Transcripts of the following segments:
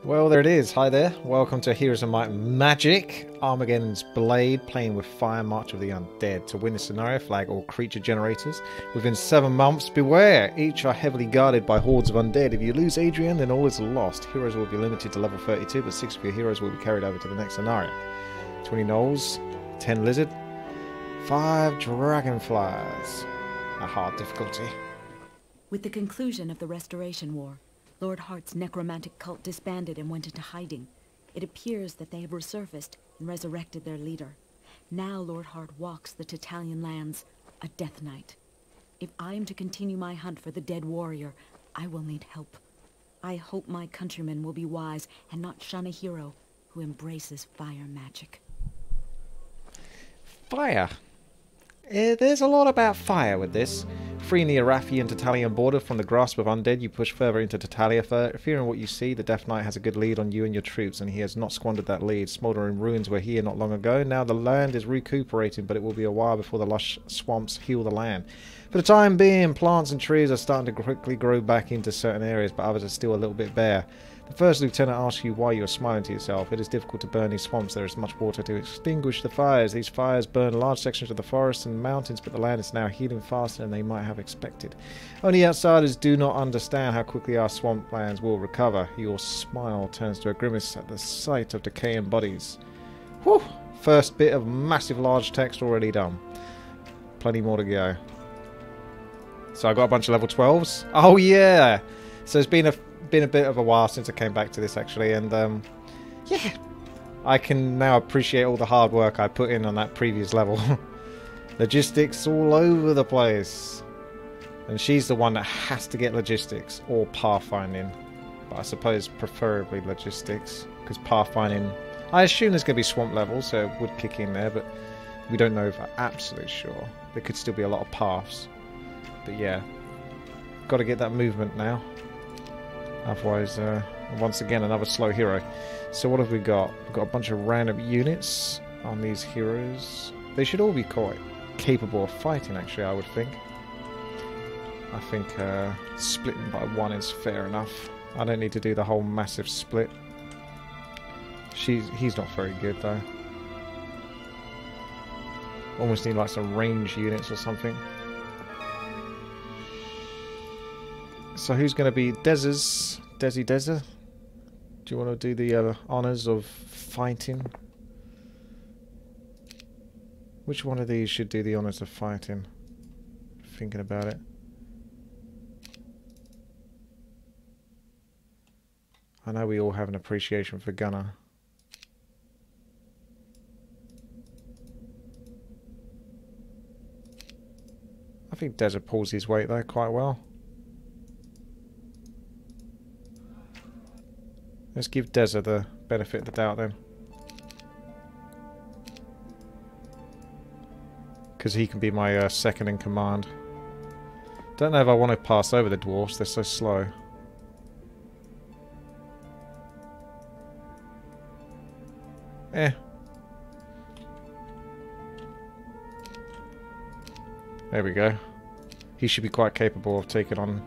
Well, there it is. Hi there. Welcome to Heroes of Might Magic. Armageddon's Blade, playing with Fire March of the Undead. To win this scenario, flag all creature generators. Within 7 months, beware! Each are heavily guarded by hordes of undead. If you lose Adrian, then all is lost. Heroes will be limited to level 32, but 6 of your heroes will be carried over to the next scenario. 20 gnolls, 10 lizard, 5 dragonflies. A hard difficulty. With the conclusion of the Restoration War, Lord Hart's necromantic cult disbanded and went into hiding. It appears that they have resurfaced and resurrected their leader. Now Lord Hart walks the Tatalian lands, a death knight. If I am to continue my hunt for the dead warrior, I will need help. I hope my countrymen will be wise and not shun a hero who embraces fire magic. Fire. There's a lot about fire with this. Freeing the Arathi and Tatalian border from the grasp of undead, you push further into Tatalia. Fearing what you see, the Death Knight has a good lead on you and your troops, and he has not squandered that lead. Smoldering ruins were here not long ago. Now the land is recuperating, but it will be a while before the lush swamps heal the land. For the time being, plants and trees are starting to quickly grow back into certain areas, but others are still a little bit bare. The first lieutenant asks you why you are smiling to yourself. It is difficult to burn these swamps. There is much water to extinguish the fires. These fires burn large sections of the forests and mountains, but the land is now healing faster than they might have expected. Only outsiders do not understand how quickly our swamplands will recover. Your smile turns to a grimace at the sight of decaying bodies. Whew! First bit of massive large text already done. Plenty more to go. So I got a bunch of level 12s. Oh yeah! So it's been a bit of a while since I came back to this actually, and yeah, I can now appreciate all the hard work I put in on that previous level. Logistics all over the place, and she's the one that has to get logistics or pathfinding, but I suppose preferably logistics, because pathfinding, I assume there's going to be swamp levels, so it would kick in there, but we don't know for absolutely sure. There could still be a lot of paths, but yeah, got to get that movement now. Otherwise, once again, another slow hero. So what have we got? We've got a bunch of random units on these heroes. They should all be quite capable of fighting, actually, I would think. I think splitting by 1 is fair enough. I don't need to do the whole massive split. He's not very good, though. Almost need like some range units or something. So who's going to be Desi? Do you want to do the honours of fighting? Which one of these should do the honours of fighting? Thinking about it. I know we all have an appreciation for Gunner. I think Desi pulls his weight though quite well. Let's give Deza the benefit of the doubt then. Because he can be my second in command. Don't know if I want to pass over the dwarfs, they're so slow. Eh. There we go. He should be quite capable of taking on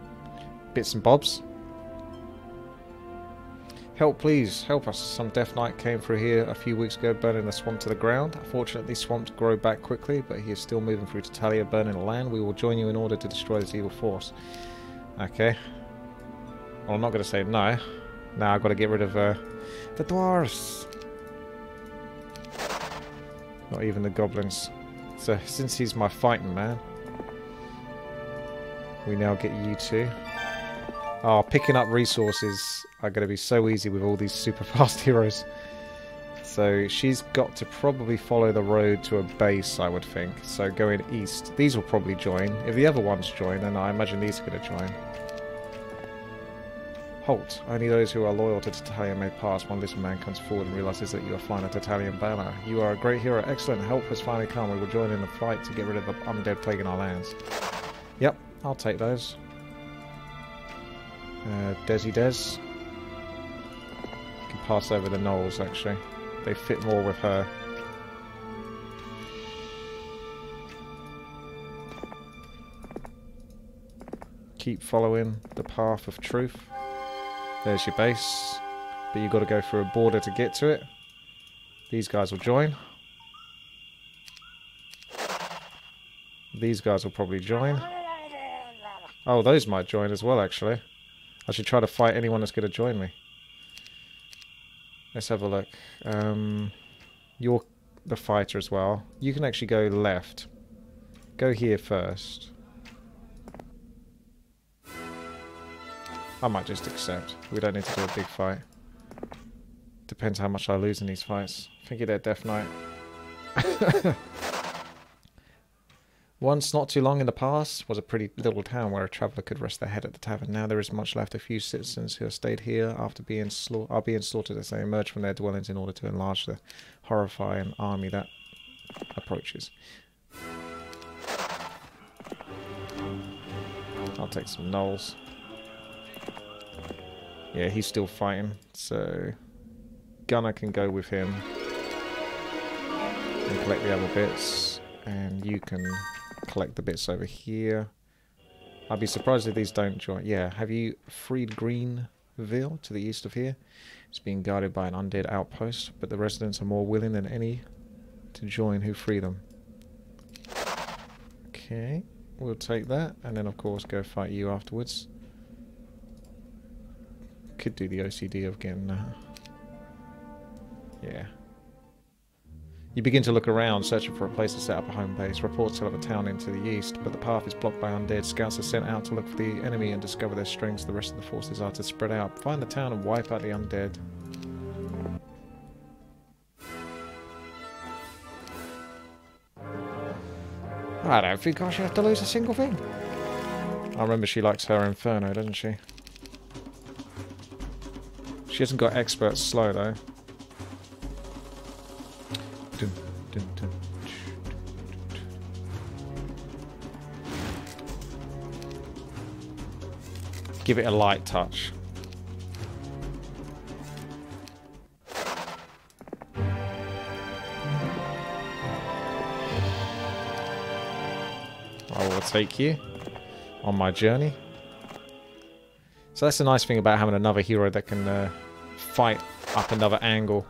bits and bobs. Help, please. Help us. Some Death Knight came through here a few weeks ago, burning the swamp to the ground. Unfortunately, swamps grow back quickly, but he is still moving through Tatalia, burning the land. We will join you in order to destroy this evil force. Okay. Well, I'm not going to say no. Now I've got to get rid of the dwarves. Not even the goblins. So, since he's my fighting man, we now get you two. Oh, picking up resources are going to be so easy with all these super fast heroes. So she's got to probably follow the road to a base, I would think. So going east. These will probably join. If the other ones join, then I imagine these are going to join. Halt. Only those who are loyal to Tatalia may pass. One little man comes forward and realizes that you are flying a Tatalian banner. You are a great hero. Excellent. Help has finally come. We will join in the fight to get rid of the undead plaguing our lands. Yep, I'll take those. Desi. You can pass over the gnolls, actually. They fit more with her. Keep following the path of truth. There's your base. but you've got to go through a border to get to it. These guys will join. These guys will probably join. Oh, those might join as well, actually. I should try to fight anyone that's going to join me. Let's have a look. You're the fighter as well. You can actually go left. Go here first. I might just accept. We don't need to do a big fight. Depends how much I lose in these fights. I think you're dead, Death Knight. Once, not too long in the past, was a pretty little town where a traveller could rest their head at the tavern. Now there is much left. A few citizens who have stayed here after being slaughtered as they emerge from their dwellings in order to enlarge the horrifying army that approaches. I'll take some gnolls. Yeah, he's still fighting, so Gunner can go with him and collect the other bits, and you can collect the bits over here. I'd be surprised if these don't join. Yeah, have you freed Greenville to the east of here? It's being guarded by an undead outpost, but the residents are more willing than any to join who free them. Okay, we'll take that, and then of course go fight you afterwards. Could do the OCD of getting yeah. You begin to look around, searching for a place to set up a home base. Reports tell of a town into the east, but the path is blocked by undead. Scouts are sent out to look for the enemy and discover their strengths. The rest of the forces are to spread out, find the town and wipe out the undead. I don't think I should have to lose a single thing. I remember she likes her Inferno, doesn't she? She hasn't got expert slow though. Dun, dun, dun. Give it a light touch. I will take you on my journey. So that's the nice thing about having another hero that can fight up another angle.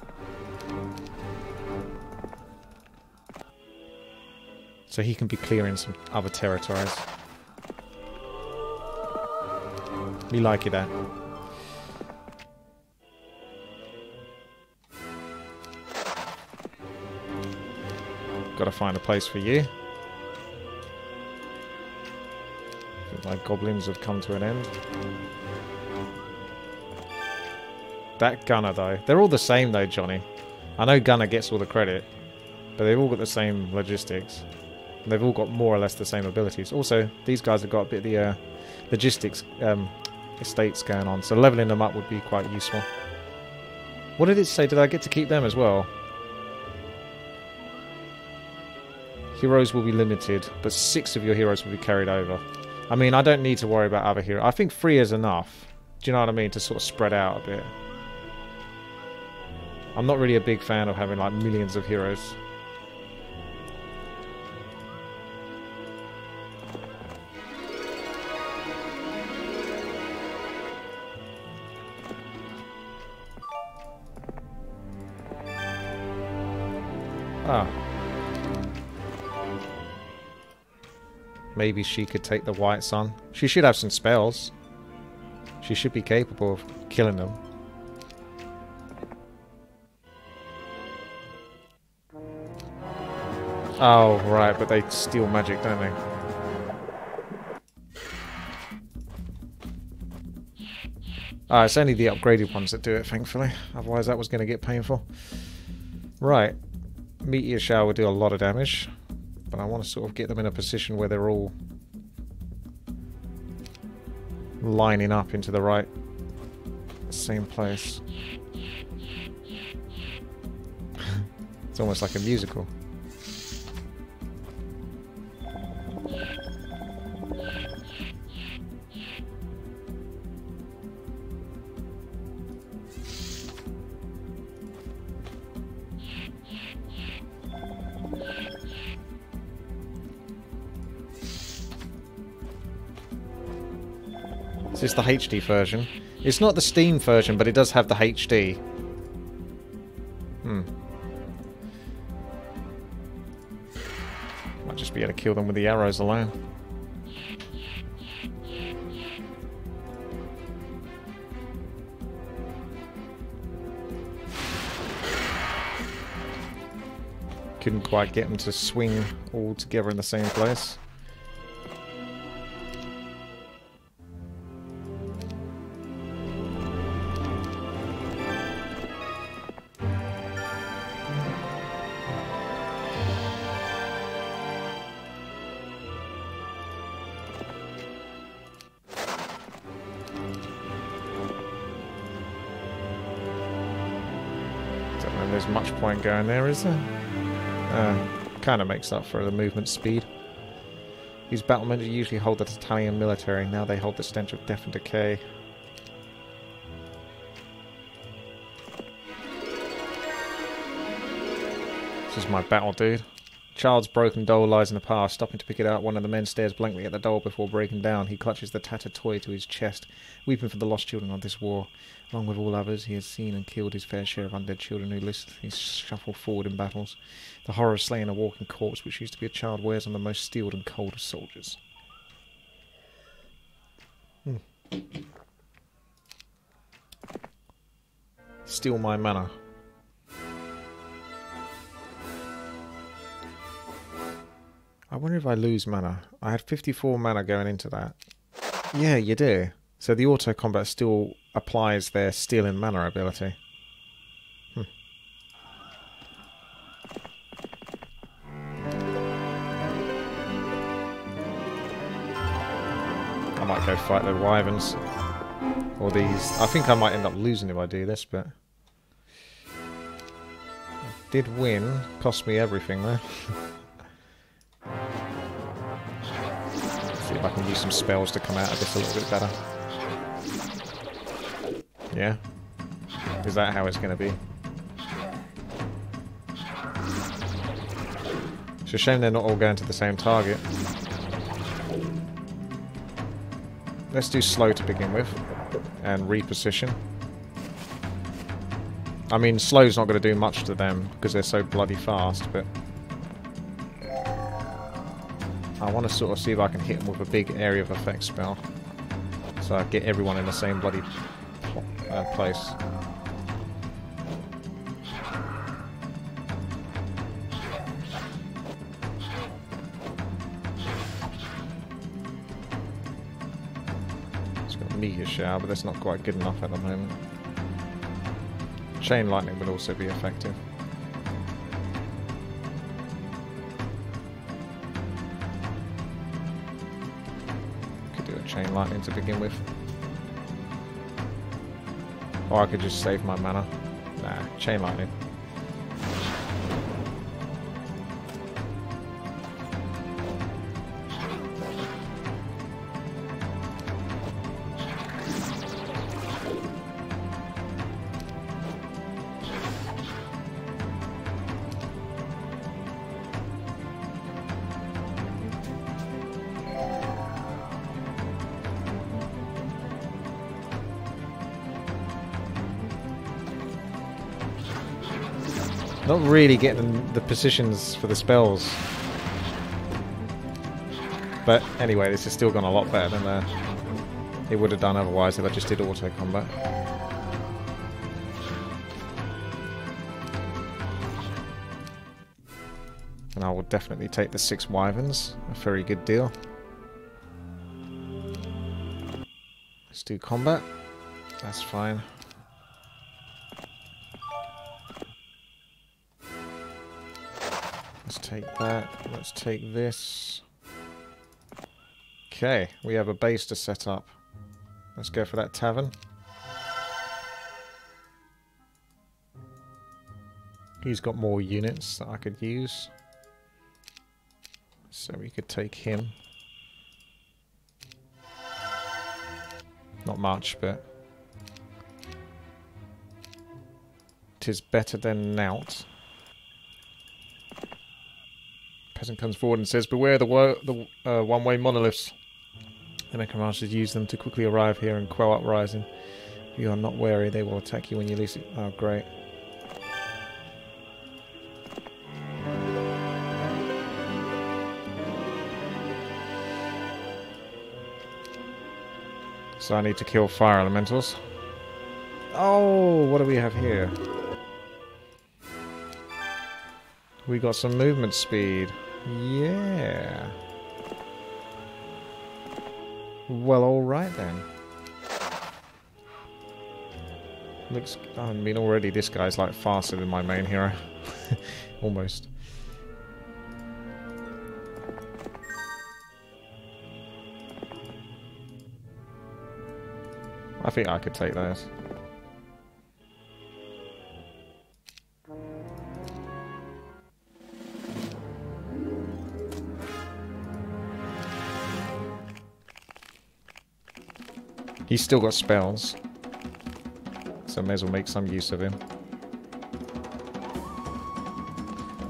So he can be clearing some other territories. We like it, that. Gotta find a place for you. I think my goblins have come to an end. That Gunner, though. They're all the same, though, Johnny. I know Gunner gets all the credit, but they've all got the same logistics. And they've all got more or less the same abilities. Also, these guys have got a bit of the logistics estates going on, so leveling them up would be quite useful. What did it say? Did I get to keep them as well? Heroes will be limited, but 6 of your heroes will be carried over. I mean, I don't need to worry about other heroes. I think 3 is enough. Do you know what I mean? To sort of spread out a bit. I'm not really a big fan of having like millions of heroes. Ah. Maybe she could take the White Sun. She should have some spells. She should be capable of killing them. Oh, right, but they steal magic, don't they? Ah, it's only the upgraded ones that do it, thankfully. Otherwise that was going to get painful. Right. Meteor Shower will do a lot of damage. But I want to sort of get them in a position where they're all lining up into the right same place. It's almost like a musical. This is the HD version. It's not the Steam version, but it does have the HD. Might just be able to kill them with the arrows alone. Couldn't quite get them to swing all together in the same place. Don't know if there's much point going there, is there? Kind of makes up for the movement speed. These battlemen usually hold the Italian military. Now they hold the stench of death and decay. This is my battle, dude. Child's broken doll lies in the path. Stopping to pick it out, one of the men stares blankly at the doll before breaking down. He clutches the tattered toy to his chest, weeping for the lost children of this war. Along with all others, he has seen and killed his fair share of undead children who list shuffle forward in battles. The horror of slaying a walking corpse, which used to be a child, wears on the most steeled and cold of soldiers. Steal my mana. I wonder if I lose mana. I had 54 mana going into that. Yeah, you do. So the auto combat still applies their steal in mana ability. I might go fight the wyverns. Or these. I think I might end up losing if I do this, but... I did win. Cost me everything there. See if I can use some spells to come out of this a little bit better. Yeah? Is that how it's going to be? It's a shame they're not all going to the same target. Let's do slow to begin with. And reposition. I mean, slow's not going to do much to them because they're so bloody fast, but... I want to sort of see if I can hit them with a big area of effect spell. So I get everyone in the same bloody place. It's got a meteor shower, but that's not quite good enough at the moment. Chain lightning would also be effective. Chain lightning to begin with. Or I could just save my mana. Nah, chain lightning. Not really getting the positions for the spells. But anyway, this has still gone a lot better than it would have done otherwise if I just did auto combat. And I will definitely take the 6 wyverns. A very good deal. Let's do combat. That's fine. Let's take that. Let's take this. Okay, we have a base to set up. Let's go for that tavern. He's got more units that I could use. So we could take him. Not much, but... Tis better than nought. Peasant comes forward and says, "Beware the one-way monoliths." The necromancers use them to quickly arrive here and quell uprising. If you are not wary, they will attack you when you least... Oh, great. So I need to kill fire elementals. Oh, what do we have here? We got some movement speed. Yeah. Well, alright then. Looks... I mean, already this guy's like faster than my main hero. Almost. I think I could take those. He's still got spells, so may as well make some use of him.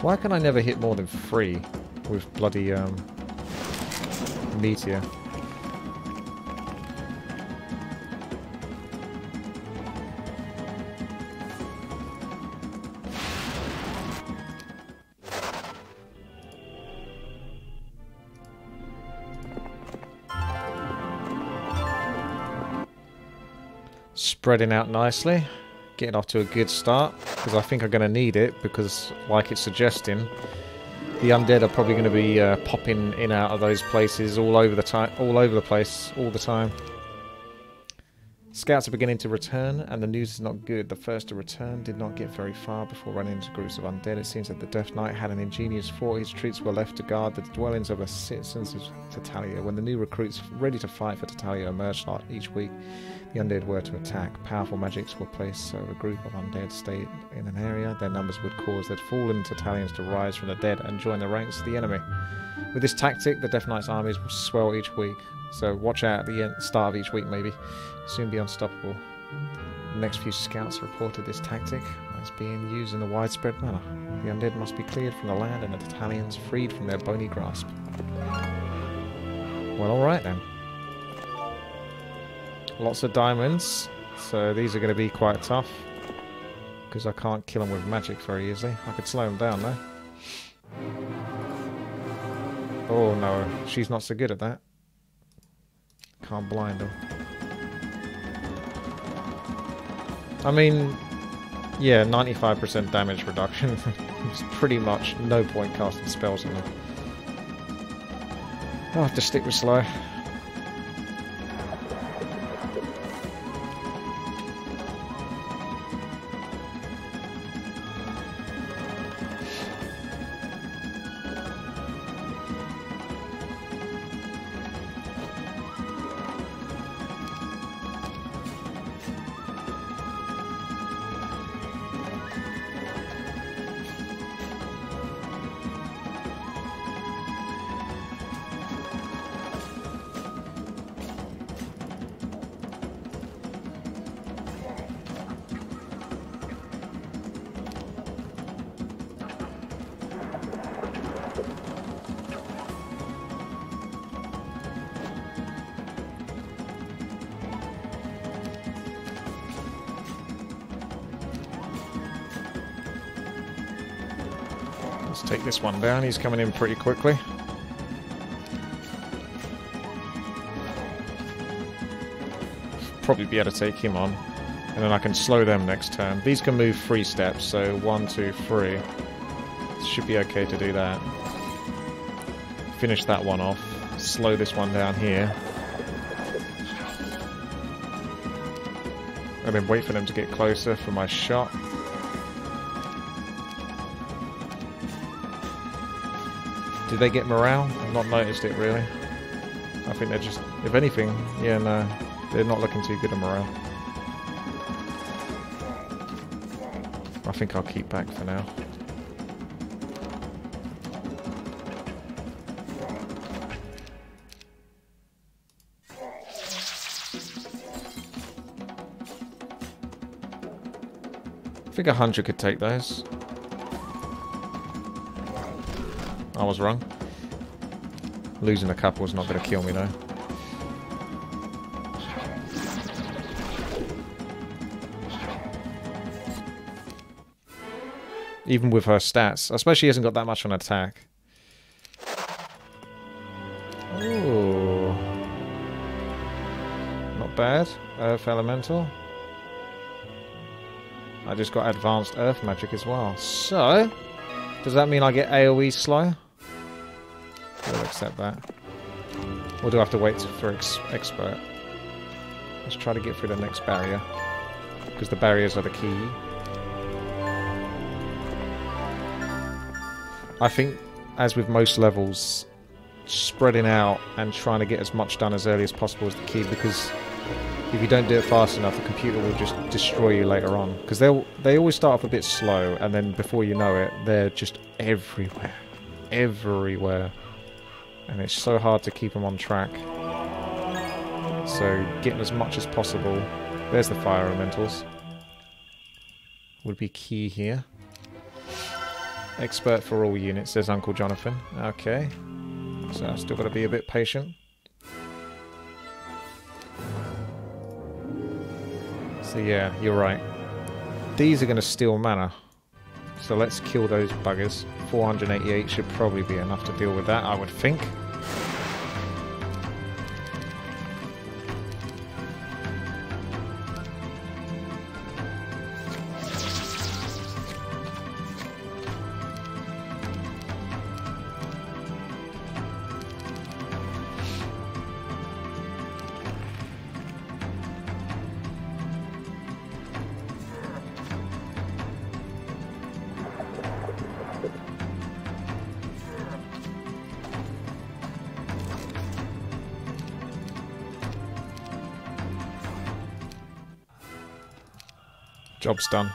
Why can I never hit more than 3 with bloody meteor? Spreading out nicely, getting off to a good start, because I think I'm going to need it, because like it's suggesting, the undead are probably going to be popping in and out of those places all over the place, all the time. Scouts are beginning to return, and the news is not good. The first to return did not get very far before running into groups of undead. It seems that the Death Knight had an ingenious fort. His troops were left to guard the dwellings of the citizens of Tatalia. When the new recruits ready to fight for Tatalia emerged each week, the undead were to attack. Powerful magics were placed so a group of undead stayed in an area. Their numbers would cause the fallen Tatalians to rise from the dead and join the ranks of the enemy. With this tactic, the Death Knight's armies will swell each week. So watch out at the start of each week, maybe. Soon be unstoppable. The next few scouts reported this tactic as being used in a widespread manner. The undead must be cleared from the land and the Tatalians freed from their bony grasp. Well, alright then. Lots of diamonds, so these are going to be quite tough. Because I can't kill them with magic very easily. I could slow them down though. Oh no, she's not so good at that. Can't blind them. I mean, yeah, 95% damage reduction. It's pretty much no point casting spells on them. I'll have to stick with slow. Let's take this one down, he's coming in pretty quickly. Probably be able to take him on. And then I can slow them next turn. These can move 3 steps, so 1, 2, 3. Should be okay to do that. Finish that one off. Slow this one down here. And then wait for them to get closer for my shot. Did they get morale? I've not noticed it really. I think they're just, if anything, yeah, no, they're not looking too good at morale. I think I'll keep back for now. I think 100 could take those. I was wrong. Losing a couple is not going to kill me though. Even with her stats. I suppose she hasn't got that much on attack. Ooh. Not bad. Earth Elemental. I just got Advanced Earth Magic as well. So, does that mean I get AoE slow? We'll accept that. Or do I have to wait for Expert? Let's try to get through the next barrier. Because the barriers are the key. I think, as with most levels, spreading out and trying to get as much done as early as possible is the key, because if you don't do it fast enough, the computer will just destroy you later on. Because they always start off a bit slow, and then before you know it, they're just everywhere. Everywhere. And it's so hard to keep them on track. So getting as much as possible. There's the fire elementals. Would be key here. Expert for all units, says Uncle Jonathan. Okay. So I've still got to be a bit patient. So yeah, you're right. These are going to steal mana. So let's kill those buggers. 488 should probably be enough to deal with that, I would think. Job's done.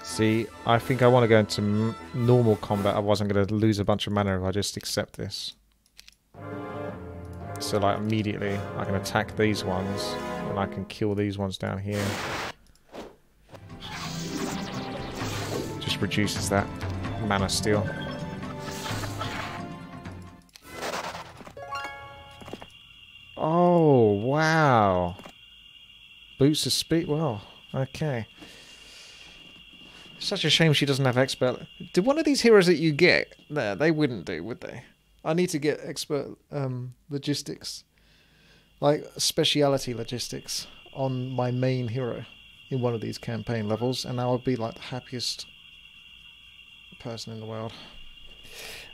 See, I think I want to go into normal combat, otherwise I'm going to lose a bunch of mana if I just accept this. So like immediately I can attack these ones and I can kill these ones down here. Just reduces that mana steal. Oh, wow. Boots of speed. Well, okay. Such a shame she doesn't have expert. Did one of these heroes that you get there? They wouldn't do, would they? I need to get expert logistics, like speciality logistics, on my main hero in one of these campaign levels, and I would be like the happiest person in the world.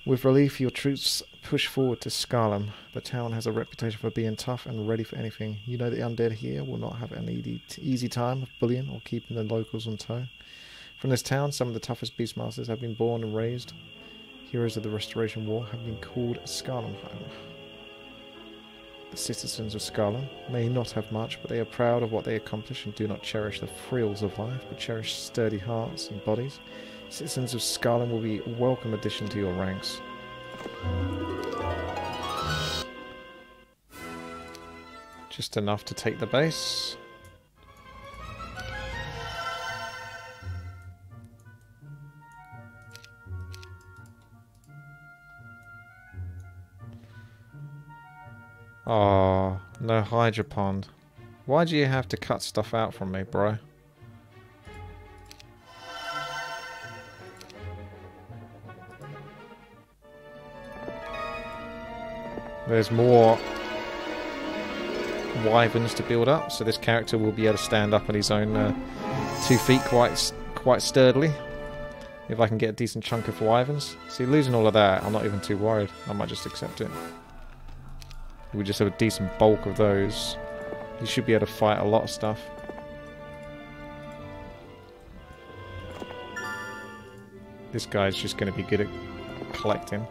With relief, your troops push forward to Scarlam. The town has a reputation for being tough and ready for anything. You know the undead here will not have an easy time of bullying or keeping the locals on tow. From this town, some of the toughest beastmasters have been born and raised. Heroes of the Restoration War have been called Scarlam home. The citizens of Scarlam may not have much, but they are proud of what they accomplish and do not cherish the frills of life, but cherish sturdy hearts and bodies. Citizens of Scarlam will be a welcome addition to your ranks. Just enough to take the base. Oh, no Hydra Pond. Why do you have to cut stuff out from me, bro? There's more wyverns to build up, so this character will be able to stand up on his own 2 feet quite sturdily. If I can get a decent chunk of wyverns. See, losing all of that, I'm not even too worried. I might just accept it. We just have a decent bulk of those. You should be able to fight a lot of stuff. This guy's just going to be good at collecting.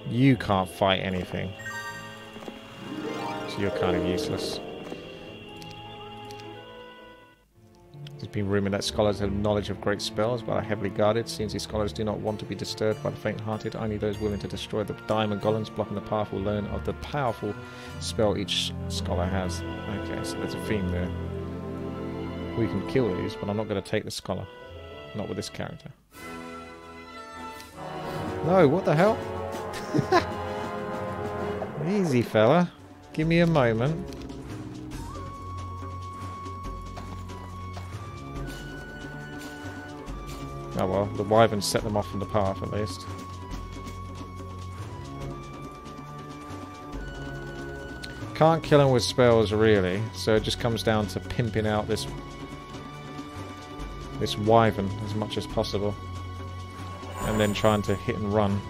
You can't fight anything. So you're kind of useless. There's been rumoured that scholars have knowledge of great spells, but are heavily guarded. Seems these scholars do not want to be disturbed by the faint-hearted. Only those willing to destroy the diamond golems blocking the path will learn of the powerful spell each scholar has. Okay, so there's a theme there. We can kill these, but I'm not going to take the scholar. Not with this character. No, what the hell? Easy, fella. Give me a moment. Oh well, the wyvern set them off from the path at least. Can't kill him with spells really, so it just comes down to pimping out this wyvern as much as possible. And then trying to hit and run.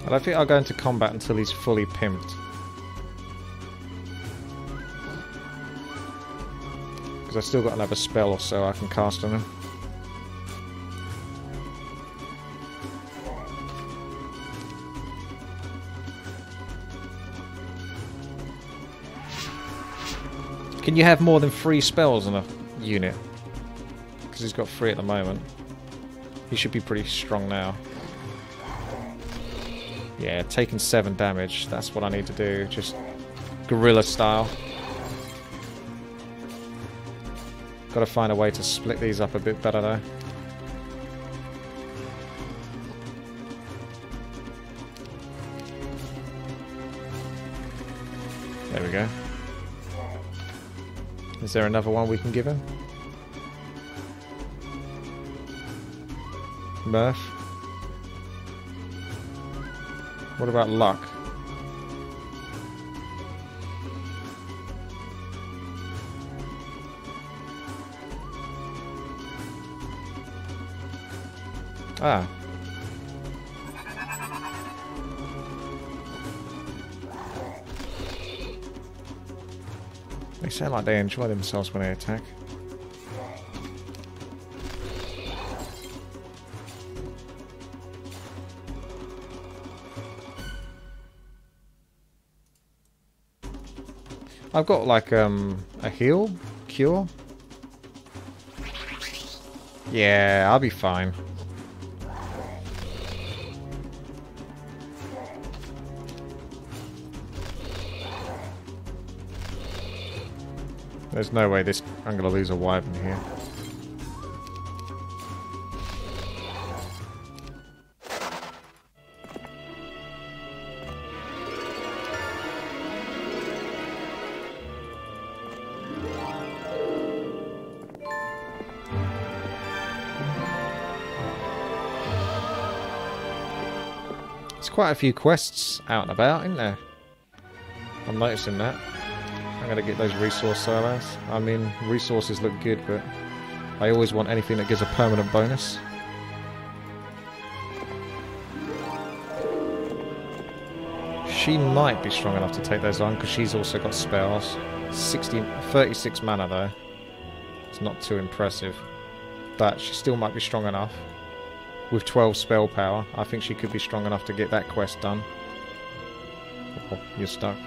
I don't think I'll go into combat until he's fully pimped. Because I've still got another spell or so I can cast on him. Can you have more than 3 spells on a unit? Because he's got 3 at the moment. He should be pretty strong now. Yeah, taking 7 damage. That's what I need to do. Just guerrilla style. Got to find a way to split these up a bit better though. There we go. Is there another one we can give him? Murph? What about luck? Ah. They sound like they enjoy themselves when they attack. I've got like a heal? Cure? Yeah, I'll be fine. There's no way I'm gonna lose a wyvern here. There's quite a few quests out and about, isn't there? I'm noticing that. I'm going to get those resource silos. I mean, resources look good, but I always want anything that gives a permanent bonus. She might be strong enough to take those on, because she's also got spells. 36 mana, though. It's not too impressive. But she still might be strong enough. With 12 spell power, I think she could be strong enough to get that quest done. Oh, you're stuck.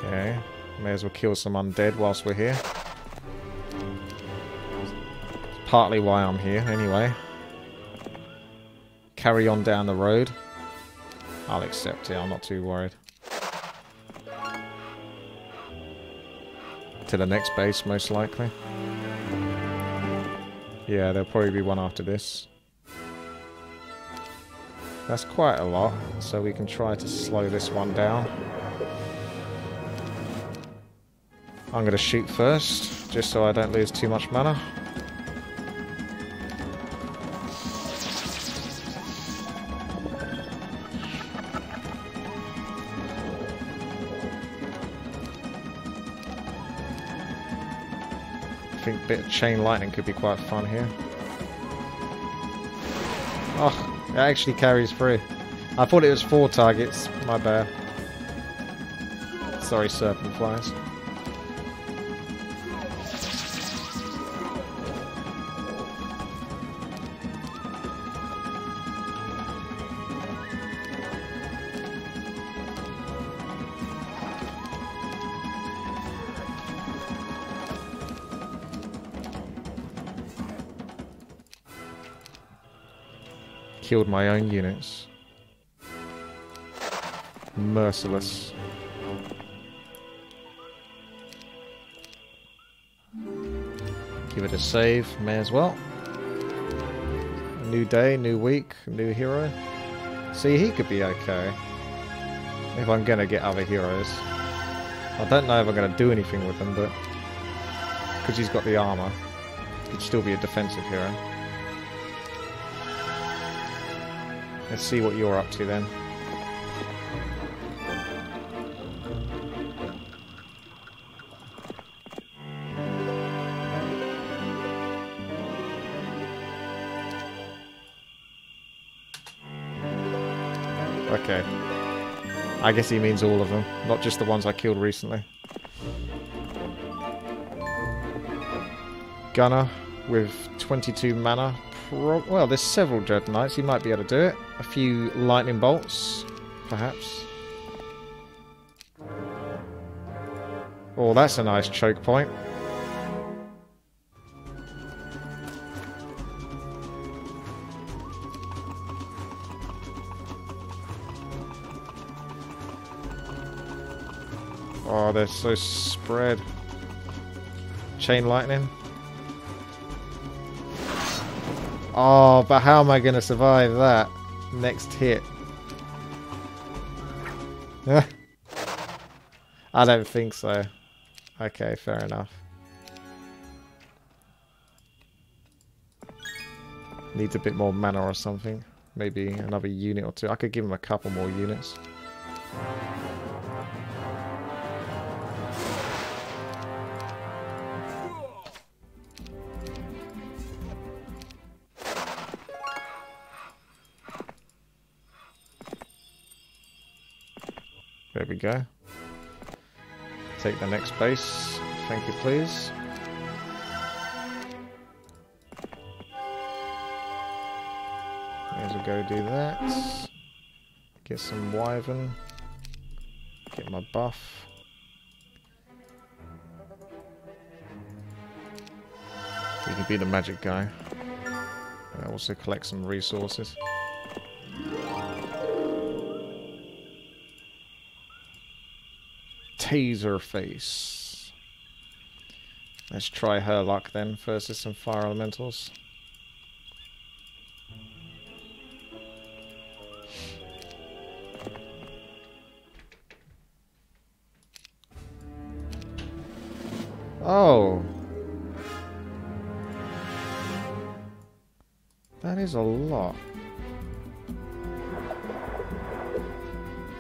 Okay, may as well kill some undead whilst we're here. It's partly why I'm here, anyway. Carry on down the road. I'll accept it, I'm not too worried. To the next base, most likely. Yeah, there'll probably be one after this. That's quite a lot, so we can try to slow this one down. I'm going to shoot first, just so I don't lose too much mana. I think a bit of chain lightning could be quite fun here. Oh, it actually carries through. I thought it was 4 targets, my bad. Sorry, serpent flies. Killed my own units. Merciless. Give it a save, may as well. New day, new week, new hero. See, he could be okay. If I'm gonna get other heroes. I don't know if I'm gonna do anything with them, but... because he's got the armor. Could still be a defensive hero. Let's see what you're up to then. Okay. I guess he means all of them, not just the ones I killed recently. Gunner with 22 mana. Well, there's several Dread Knights. He might be able to do it. A few lightning bolts, perhaps. Oh, that's a nice choke point. Oh, they're so spread. Chain lightning. Oh, but how am I going to survive that next hit? I don't think so. Okay, fair enough. Needs a bit more mana or something. Maybe another unit or two. I could give him a couple more units. There we go. Take the next base. Thank you, please. May as well go do that. Get some Wyvern. Get my buff. You can be the magic guy. I also collect some resources. Taser face. Let's try her luck then versus some fire elementals. Oh. That is a lot.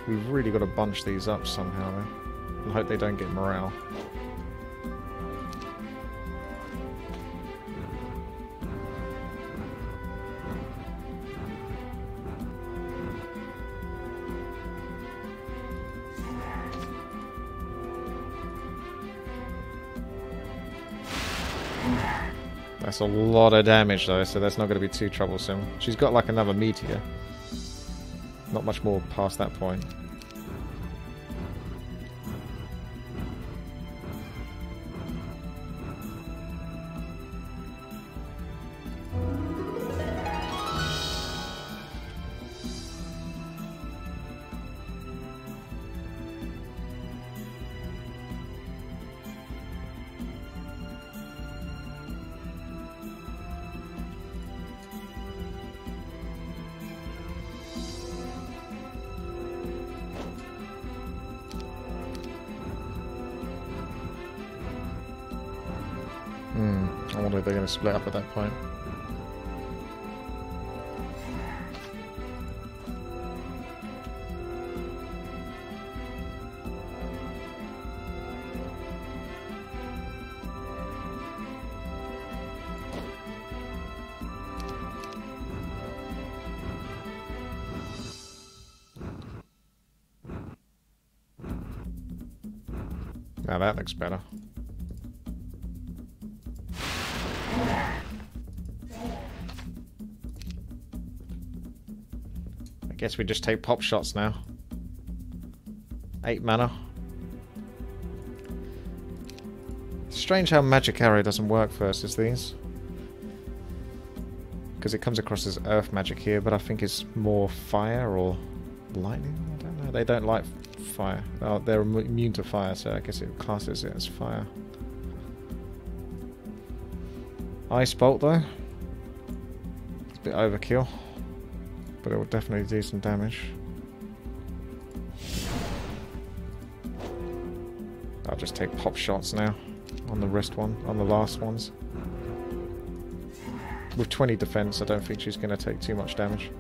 We've really got to bunch these up somehow though. I hope they don't get morale. That's a lot of damage though, so that's not going to be too troublesome. She's got like another meteor. Not much more past that point. I wonder if they're going to split up at that point. Now that looks better. I guess we just take pop shots now. 8 mana. Strange how magic arrow doesn't work versus these. Because it comes across as earth magic here, but I think it's more fire or lightning? I don't know. They don't like fire. Oh, they're immune to fire, so I guess it classes it as fire. Ice bolt though. It's a bit overkill. But it will definitely do some damage. I'll just take pop shots now. On the wrist one, on the last ones. With 20 defense, I don't think she's going to take too much damage.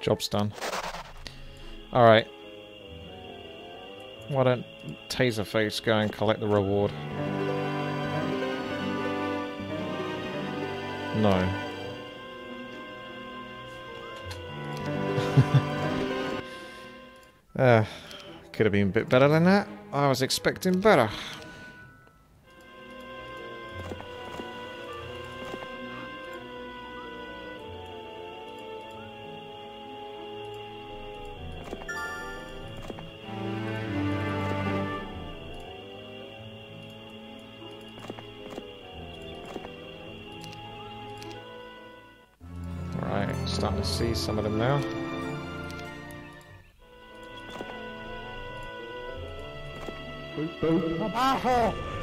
Job's done. Alright. Why don't Taserface go and collect the reward? No. Could have been a bit better than that. I was expecting better. Starting to see some of them now.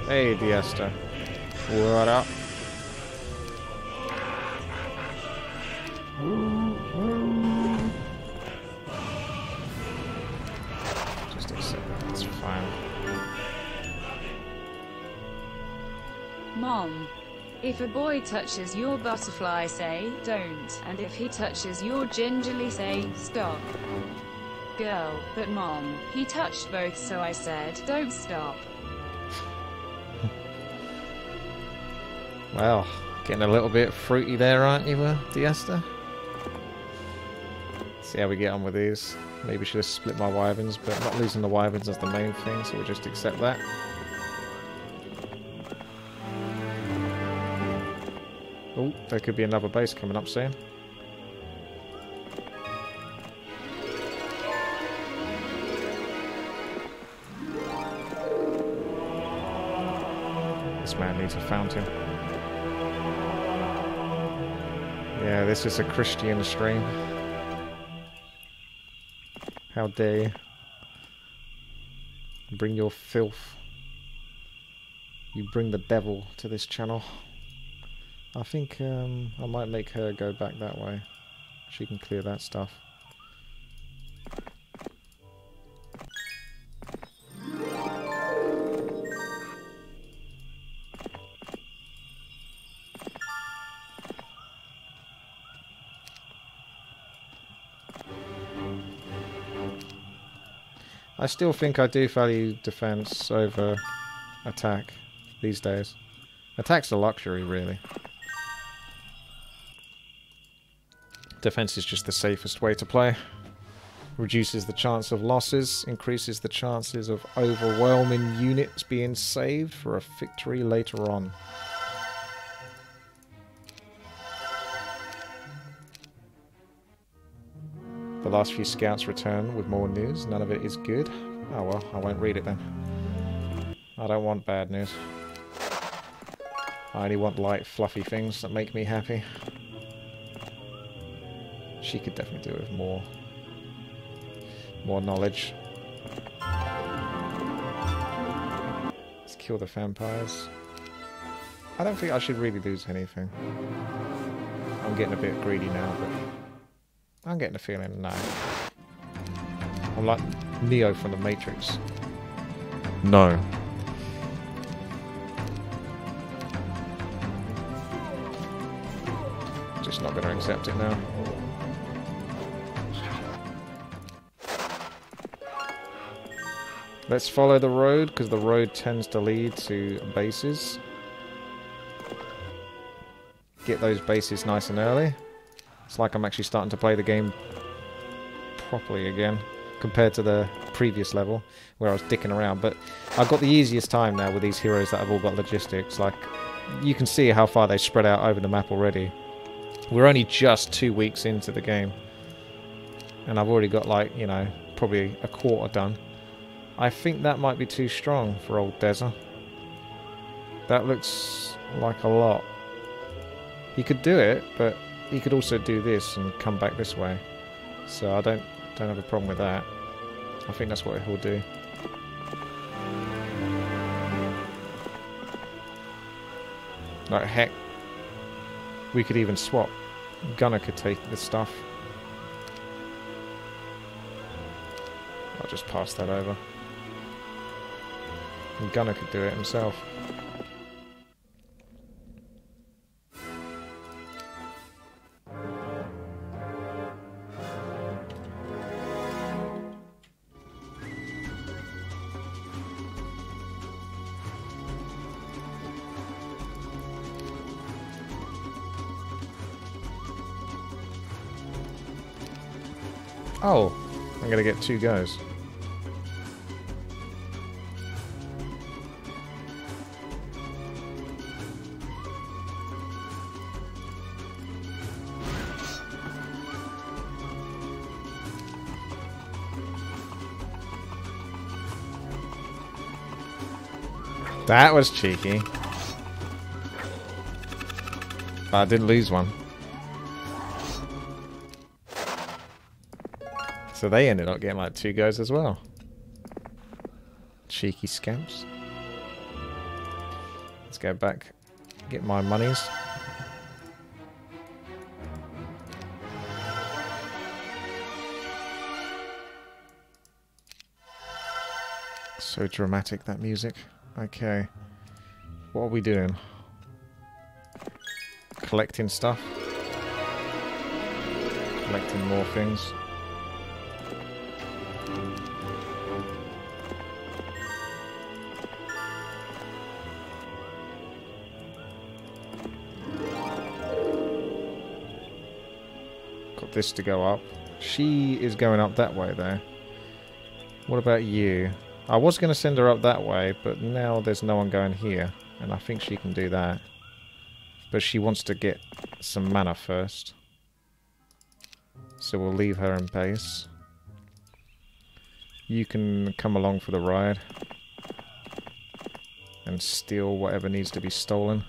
Hey, Diesta. What up? Just accept that. It's fine. Mom. If a boy touches your butterfly, say, don't. And if he touches your gingerly, say, stop. Girl, but Mom, he touched both, so I said, don't stop. Well, getting a little bit fruity there, aren't you, Diesta? See how we get on with these. Maybe should have split my wyverns, but not losing the wyverns is the main thing, so we'll just accept that. Oh, there could be another base coming up soon. This man needs a fountain. Yeah, this is a Christian stream. How dare you? Bring your filth. You bring the devil to this channel. I think I might make her go back that way. She can clear that stuff. I still think I do value defense over attack these days. Attack's a luxury, really. Defense is just the safest way to play. Reduces the chance of losses, increases the chances of overwhelming units being saved for a victory later on. The last few scouts return with more news. None of it is good. Oh well, I won't read it then. I don't want bad news. I only want light, fluffy things that make me happy. She could definitely do it with more knowledge. Let's kill the vampires. I don't think I should really lose anything. I'm getting a bit greedy now, but I'm getting a feeling, no. I'm like Neo from the Matrix. No. It's not going to accept it now. Let's follow the road, because the road tends to lead to bases. Get those bases nice and early. It's like I'm actually starting to play the game properly again, compared to the previous level, where I was dicking around. But I've got the easiest time now with these heroes that have all got logistics. Like, you can see how far they spread out over the map already. We're only just 2 weeks into the game. And I've already got, like, you know, probably a quarter done. I think that might be too strong for old Deza. That looks like a lot. He could do it, but he could also do this and come back this way. So I don't have a problem with that. I think that's what he'll do. Like, heck, we could even swap. Gunner could take this stuff. I'll just pass that over. And Gunner could do it himself. Oh, I'm gonna get 2 goes. That was cheeky. I did lose one. So they ended up getting like 2 goes as well. Cheeky scamps. Let's go back, get my monies. So dramatic, that music. Okay. What are we doing? Collecting stuff. Collecting more things. Got this to go up. She is going up that way though. What about you? I was going to send her up that way, but now there's no one going here. And I think she can do that. But she wants to get some mana first. So we'll leave her in base. You can come along for the ride. And steal whatever needs to be stolen.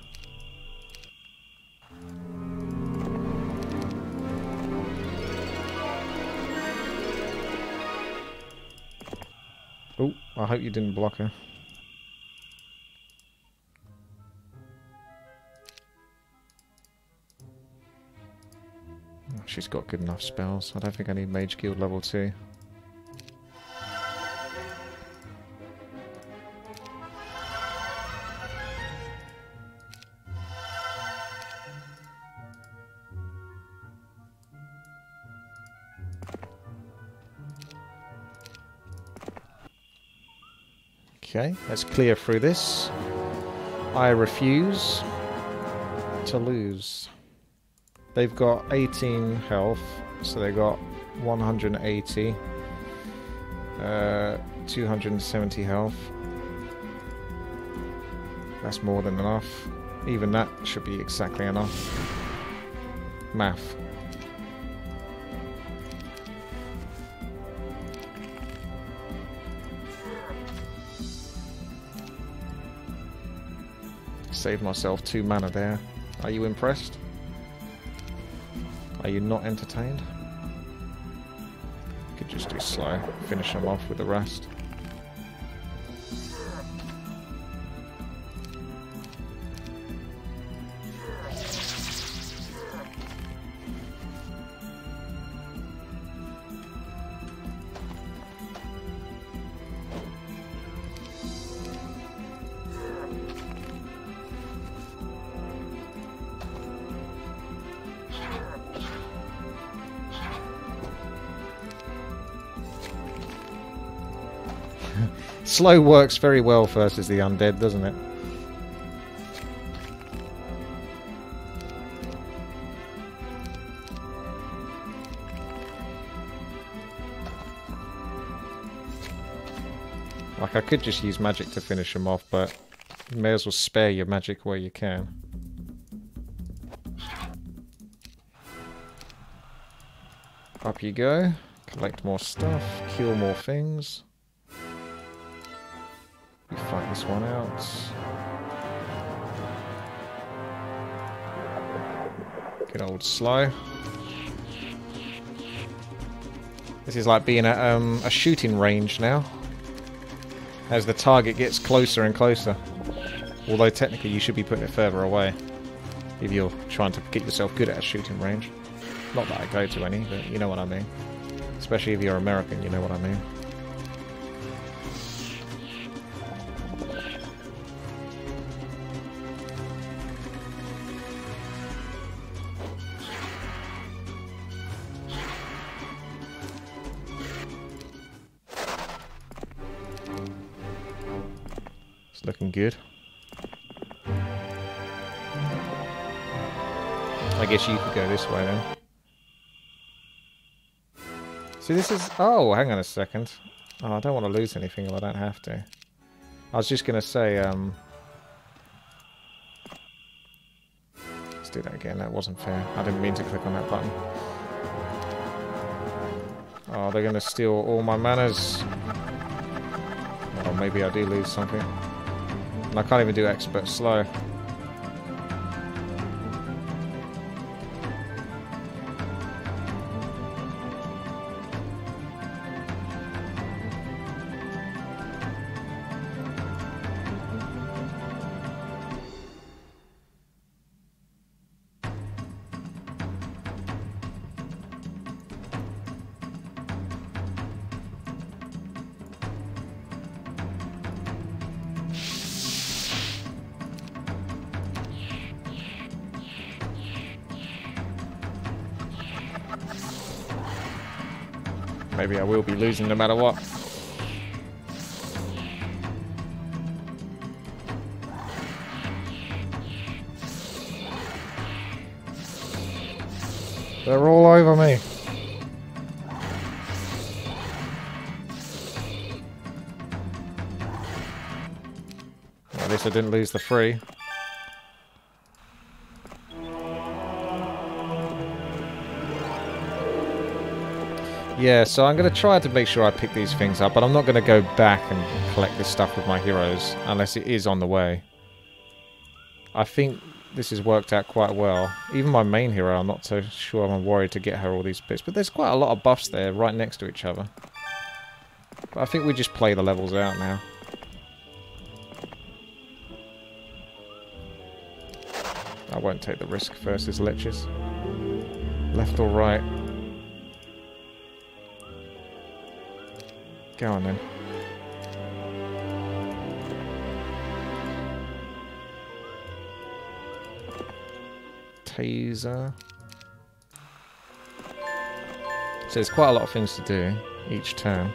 Oh, I hope you didn't block her. She's got good enough spells. I don't think I need Mage Guild level 2. Okay, let's clear through this. I refuse to lose. They've got 18 health, so they got 180, 270 health. That's more than enough. Even that should be exactly enough. Math. Saved myself 2 mana there. Are you impressed? Are you not entertained? Could just do slow. Finish them off with the rest. Slow works very well versus the undead, doesn't it? Like, I could just use magic to finish them off, but you may as well spare your magic where you can. Up you go. Collect more stuff. Kill more things. We fight this one out. Good old slow. This is like being at a shooting range now. As the target gets closer and closer. Although technically you should be putting it further away. If you're trying to get yourself good at a shooting range. Not that I go to any, but you know what I mean. Especially if you're American, you know what I mean. It's looking good. I guess you could go this way then. See, this is... Oh, hang on a second. Oh, I don't want to lose anything if I don't have to. I was just going to say, let's do that again. That wasn't fair. I didn't mean to click on that button. Oh, they're going to steal all my manners. Or maybe I do lose something. And I can't even do expert slow. Maybe I will be losing no matter what. They're all over me. At least I didn't lose the free. Yeah, so I'm going to try to make sure I pick these things up, but I'm not going to go back and collect this stuff with my heroes, unless it is on the way. I think this has worked out quite well. Even my main hero, I'm not so sure I'm worried to get her all these bits, but there's quite a lot of buffs there right next to each other. But I think we just play the levels out now. I won't take the risk versus liches. Left or right? Go on then. Taser. So there's quite a lot of things to do each turn.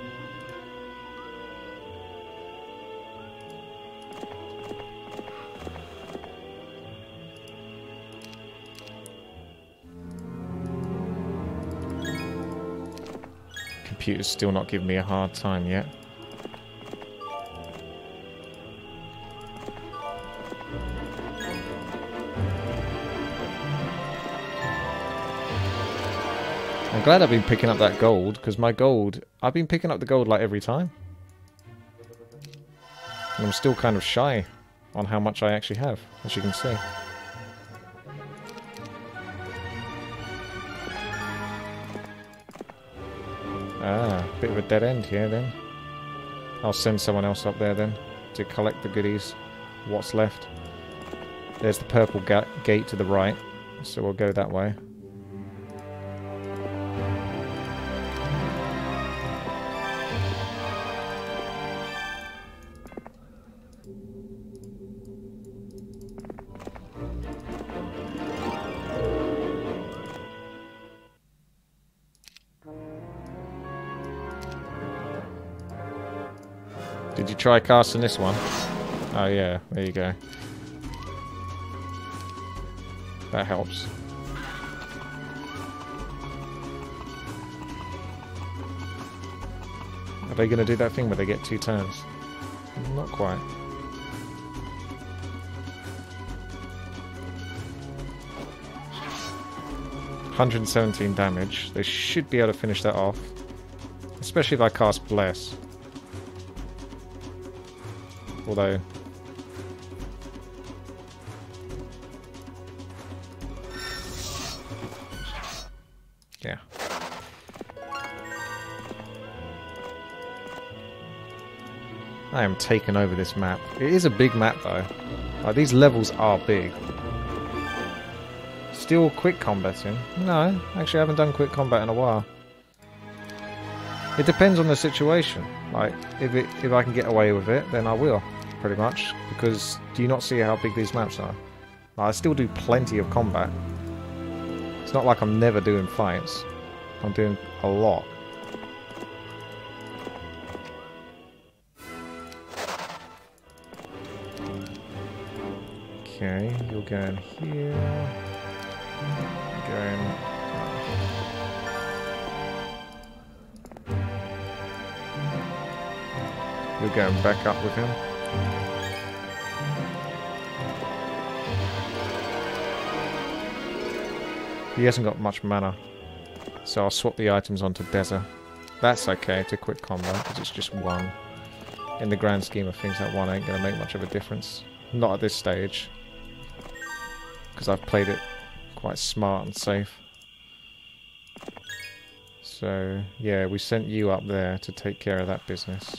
Computer's still not giving me a hard time yet. I'm glad I've been picking up that gold, because my gold... I've been picking up the gold like every time. And I'm still kind of shy on how much I actually have, as you can see. Ah, bit of a dead end here then. I'll send someone else up there then to collect the goodies. What's left? There's the purple gate to the right, so we'll go that way. Did Did you try casting this one? Oh yeah, there you go. That helps. Are they going to do that thing where they get 2 turns? Not quite. $117 damage. They should be able to finish that off. Especially if I cast Bless. Although... yeah. I am taking over this map. It is a big map though. Like, these levels are big. Still quick combating? No, actually I haven't done quick combat in a while. It depends on the situation. Like, if I can get away with it, then I will, pretty much. Because do you not see how big these maps are? Like, I still do plenty of combat. It's not like I'm never doing fights. I'm doing a lot. Okay, you're going here. Going... you're going back up with him. He hasn't got much mana, so I'll swap the items onto Desert. That's okay to quick combat, because it's just 1. In the grand scheme of things, that 1 ain't going to make much of a difference. Not at this stage. Because I've played it quite smart and safe. So, yeah, we sent you up there to take care of that business.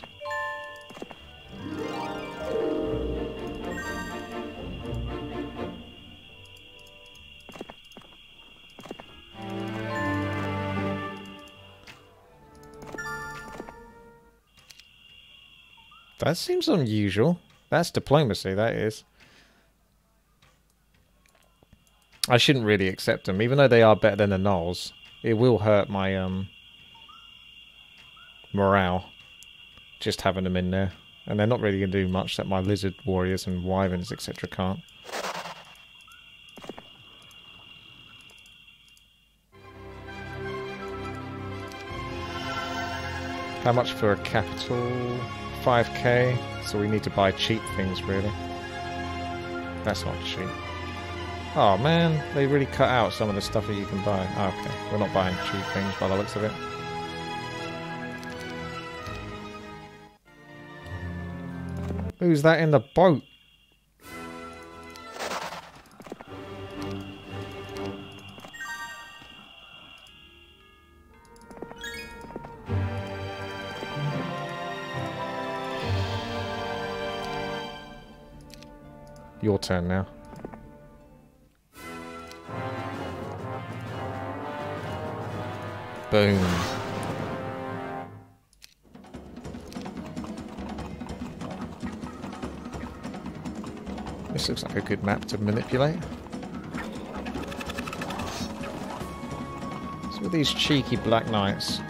That seems unusual. That's diplomacy, that is. I shouldn't really accept them, even though they are better than the Gnolls. It will hurt my morale, just having them in there. And they're not really going to do much that my lizard warriors and wyverns, etc. can't. How much for a capital? 5k, so we need to buy cheap things, really. That's not cheap. Oh man, they really cut out some of the stuff that you can buy. Oh, okay, we're not buying cheap things by the looks of it. Who's that in the boat? Your turn now. Boom. This looks like a good map to manipulate. So with these cheeky Black Knights.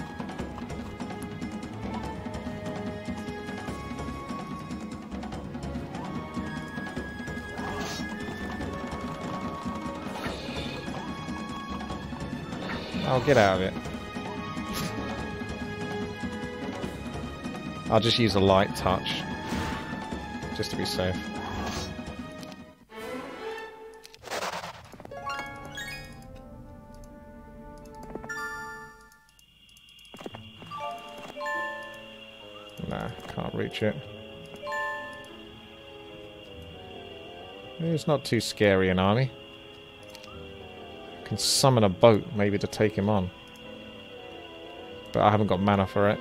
I'll get out of it. I'll just use a light touch, just to be safe. Nah, can't reach it. It's not too scary an army. Can summon a boat, maybe, to take him on. But I haven't got mana for it.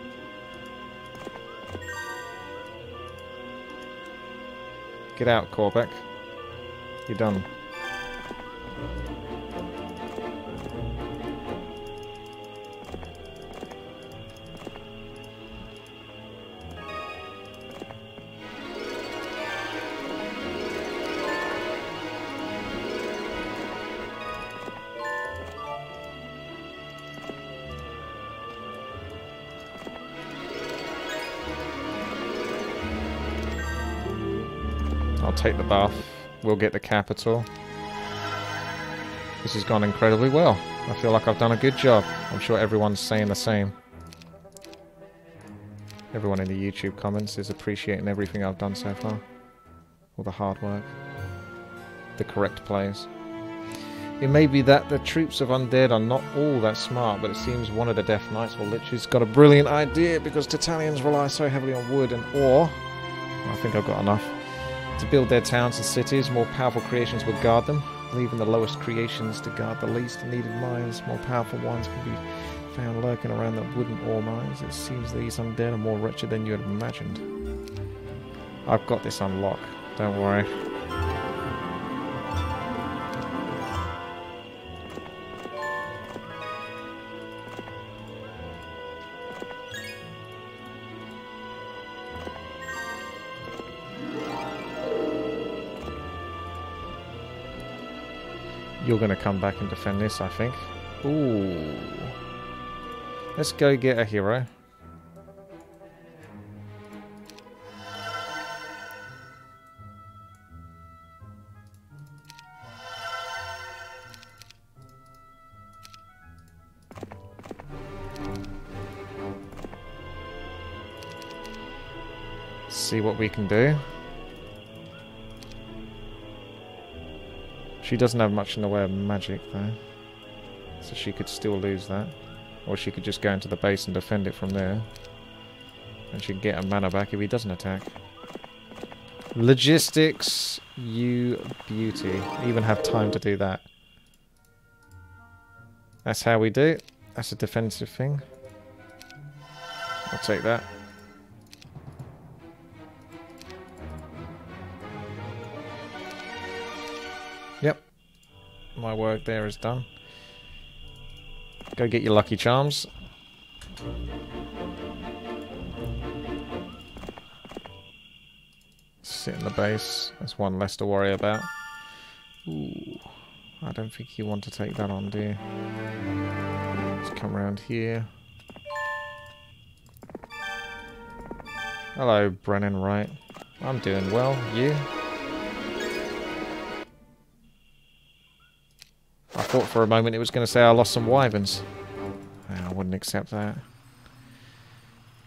Get out, Corbeck. You're done. I'll take the bath. We'll get the capital. This has gone incredibly well. I feel like I've done a good job. I'm sure everyone's saying the same. Everyone in the YouTube comments is appreciating everything I've done so far. All the hard work. The correct plays. It may be that the troops of Undead are not all that smart, but it seems one of the Death Knights or Liches got a brilliant idea because Tatalians rely so heavily on wood and ore. I think I've got enough. To build their towns and cities, more powerful creations will guard them, leaving the lowest creations to guard the least needed mines. More powerful ones can be found lurking around the wooden ore mines. It seems these Undead are more wretched than you had imagined. I've got this unlocked, don't worry. You're going to come back and defend this, I think. Ooh. Let's go get a hero. See what we can do. She doesn't have much in the way of magic, though. So she could still lose that. Or she could just go into the base and defend it from there. And she can get her mana back if he doesn't attack. Logistics, you beauty. Even have time to do that. That's how we do it. That's a defensive thing. I'll take that. Yep. My work there is done. Go get your lucky charms. Sit in the base. That's one less to worry about. Ooh. I don't think you want to take that on, do you? Let's come around here. Hello, Brennan Wright. I'm doing well. You? I thought for a moment it was going to say I lost some wyverns. I wouldn't accept that.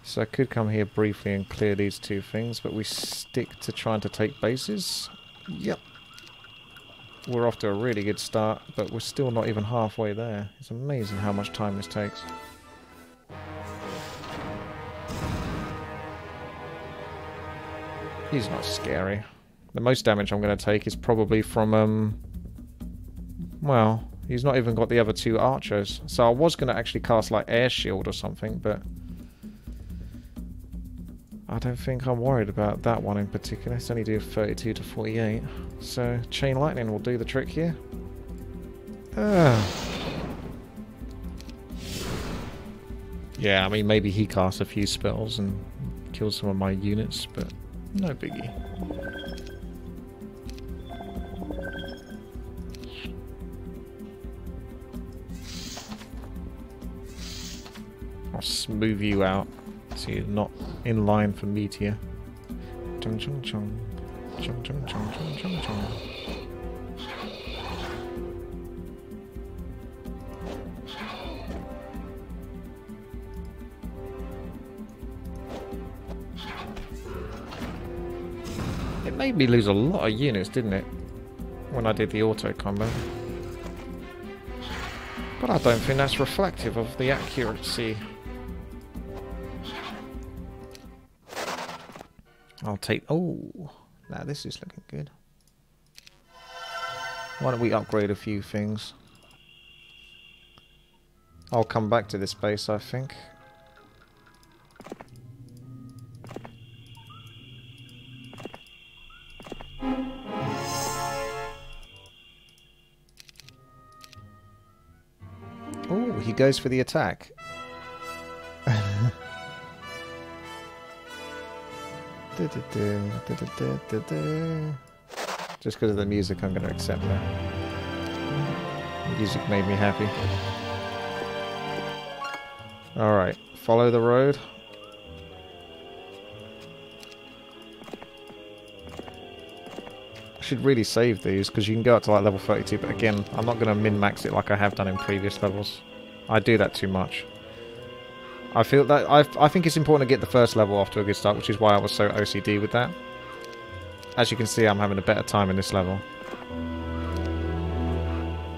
So I could come here briefly and clear these two things, but we stick to trying to take bases. Yep. We're off to a really good start, but we're still not even halfway there. It's amazing how much time this takes. He's not scary. The most damage I'm going to take is probably from, well, he's not even got the other two archers. So I was going to actually cast like air shield or something, but I don't think I'm worried about that one in particular. It's only do 32 to 48. So chain lightning will do the trick here. Yeah, I mean maybe he casts a few spells and kills some of my units, but no biggie. I'll smooth you out so you're not in line for meteor. Chung chung chung. Chung chung chung chung chung chung. It made me lose a lot of units, didn't it? When I did the auto combo. But I don't think that's reflective of the accuracy. I'll take... Oh, now this is looking good. Why don't we upgrade a few things? I'll come back to this base, I think. Oh, he goes for the attack. Just because of the music, I'm going to accept that. The music made me happy. Alright, follow the road. should really save these, because you can go up to like level 32, but again, I'm not going to min-max it like I have done in previous levels. I do that too much. I feel that I think it's important to get the first level off to a good start, which is why I was so OCD with that. As you can see, I'm having a better time in this level.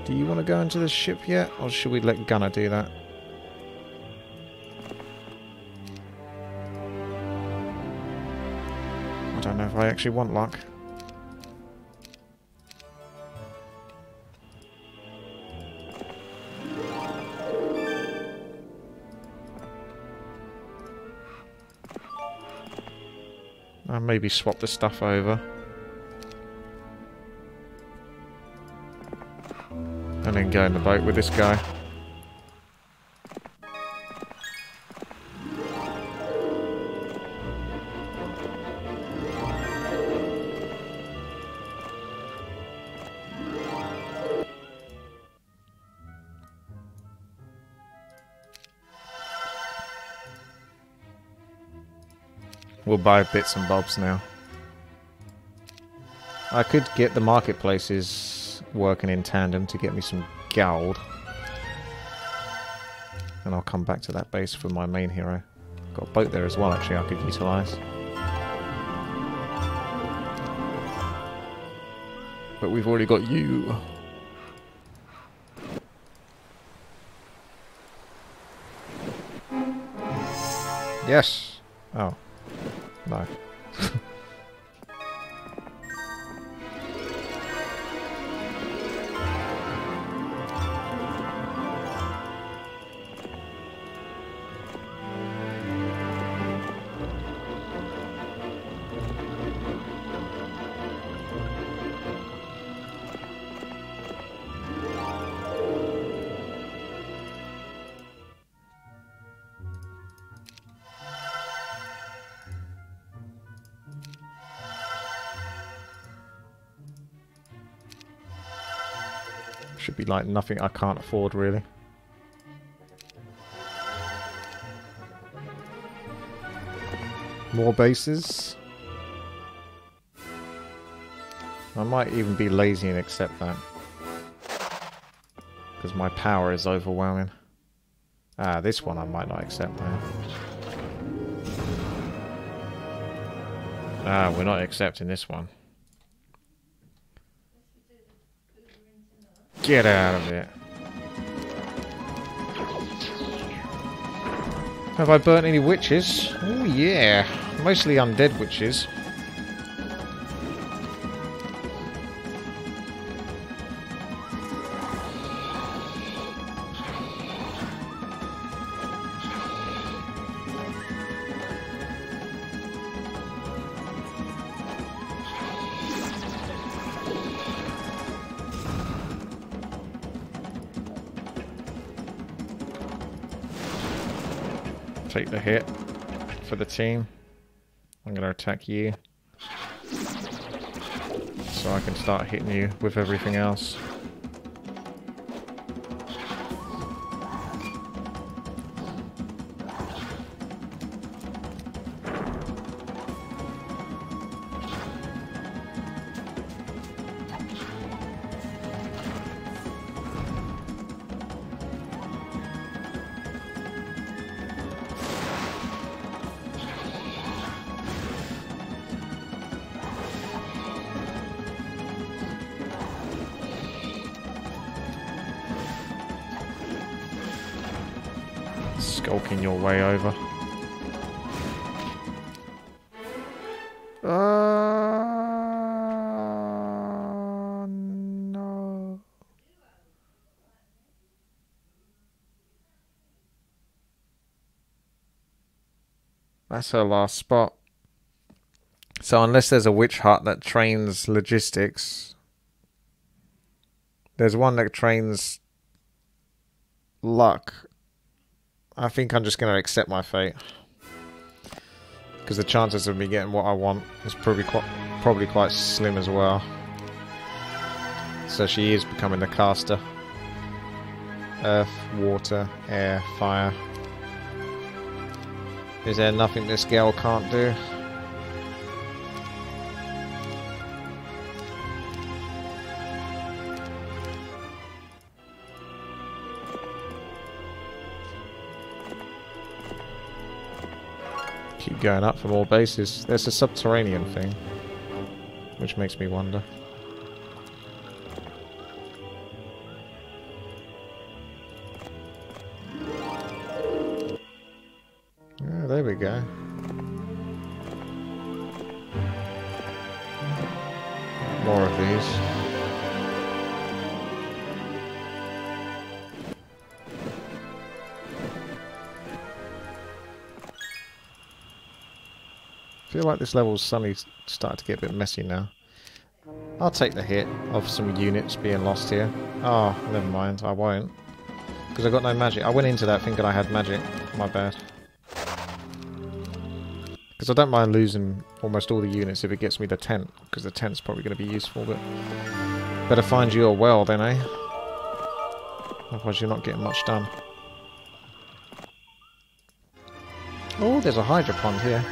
Do you want to go into the ship yet, or should we let Gunner do that? I don't know if I actually want luck. I'll maybe swap the stuff over. And then go in the boat with this guy. We'll buy bits and bobs now. I could get the marketplaces working in tandem to get me some gold. And I'll come back to that base for my main hero. Got a boat there as well, actually, I could utilise. But we've already got you. Yes! Oh. No. Should be like nothing I can't afford, really. More bases. I might even be lazy and accept that. Because my power is overwhelming. Ah, this one I might not accept now. Ah, we're not accepting this one. Get out of it. Have I burnt any witches? Oh yeah. Mostly undead witches. Take the hit for the team. I'm going to attack you so I can start hitting you with everything else. Skulking your way over. No. That's her last spot. So unless there's a witch hut that trains logistics, there's one that trains luck. I think I'm just going to accept my fate, because the chances of me getting what I want is probably quite slim as well. So she is becoming the caster. Earth, water, air, fire. Is there nothing this girl can't do? Keep going up for more bases. There's a subterranean thing, which makes me wonder. Yeah, there we go. More of these. I feel like this level's suddenly starting to get a bit messy now. I'll take the hit of some units being lost here. Oh, never mind, I won't. Because I got no magic. I went into that thinking I had magic. My bad. Because I don't mind losing almost all the units if it gets me the tent. Because the tent's probably going to be useful, but... better find you a well then, eh? Otherwise you're not getting much done. Oh, there's a hydro pond here.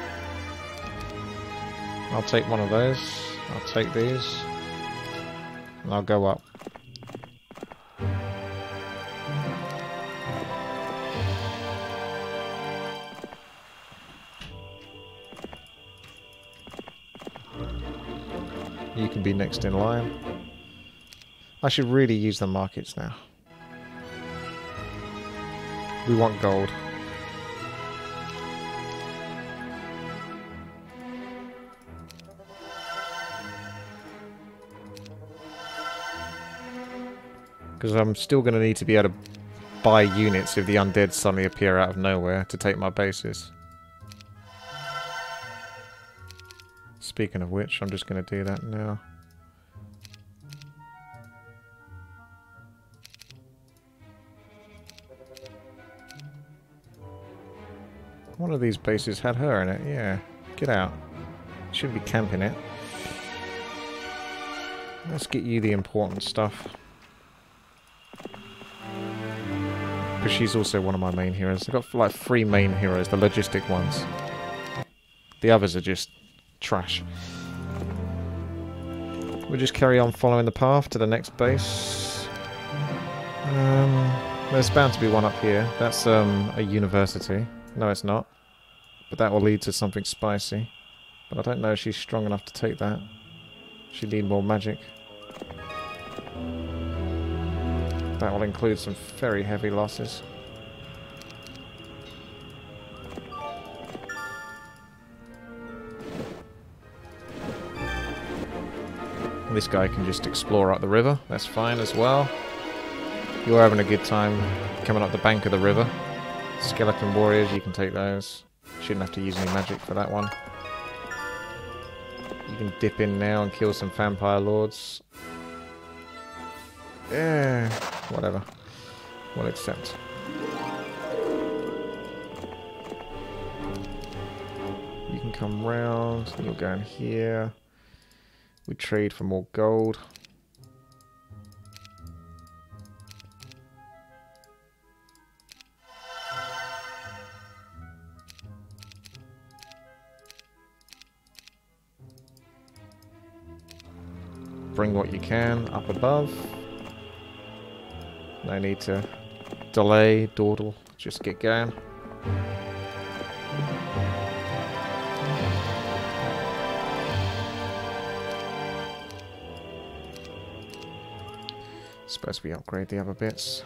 I'll take one of those. I'll take these. And I'll go up. You can be next in line. I should really use the markets now. We want gold. Because I'm still going to need to be able to buy units if the undead suddenly appear out of nowhere to take my bases. Speaking of which, I'm just going to do that now. One of these bases had her in it, yeah. Get out. Shouldn't be camping it. Let's get you the important stuff. Because she's also one of my main heroes. I've got like 3 main heroes, the logistic ones. The others are just trash. We'll just carry on following the path to the next base. There's bound to be one up here. That's a university. No, it's not. But that will lead to something spicy. But I don't know if she's strong enough to take that. She'd need more magic. That will include some very heavy losses. This guy can just explore up the river. That's fine as well. You're having a good time coming up the bank of the river. Skeleton warriors, you can take those. Shouldn't have to use any magic for that one. You can dip in now and kill some vampire lords. Yeah, whatever. We'll accept. You can come round. You'll go in here. We trade for more gold. Bring what you can up above. No need to delay, dawdle, just get going. Suppose we upgrade the other bits.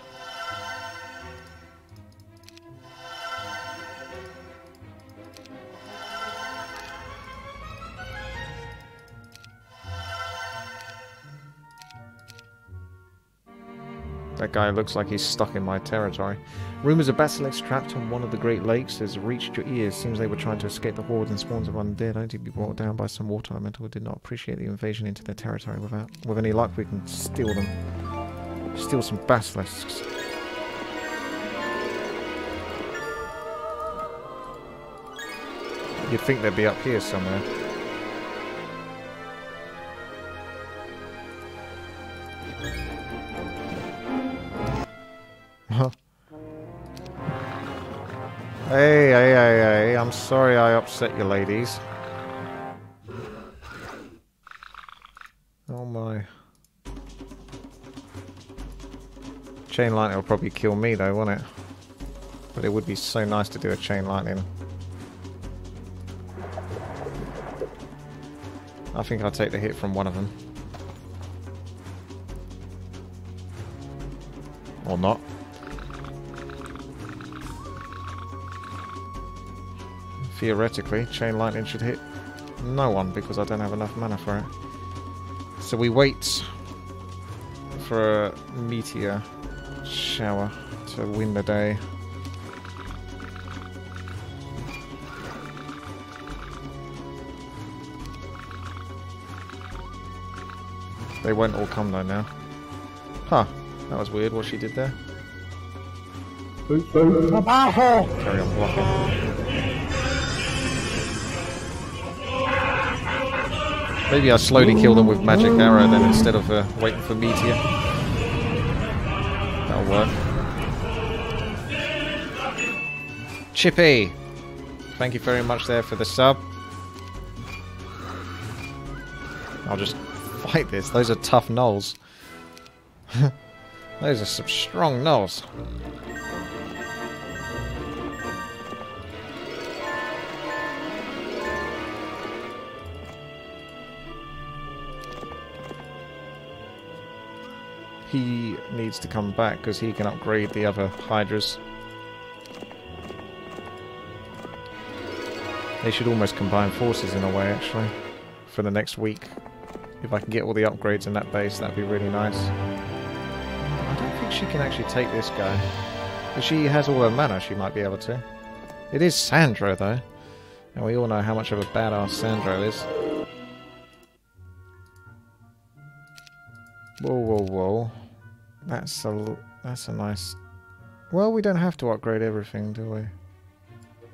That guy looks like he's stuck in my territory. Rumours of basilisks trapped on one of the Great Lakes has reached your ears. Seems they were trying to escape the hordes and spawns of undead, only to be brought down by some water elemental who did not appreciate the invasion into their territory. With any luck, we can steal them. Steal some basilisks. You'd think they'd be up here somewhere. Hey, I'm sorry I upset you, ladies. Oh my. Chain lightning will probably kill me though, won't it? But it would be so nice to do a chain lightning. I think I'll take the hit from one of them. Or not. Theoretically, Chain Lightning should hit no one because I don't have enough mana for it. So we wait for a meteor shower to win the day. They won't all come though now. Huh, that was weird what she did there. Carry on blocking. Maybe I slowly kill them with magic arrow then instead of waiting for meteor. That'll work. Chippy! Thank you very much there for the sub. I'll just fight this. Those are tough gnolls. Those are some strong gnolls. He needs to come back because he can upgrade the other hydras. They should almost combine forces in a way, actually, for the next week. If I can get all the upgrades in that base, that'd be really nice. I don't think she can actually take this guy. If she has all her mana, she might be able to. It is Sandro, though. And we all know how much of a badass Sandro is. Whoa, whoa, whoa. That's a nice... Well, we don't have to upgrade everything, do we?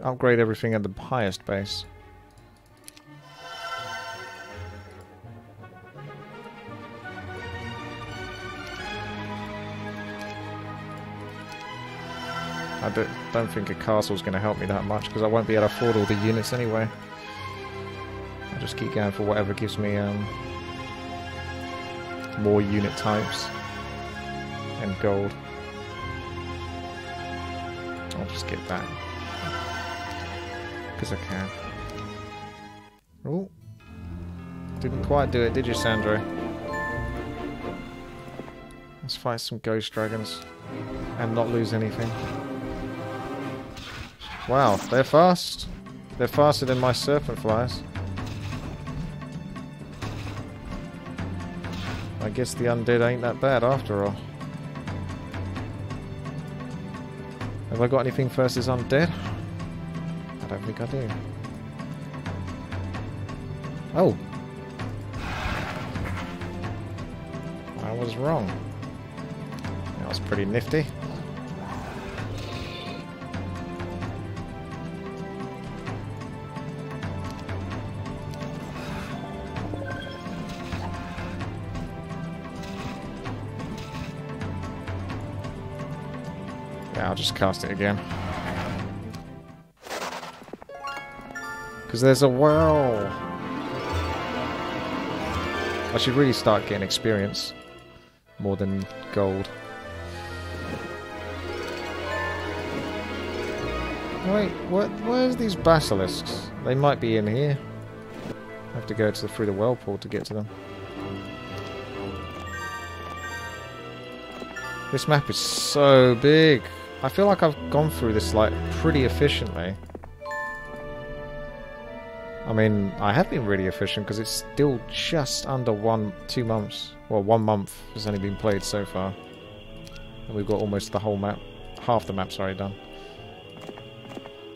Upgrade everything at the highest base. I don't think a castle's going to help me that much because I won't be able to afford all the units anyway. I'll just keep going for whatever gives me more unit types and gold. I'll just get that because I can. Oh, didn't quite do it, did you, Sandro? Let's fight some ghost dragons and not lose anything. Wow, they're fast. They're faster than my serpent flies. I guess the undead ain't that bad after all. Have I got anything versus undead? I don't think I do. Oh! I was wrong. That was pretty nifty. I'll just cast it again. Because there's a well. I should really start getting experience. More than gold. Wait, where's these basilisks? They might be in here. I have to go through the whirlpool to get to them. This map is so big. I feel like I've gone through this like pretty efficiently. I mean, I have been really efficient because it's still just under 2 months. Well, 1 month has only been played so far. And we've got almost the whole map, half the map, sorry, done.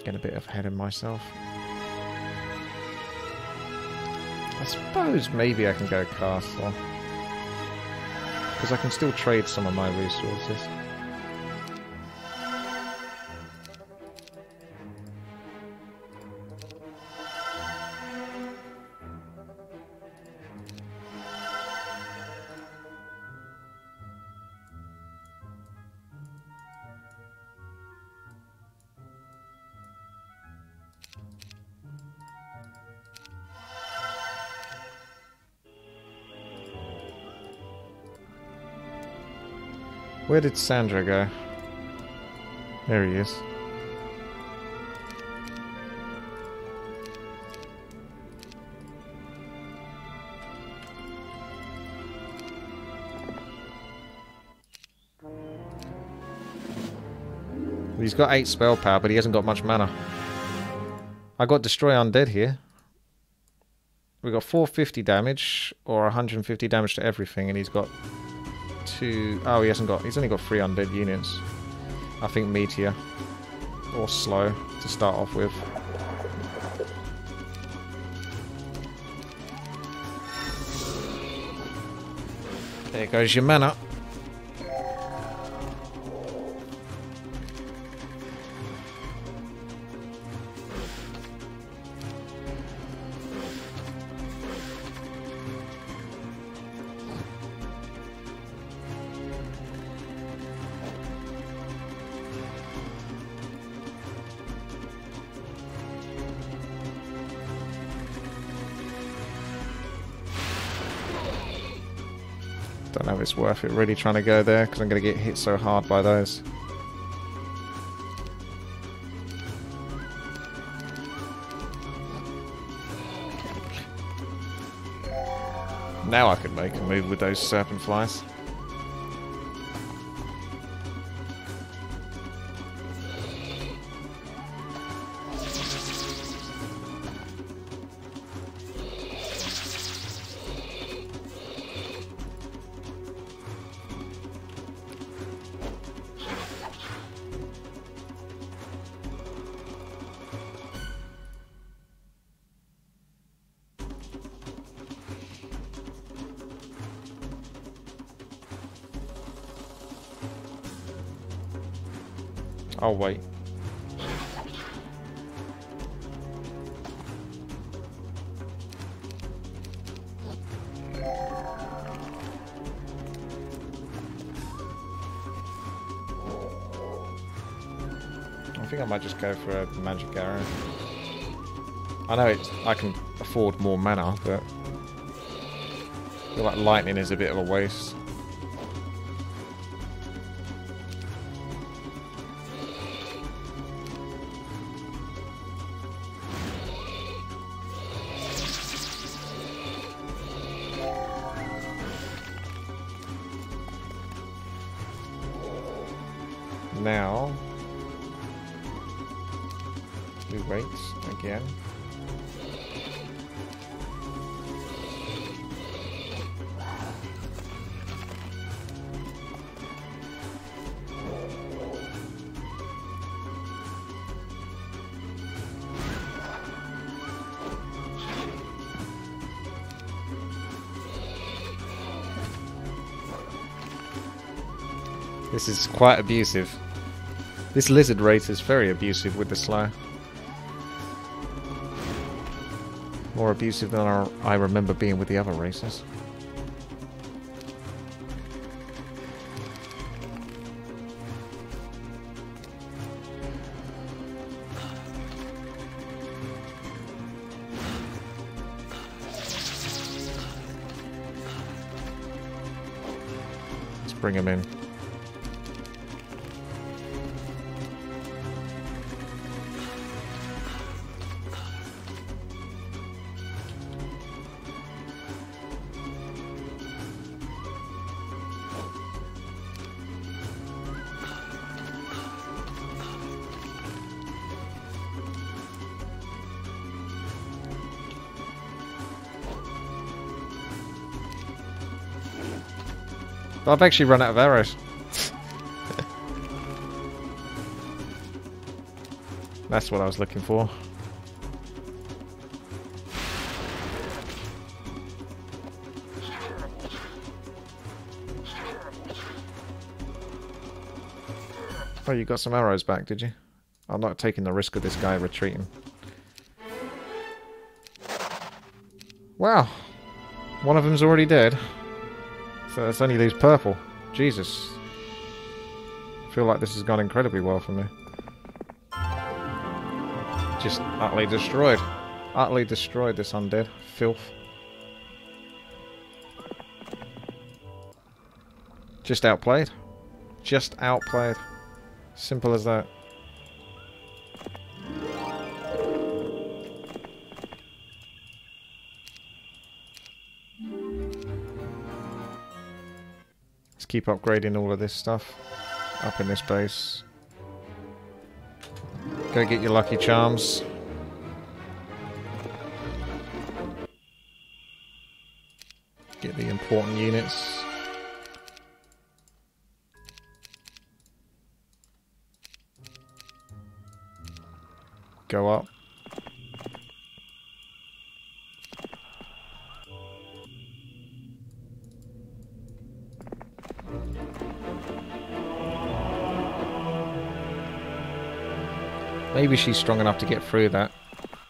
Getting a bit ahead of myself. I suppose maybe I can go castle. Because I can still trade some of my resources. Where did Sandra go? There he is. He's got 8 spell power, but he hasn't got much mana. I got Destroy Undead here. We got 450 damage, or 150 damage to everything, and he's got 2... Oh, he hasn't got... He's only got 3 Undead units. I think Meteor. Or Slow, to start off with. There goes your mana. Don't know if it's worth it really trying to go there, because I'm going to get hit so hard by those. Now I can make a move with those serpent flies. Oh wait. I think I might just go for a magic arrow. I know I can afford more mana, but I feel like lightning is a bit of a waste. Now, we wait again. This is quite abusive. This lizard race is very abusive with the Slayer. More abusive than I remember being with the other races. Let's bring him in. I've actually run out of arrows. That's what I was looking for. Oh, you got some arrows back, did you? I'm not taking the risk of this guy retreating. Wow. One of them's already dead. So it's only these purple. Jesus. I feel like this has gone incredibly well for me. Just utterly destroyed. Utterly destroyed this undead. Filth. Just outplayed. Just outplayed. Simple as that. Keep upgrading all of this stuff up in this base. Go get your lucky charms. Get the important units. Go up. Maybe she's strong enough to get through that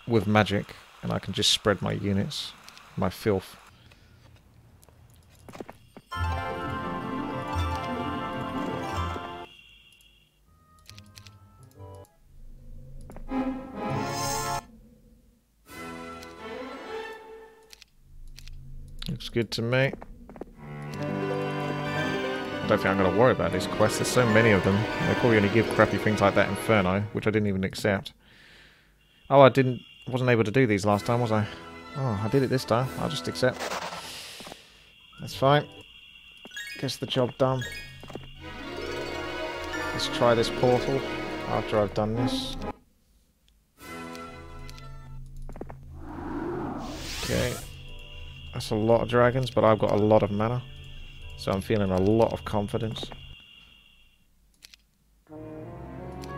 with magic, and I can just spread my units, my filth. Looks good to me. I don't think I'm going to worry about these quests. There's so many of them. They probably only give crappy things like that Inferno, which I didn't even accept. Oh, wasn't able to do these last time, was I? Oh, I did it this time. I'll just accept. That's fine. Gets the job done. Let's try this portal after I've done this. Okay. That's a lot of dragons, but I've got a lot of mana. So I'm feeling a lot of confidence.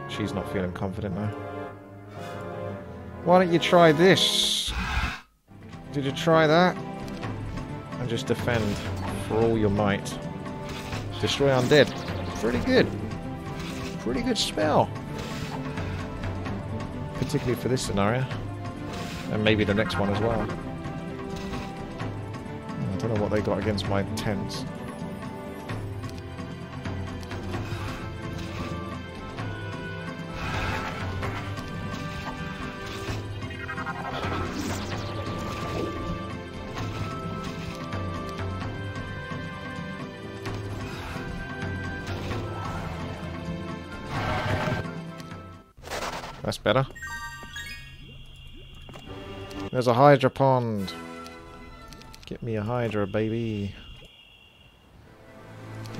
She's not feeling confident now. Why don't you try this? Did you try that? And just defend for all your might. Destroy Undead. Pretty good. Pretty good spell. Particularly for this scenario. And maybe the next one as well. I don't know what they got against my tents. That's better. There's a Hydra pond. Get me a Hydra, baby.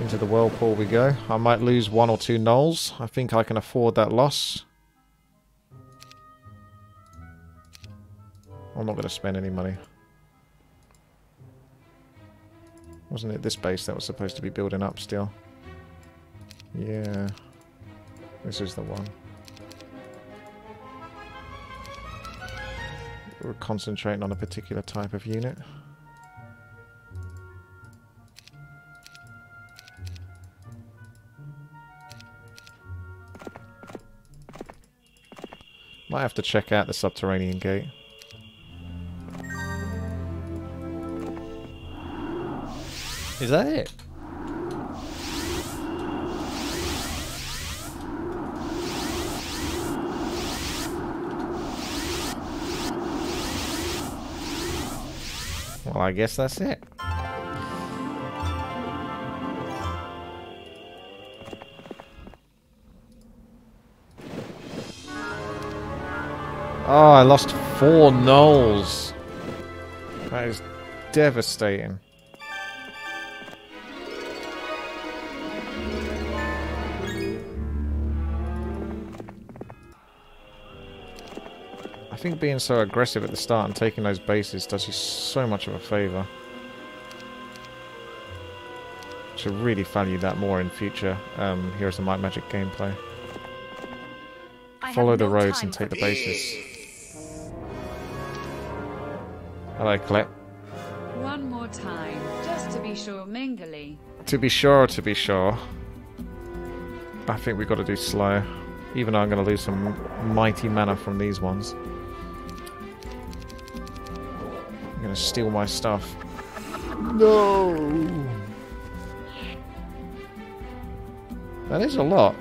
Into the whirlpool we go. I might lose 1 or 2 gnolls. I think I can afford that loss. I'm not going to spend any money. Wasn't it this base that was supposed to be building up still? Yeah. This is the one. We're concentrating on a particular type of unit. Might have to check out the subterranean gate. Is that it? Well, I guess that's it. Oh, I lost 4 gnolls. That is devastating. I think being so aggressive at the start and taking those bases does you so much of a favour. Should really value that more in future Heroes of Might Magic gameplay. Follow the roads and take the bases. Hello, Clep. One more time, just to be sure, Mingly. To be sure, to be sure. I think we've got to do slow. Even though I'm going to lose some mighty mana from these ones. I'm going to steal my stuff. No! That is a lot.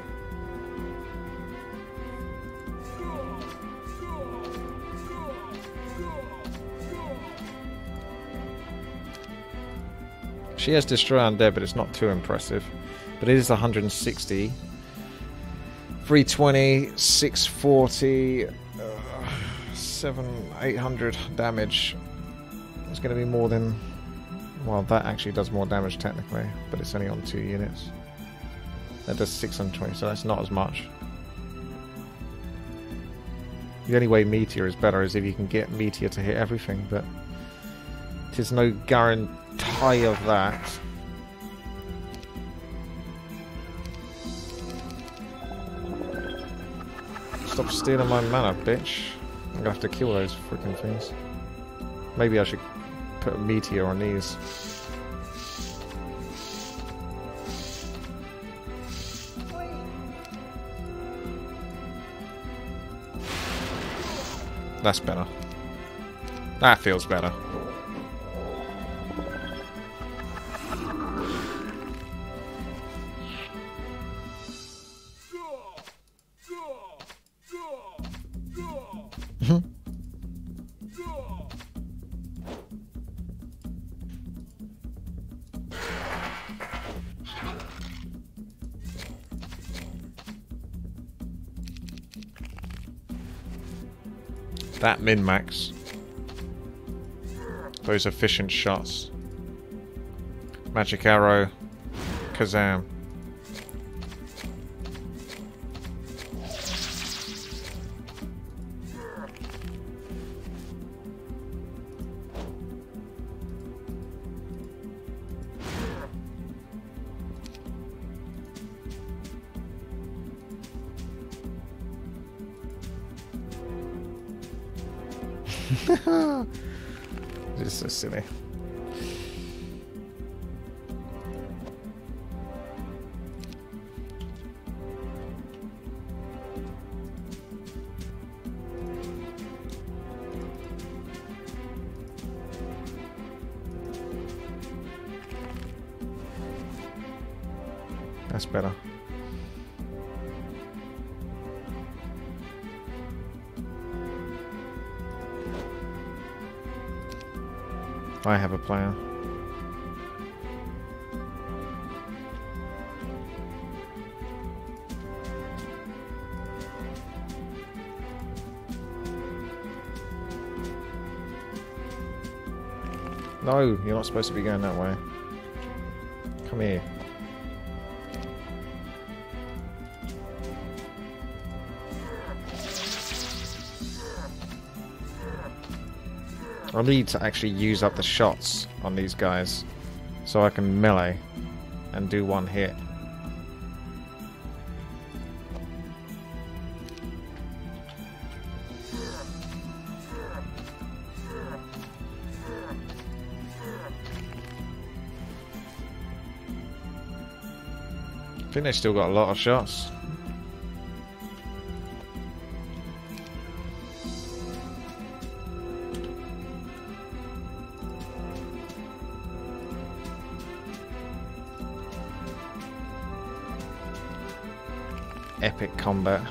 She has Destroy Undead, but it's not too impressive. But it is 160. 320, 640, 800 damage. It's going to be more than... Well, that actually does more damage technically, but it's only on 2 units. That does 620, so that's not as much. The only way Meteor is better is if you can get Meteor to hit everything, but there's no guarantee of that. Stop stealing my mana, bitch. I'm gonna have to kill those freaking things. Maybe I should put a Meteor on these. That's better. That feels better. That min-max. Those efficient shots. Magic arrow. Kazam. This is so silly. That's better. I have a plan. No, you're not supposed to be going that way. Come here. I need to actually use up the shots on these guys so I can melee and do one hit. I think they still got a lot of shots. Epic combat.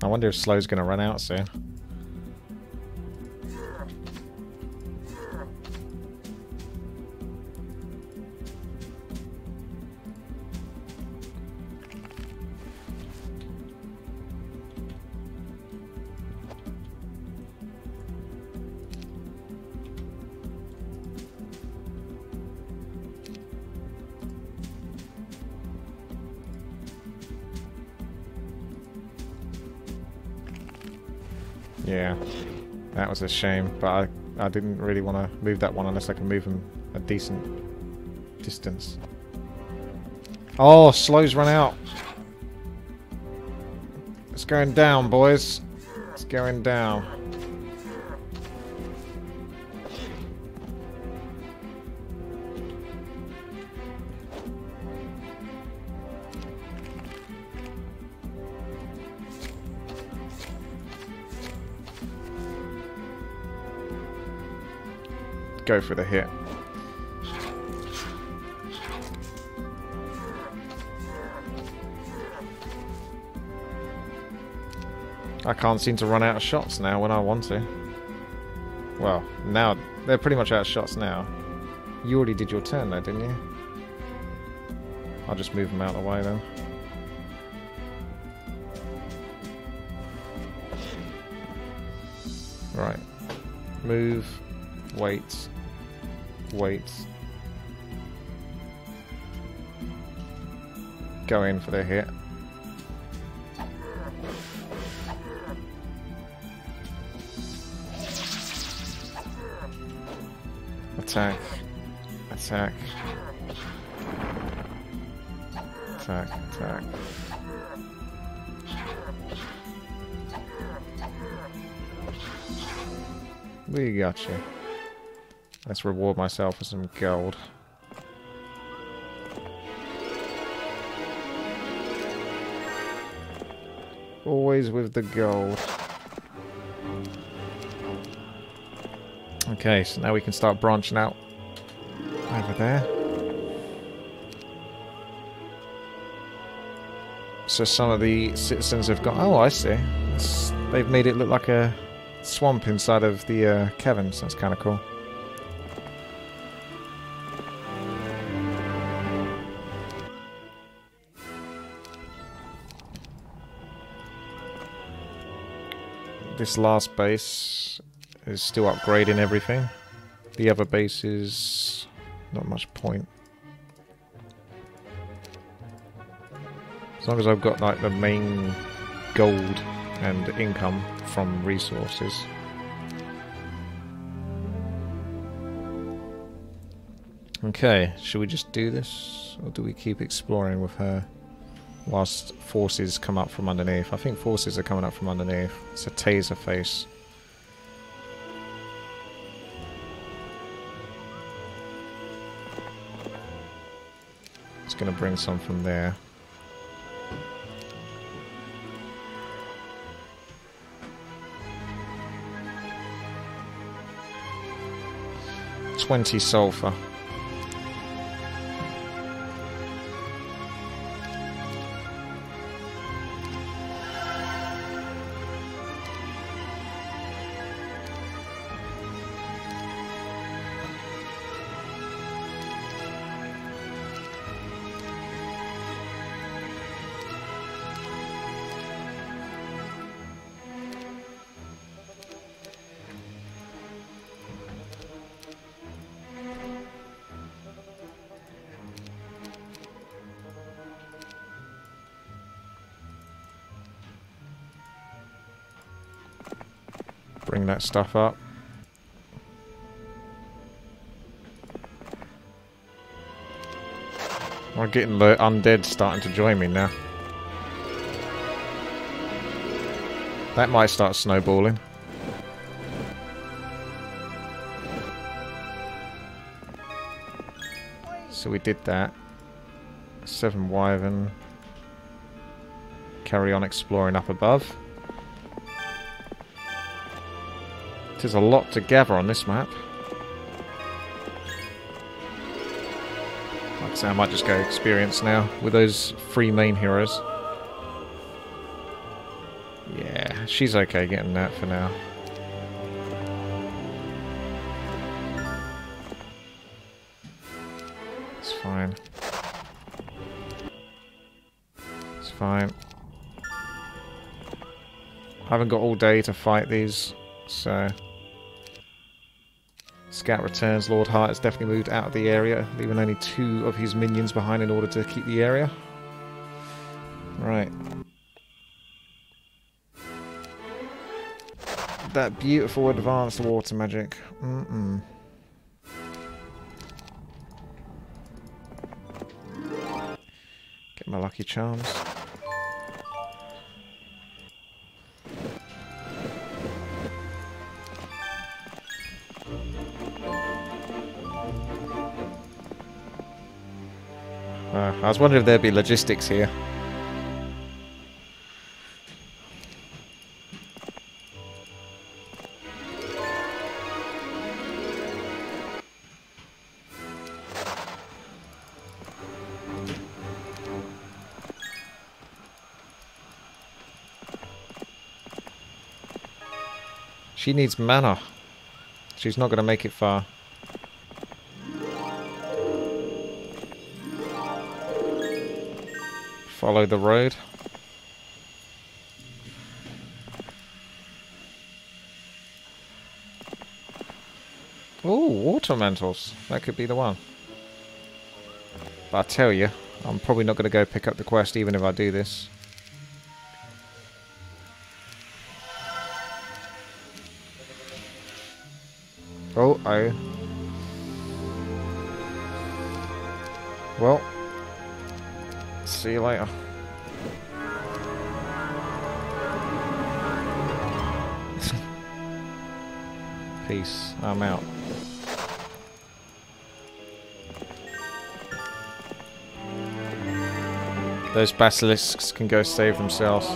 I wonder if Slow's going to run out soon. Yeah, that was a shame, but I didn't really want to move that one unless I can move him a decent distance. Oh, Slow's run out. It's going down, boys. It's going down. Go for the hit. I can't seem to run out of shots now when I want to. Well, now they're pretty much out of shots now. You already did your turn though, didn't you? I'll just move them out of the way then. Right. Move. Wait. Wait. Go in for the hit. Attack. Attack. Attack. Attack. We got you. Let's reward myself with some gold. Always with the gold. Okay, so now we can start branching out over there. So some of the citizens have got... Oh, I see. They've made it look like a swamp inside of the caverns. That's kind of cool. This last base is still upgrading everything. The other base is not much point. As long as I've got like the main gold and income from resources. Okay, should we just do this? Or do we keep exploring with her? Whilst forces come up from underneath. I think forces are coming up from underneath. It's a taser face. It's going to bring some from there. $20 sulfur. Bring that stuff up. We're getting the undead starting to join me now. That might start snowballing. So we did that. 7 wyvern. Carry on exploring up above. There's a lot to gather on this map. Like I say, I might just go experience now with those 3 main heroes. Yeah, she's okay getting that for now. It's fine. It's fine. I haven't got all day to fight these, so... Scout returns. Lord Hart has definitely moved out of the area, leaving only 2 of his minions behind in order to keep the area. Right. That beautiful advanced water magic. Get my lucky charms. I was wondering if there'd be logistics here. She needs mana. She's not going to make it far. Follow the road. Oh, water mantles. That could be the one. But I tell you, I'm probably not going to go pick up the quest even if I do this. Oh. Well. See you later. Peace. I'm out. Those basilisks can go save themselves.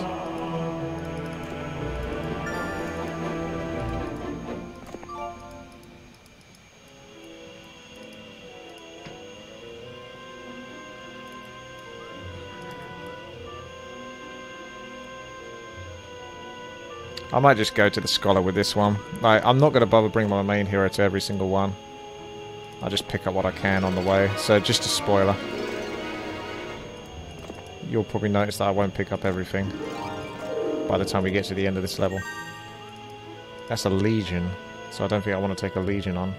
I might just go to the scholar with this one. Like, I'm not going to bother bringing my main hero to every single one. I'll just pick up what I can on the way. So, just a spoiler. You'll probably notice that I won't pick up everything by the time we get to the end of this level. That's a legion, so I don't think I want to take a legion on.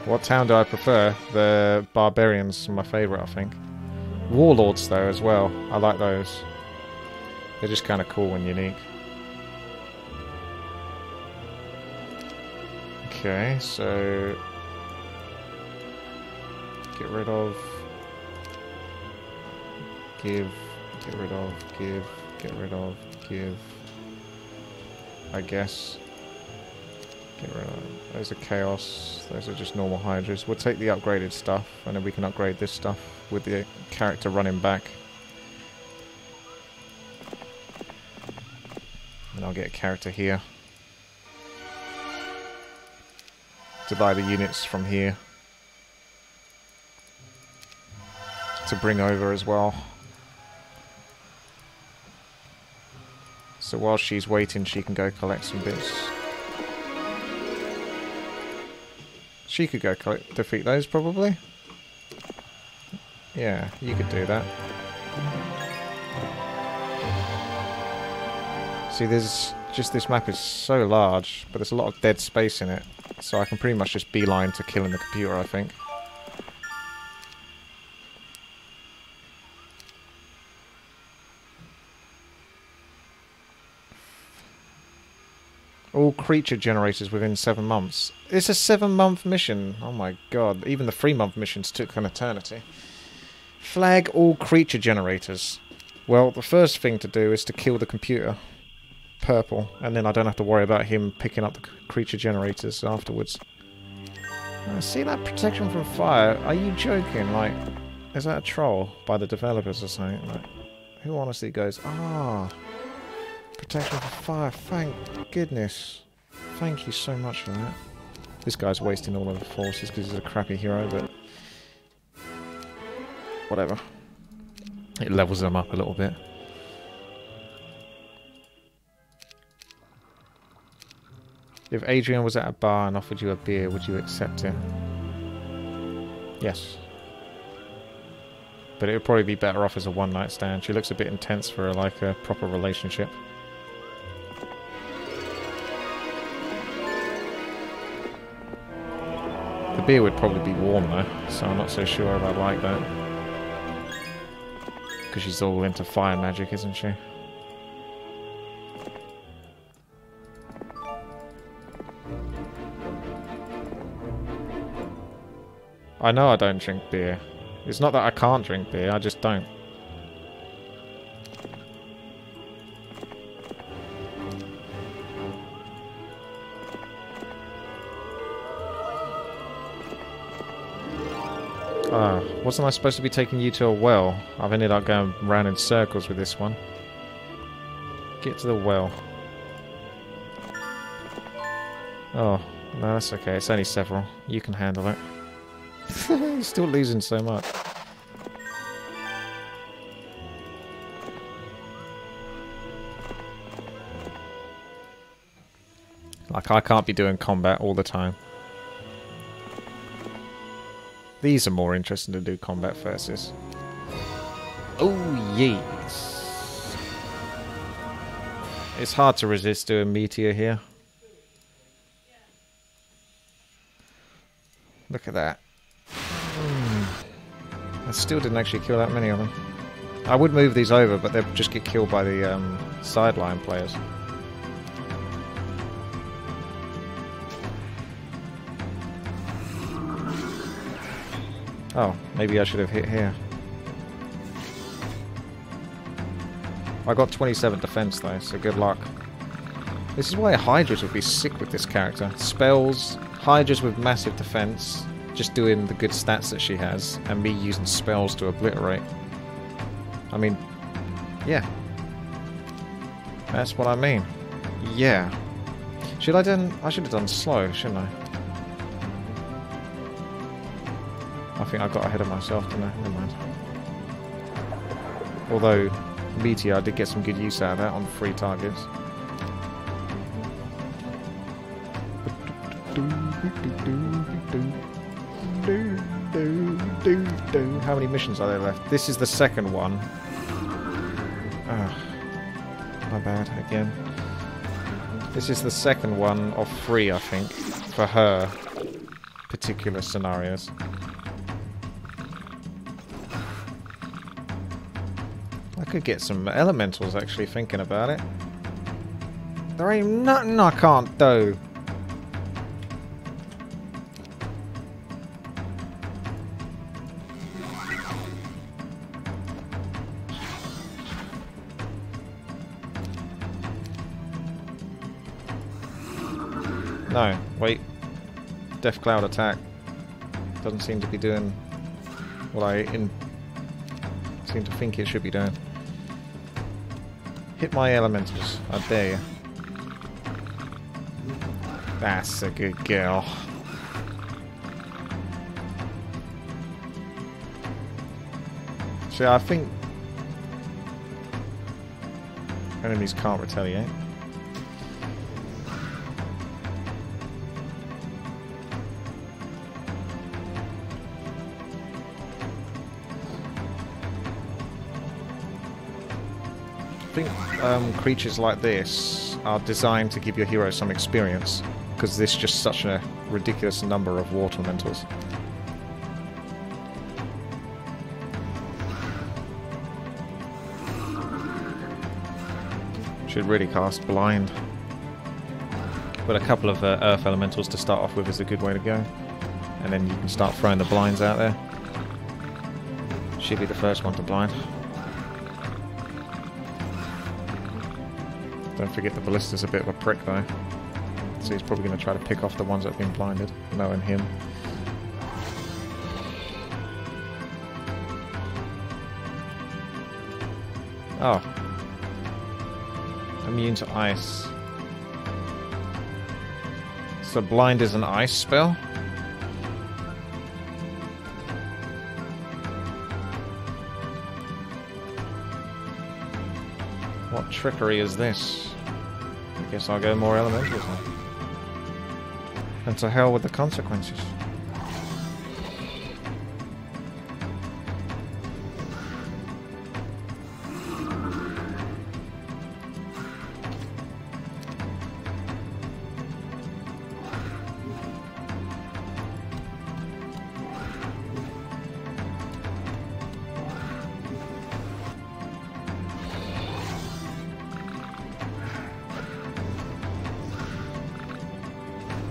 What town do I prefer? The barbarians are my favourite, I think. Warlords, though, as well. I like those. They're just kind of cool and unique. Okay, so... Get rid of... Give... Get rid of... Give... Get rid of... Give... I guess... Get rid of... Those are chaos. Those are just normal hydras. We'll take the upgraded stuff, and then we can upgrade this stuff with the character running back. And I'll get a character here to buy the units from here to bring over as well. So while she's waiting, she can go collect some bits. She could go defeat those, probably. Yeah, you could do that. See, there's just this map is so large, but there's a lot of dead space in it. So I can pretty much just beeline to killing the computer, I think. All creature generators within 7 months. It's a 7-month mission. Oh my god. Even the 3-month missions took an eternity. Flag all creature generators. Well, the first thing to do is to kill the computer. Purple. And then I don't have to worry about him picking up the creature generators afterwards. See that protection from fire? Are you joking? Like, is that a troll by the developers or something? Like, who honestly goes, ah... Protection for fire, thank goodness. Thank you so much for that. This guy's wasting all of the forces because he's a crappy hero, but... whatever. It levels them up a little bit. If Adrian was at a bar and offered you a beer, would you accept it? Yes. But it would probably be better off as a one-night stand. She looks a bit intense for like a proper relationship. The beer would probably be warm though, so I'm not so sure if I like that. Because she's all into fire magic, isn't she? I know I don't drink beer. It's not that I can't drink beer, I just don't. Wasn't I supposed to be taking you to a well? I've ended up going round in circles with this one. Get to the well. Oh, no, that's okay. It's only several. You can handle it. You're still losing so much. Like, I can't be doing combat all the time. These are more interesting to do combat versus. Oh, yes. It's hard to resist doing meteor here. Look at that. I still didn't actually kill that many of them. I would move these over, but they'd just get killed by the sideline players. Oh, maybe I should have hit here. I got 27 defense though, so good luck. This is why Hydras would be sick with this character. Spells, Hydras with massive defense, just doing the good stats that she has, and me using spells to obliterate. I mean, yeah. That's what I mean. Yeah. I should have done slow, shouldn't I? I think I got ahead of myself, didn't I? Never mind. Although, Meteor, I did get some good use out of that on 3 targets. How many missions are there left? This is the second one. My bad, again. This is the second one of 3, I think, for her particular scenarios. I could get some elementals, actually, thinking about it. There ain't nothing I can't do. No, wait. Death Cloud attack. Doesn't seem to be doing what I seem to think it should be doing. Hit my elementals. I dare you. That's a good girl. See, I think enemies can't retaliate. I think creatures like this are designed to give your hero some experience, because there's just such a ridiculous number of water elementals. Should really cast Blind. But a couple of Earth Elementals to start off with is a good way to go. And then you can start throwing the blinds out there. She'll be the first one to blind. Don't forget the Ballista's a bit of a prick though. So he's probably going to try to pick off the ones that have been blinded, knowing him. Oh. Immune to ice. So blind is an ice spell? What trickery is this? I guess I'll go more elementals then. And to hell with the consequences.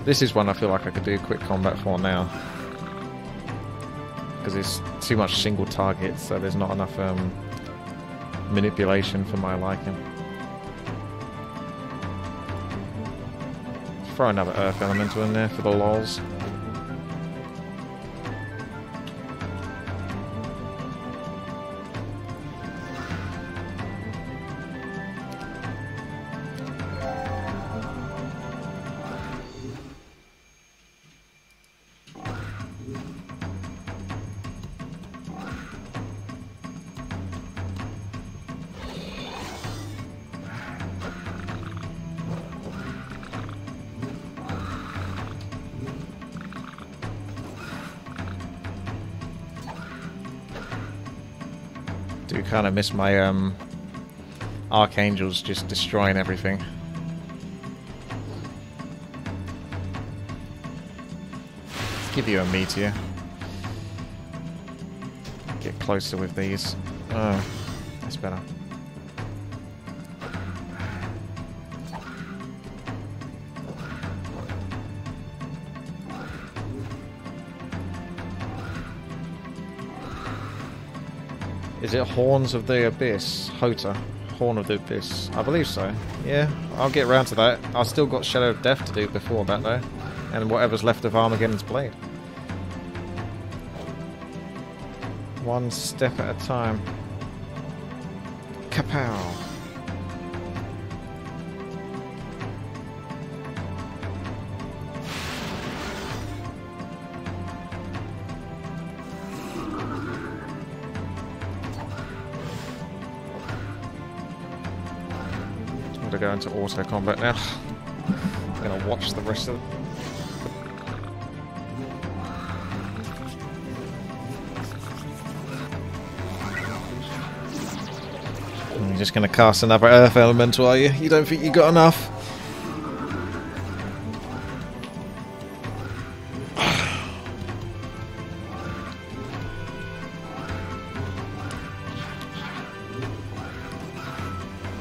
This is one I feel like I could do quick combat for now. Because it's too much single target, so there's not enough manipulation for my liking. Throw another Earth Elemental in there for the lols. Do kind of miss my archangels just destroying everything. Let's give you a meteor. Get closer with these. Oh, that's better. Is it Horns of the Abyss? Hota. Horn of the Abyss. I believe so. Yeah, I'll get around to that. I've still got Shadow of Death to do before that though. And whatever's left of Armageddon's Blade. One step at a time. Kapow! I'm gonna go into auto combat now. I'm gonna watch the rest of it. You're just going to cast another Earth Elemental, are you? You don't think you got enough?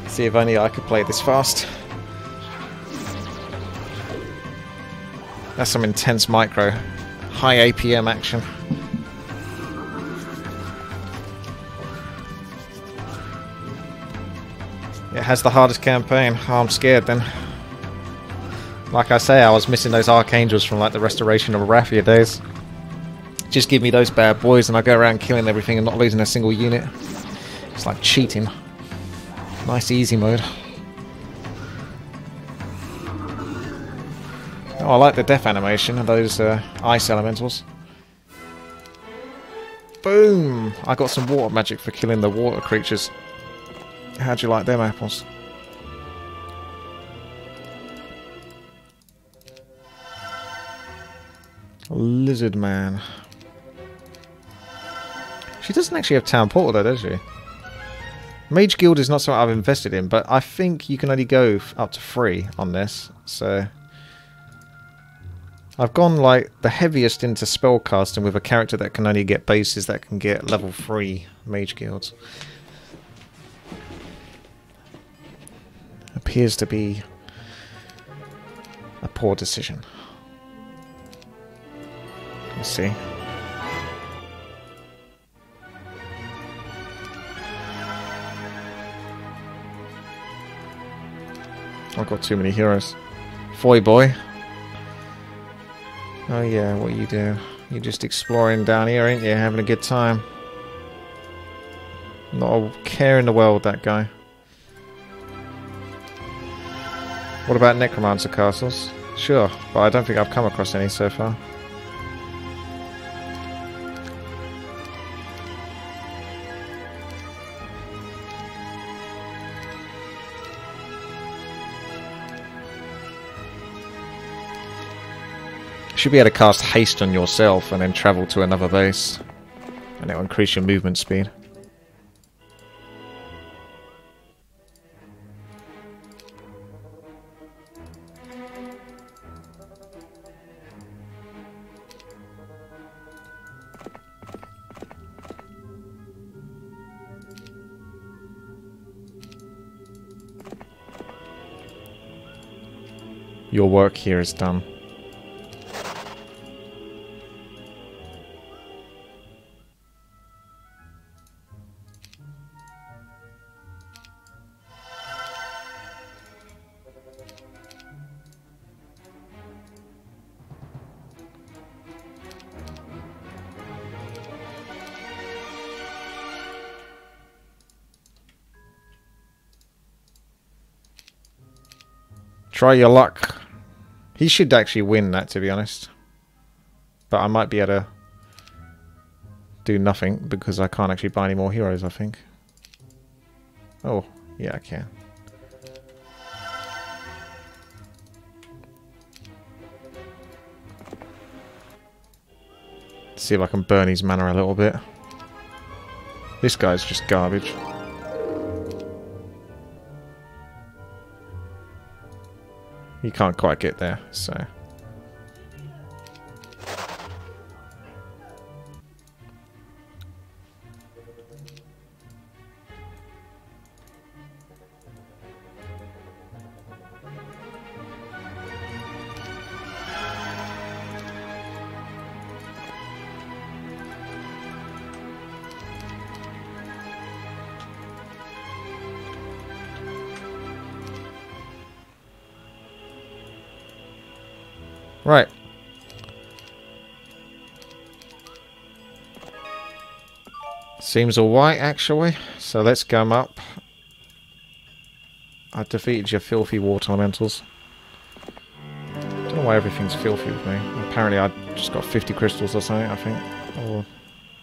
See if only I could play this fast. That's some intense micro. High APM action. It has the hardest campaign. Oh, I'm scared then. Like I say, I was missing those Archangels from like the Restoration of Arathia days. Just give me those bad boys and I go around killing everything and not losing a single unit. It's like cheating. Nice easy mode. Oh, I like the death animation of those ice elementals. Boom! I got some water magic for killing the water creatures. How'd you like them apples? Lizard Man. She doesn't actually have Town Portal though, does she? Mage Guild is not something I've invested in, but I think you can only go up to 3 on this, so... I've gone like the heaviest into spellcasting with a character that can only get bases that can get level 3 Mage Guilds. Appears to be a poor decision. Let's see. I've got too many heroes. Foy boy. Oh yeah, what you do? You're just exploring down here, ain't you? Having a good time. Not a care in the world, that guy. What about Necromancer castles? Sure, but I don't think I've come across any so far. You should be able to cast haste on yourself and then travel to another base. And it'll increase your movement speed. Your work here is done. Try your luck. He should actually win that, to be honest. But I might be able to do nothing because I can't actually buy any more heroes, I think. Oh, yeah, I can. See if I can burn his mana a little bit. This guy's just garbage. He can't quite get there, so... Right. Seems alright, actually. So let's come up. I defeated your filthy water elementals. Don't know why everything's filthy with me. Apparently I just got 50 crystals or something, I think. Or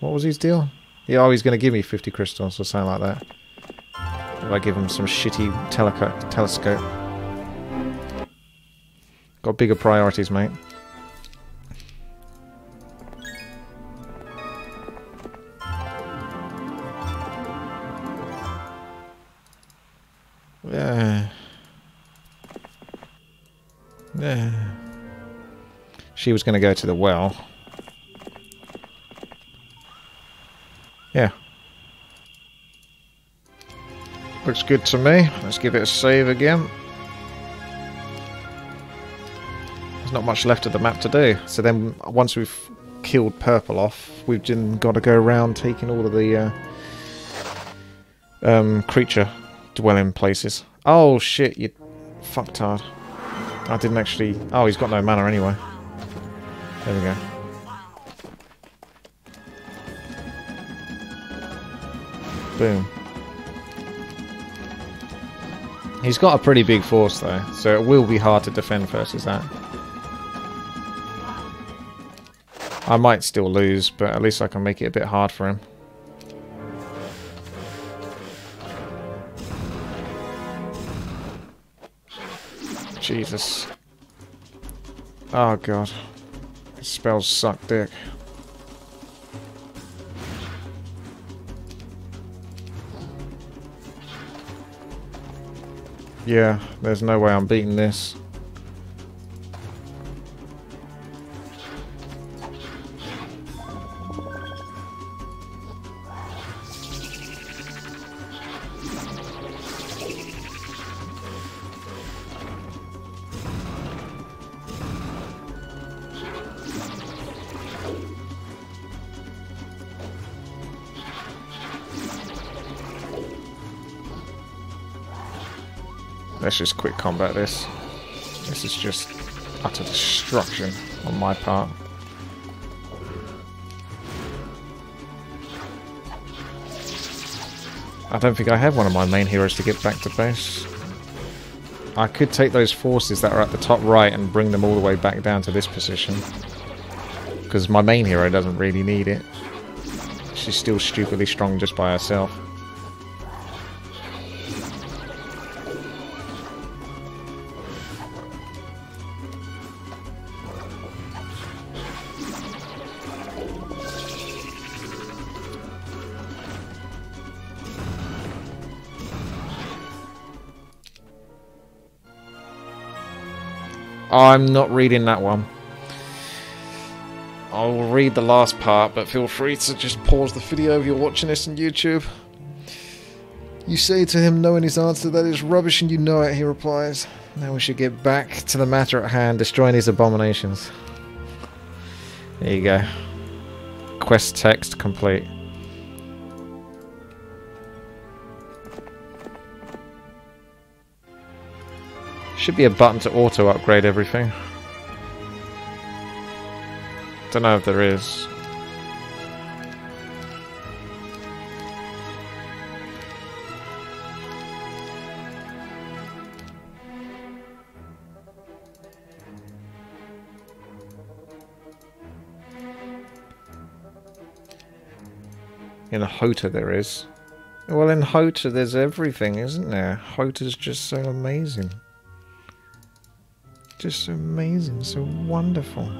what was his deal? Yeah, oh, he's going to give me 50 crystals or something like that. If I give him some shitty telescope. Got bigger priorities, mate. Yeah. She was going to go to the well. Yeah. Looks good to me. Let's give it a save again. There's not much left of the map to do. So then, once we've killed Purple off, we've then got to go around taking all of the creature dwelling places. Oh shit, you fucktard. I didn't actually... Oh, he's got no mana anyway. There we go. Boom. He's got a pretty big force though, so it will be hard to defend versus that. I might still lose, but at least I can make it a bit hard for him. Jesus. Oh god. His spells suck dick. Yeah, there's no way I'm beating this. Let's just quick combat this. This is just utter destruction on my part. I don't think I have one of my main heroes to get back to base. I could take those forces that are at the top right and bring them all the way back down to this position. Because my main hero doesn't really need it. She's still stupidly strong just by herself. I'm not reading that one. I will read the last part, but feel free to just pause the video if you're watching this on YouTube. You say to him, knowing his answer, that is rubbish and you know it, he replies. Now we should get back to the matter at hand, destroying these abominations. There you go. Quest text complete. Should be a button to auto-upgrade everything. Don't know if there is. In Hota there is. Well, in Hota there's everything, isn't there? Hota's just so amazing. Just so amazing, so wonderful.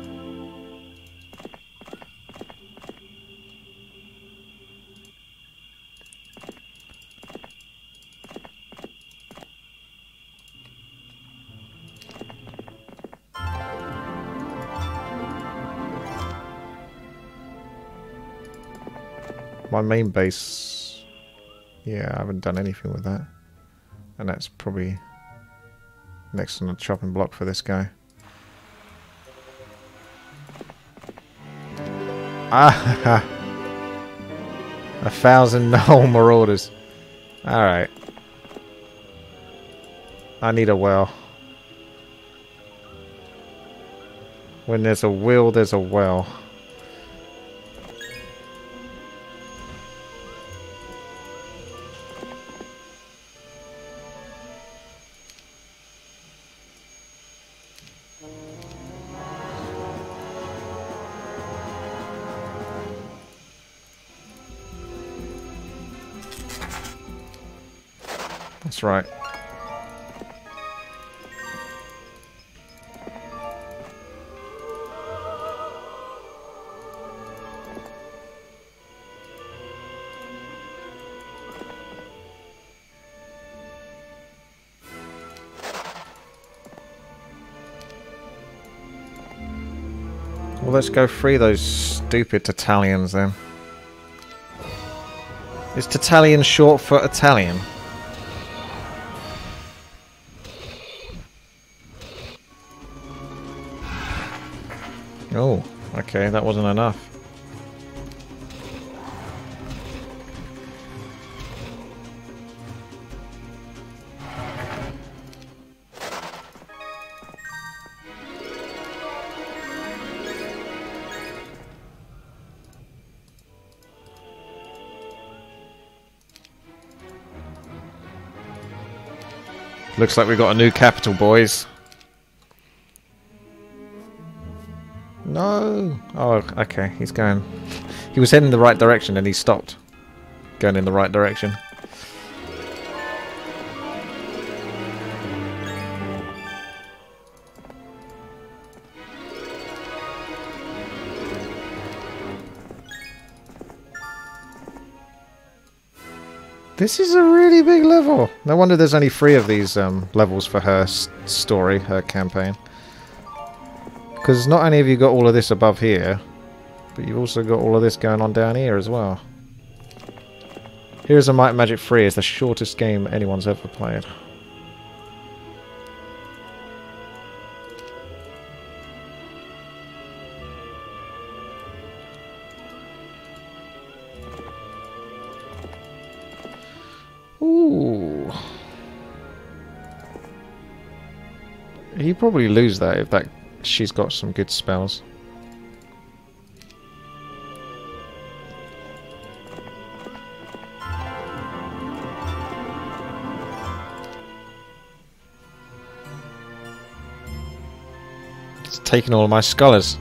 My main base... Yeah, I haven't done anything with that. And that's probably next on the chopping block for this guy. Ah! 1,000 null marauders. Alright. I need a well. When there's a will, there's a well. That's right. Well, let's go free those stupid Italians then. Is Italian short for Italian? Oh, okay, that wasn't enough. Looks like we got a new capital, boys. No! Oh, okay, he's going... He was heading in the right direction and he stopped. Going in the right direction. This is a really big level. No wonder there's only 3 of these levels for her story, her campaign. Because not only have you got all of this above here, but you've also got all of this going on down here as well. Heroes of Might and Magic 3 is the shortest game anyone's ever played. Ooh. You probably lose that if that she's got some good spells. It's taking all of my scholars.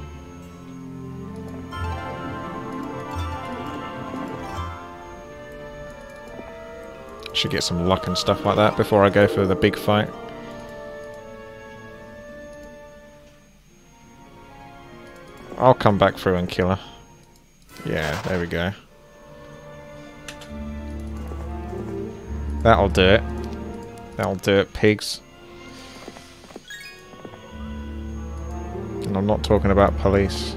Should get some luck and stuff like that before I go for the big fight. I'll come back through and kill her. Yeah, there we go. That'll do it. That'll do it, pigs. And I'm not talking about police.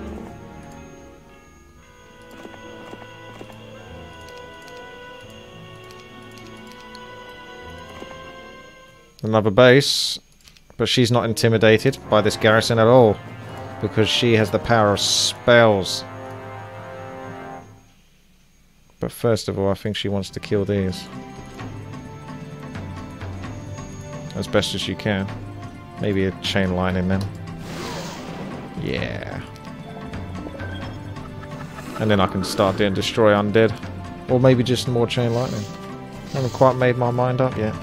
Another base, but she's not intimidated by this garrison at all, because she has the power of spells. But first of all, I think she wants to kill these. As best as she can. Maybe a chain lightning then. Yeah. And then I can start doing destroy undead. Or maybe just more chain lightning. I haven't quite made my mind up yet.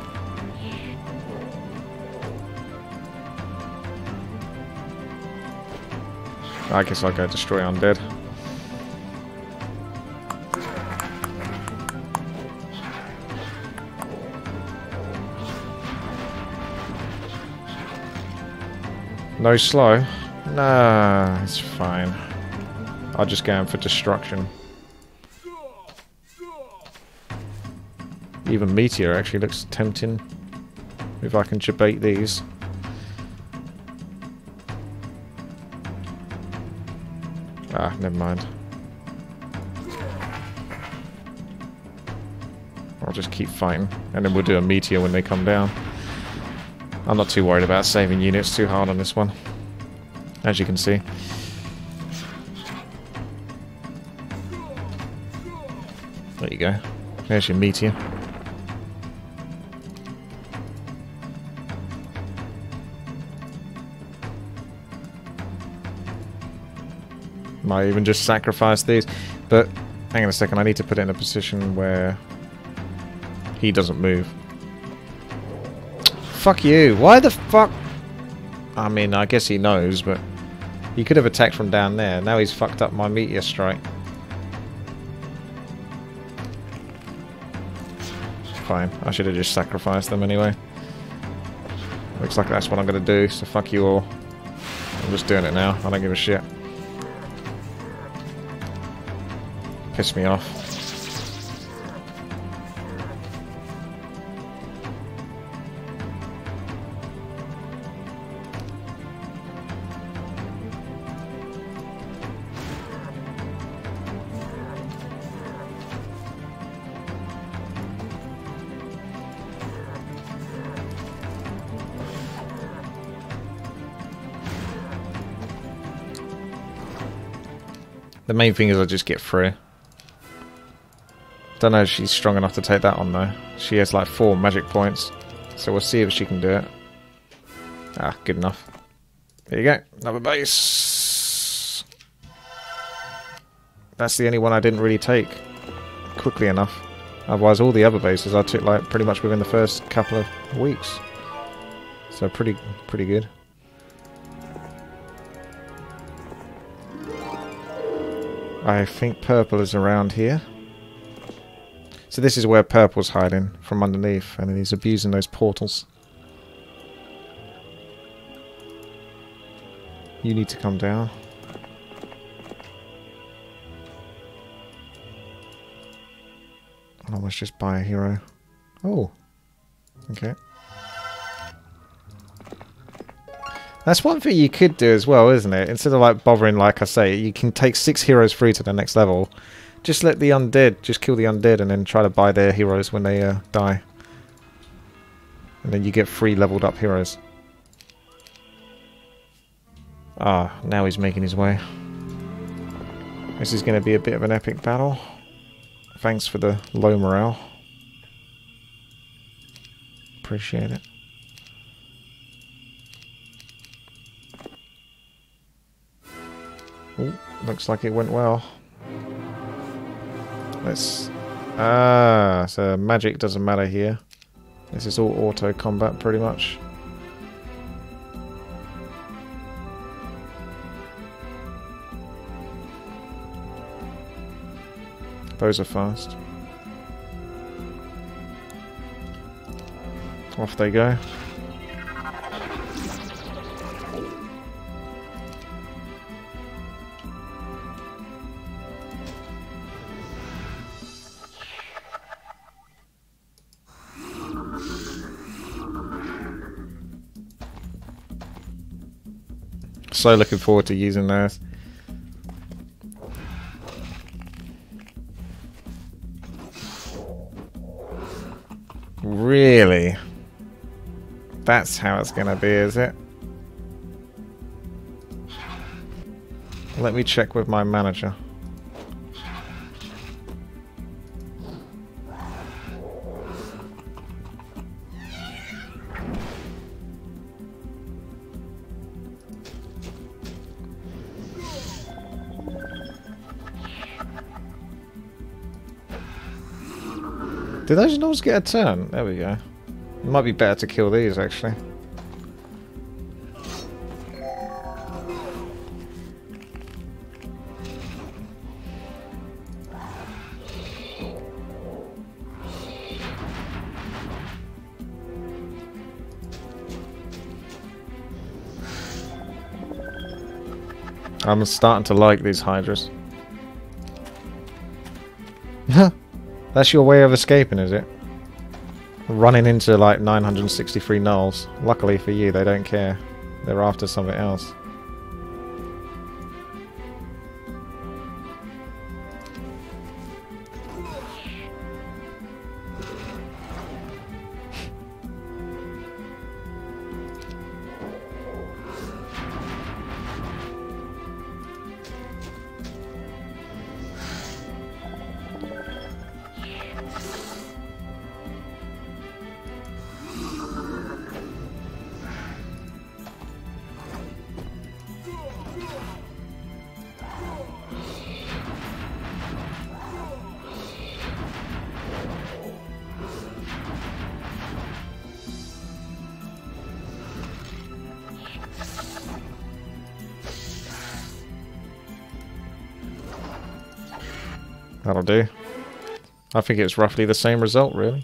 I guess I'll go destroy undead. No slow? Nah, it's fine. I'll just go in for destruction. Even Meteor actually looks tempting. If I can debate these. Ah, never mind. I'll just keep fighting. And then we'll do a meteor when they come down. I'm not too worried about saving units too hard on this one. As you can see. There you go. There's your meteor. Might even just sacrifice these. But, hang on a second, I need to put it in a position where he doesn't move. Fuck you. Why the fuck? I mean, I guess he knows, but he could have attacked from down there. Now he's fucked up my meteor strike. Fine. I should have just sacrificed them anyway. Looks like that's what I'm going to do, so fuck you all. I'm just doing it now. I don't give a shit. Piss me off. The main thing is I just get through. Don't know if she's strong enough to take that on though. She has like 4 magic points. So we'll see if she can do it. Ah, good enough. There you go. Another base. That's the only one I didn't really take quickly enough. Otherwise all the other bases I took like pretty much within the first couple of weeks. So pretty good. I think purple is around here. So this is where purple's hiding from underneath, and he's abusing those portals. You need to come down. I'll almost just buy a hero. Oh. Okay. That's one thing you could do as well, isn't it? Instead of like bothering, like I say, you can take 6 heroes through to the next level. Just let the undead, just kill the undead and then try to buy their heroes when they die. And then you get 3 leveled up heroes. Ah, now he's making his way. This is going to be a bit of an epic battle. Thanks for the low morale. Appreciate it. Ooh, looks like it went well. Let's... Ah, so magic doesn't matter here. This is all auto combat pretty much. Those are fast. Off they go. So looking forward to using those. Really? That's how it's gonna be, is it? Let me check with my manager. Did those gnolls get a turn? There we go. It might be better to kill these, actually. I'm starting to like these hydras. That's your way of escaping, is it? Running into like 963 gnolls. Luckily for you, they don't care. They're after something else. That'll do. I think it's roughly the same result, really.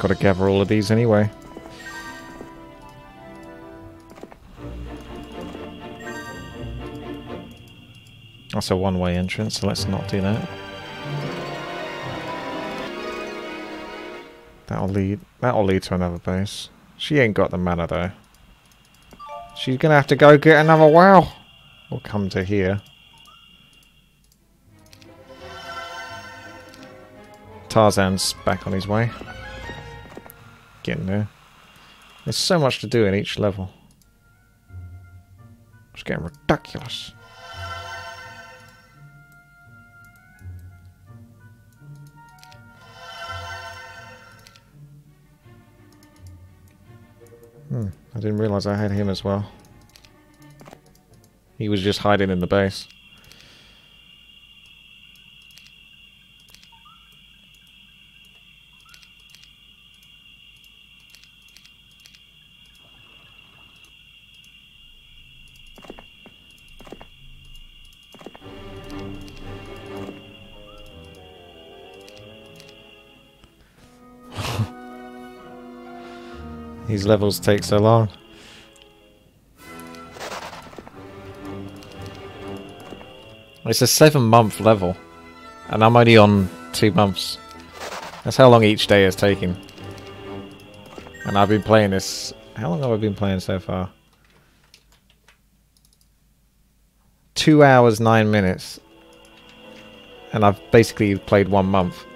Got to gather all of these anyway. That's a one-way entrance, so let's not do that. That'll lead to another base. She ain't got the mana though. She's gonna have to go get another wow. We'll come to here. Tarzan's back on his way. Getting there. There's so much to do in each level. It's getting ridiculous. I didn't realise I had him as well. He was just hiding in the base. These levels take so long. It's a 7-month level, and I'm only on 2 months. That's how long each day is taking. And I've been playing this... How long have I been playing so far? 2 hours, 9 minutes. And I've basically played 1 month.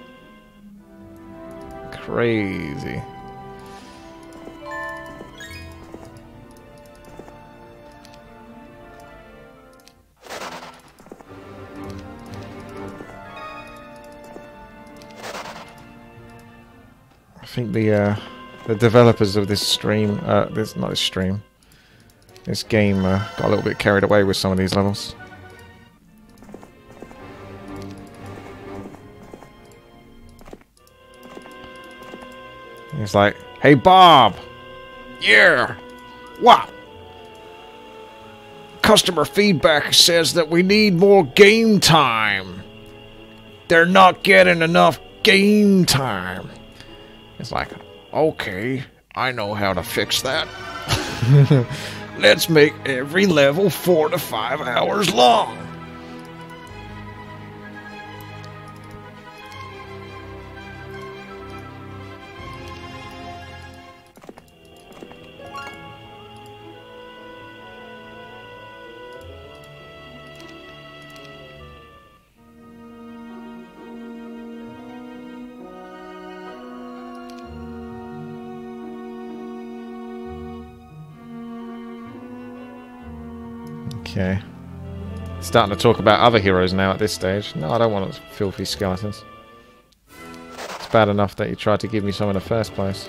Crazy. I think the developers of this stream, this game got a little bit carried away with some of these levels. He's like, "Hey Bob, yeah, what? Customer feedback says that we need more game time. They're not getting enough game time." It's like, okay, I know how to fix that. Let's make every level 4 to 5 hours long. Okay. Starting to talk about other heroes now at this stage. No, I don't want filthy skeletons. It's bad enough that you tried to give me some in the first place.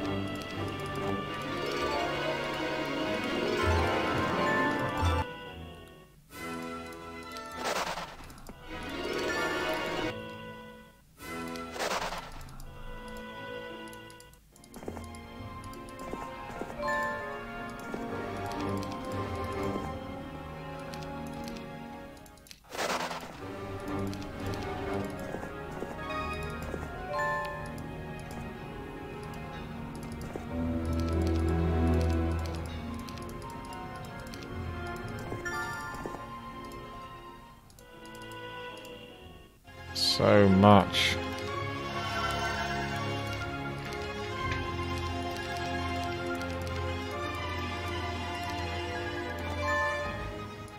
So much.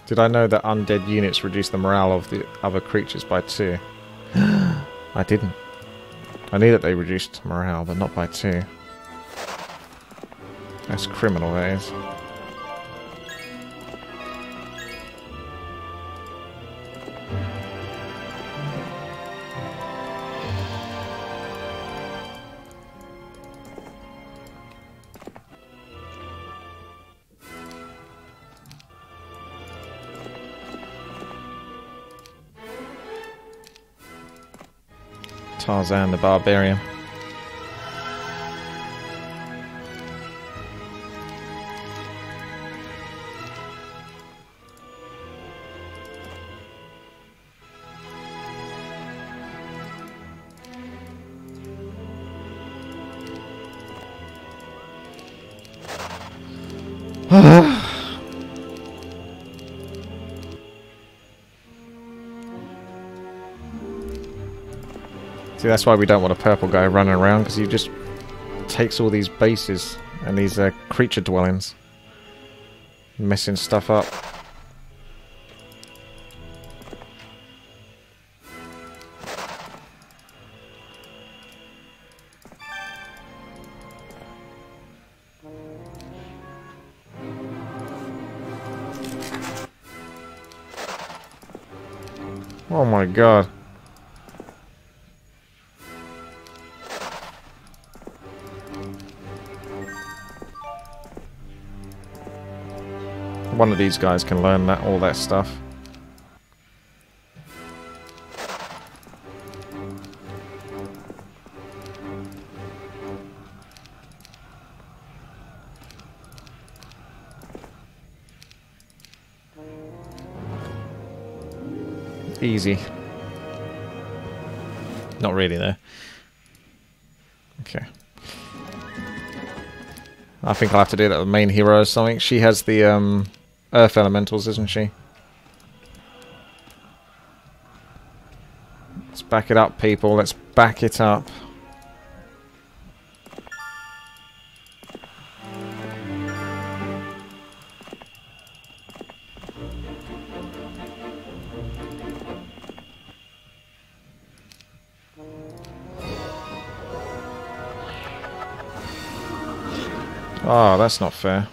Did I know that undead units reduce the morale of the other creatures by 2? I didn't. I knew that they reduced morale, but not by 2. That's criminal, that is. Tarzan the Barbarian. See, that's why we don't want a purple guy running around, because he just takes all these bases and these creature dwellings, messing stuff up. Oh my god. One of these guys can learn that, all that stuff. Easy. Not really, though. Okay. I think I'll have to do that with the main hero or something. She has the Earth Elementals, isn't she? Let's back it up, people. Let's back it up. Oh, that's not fair.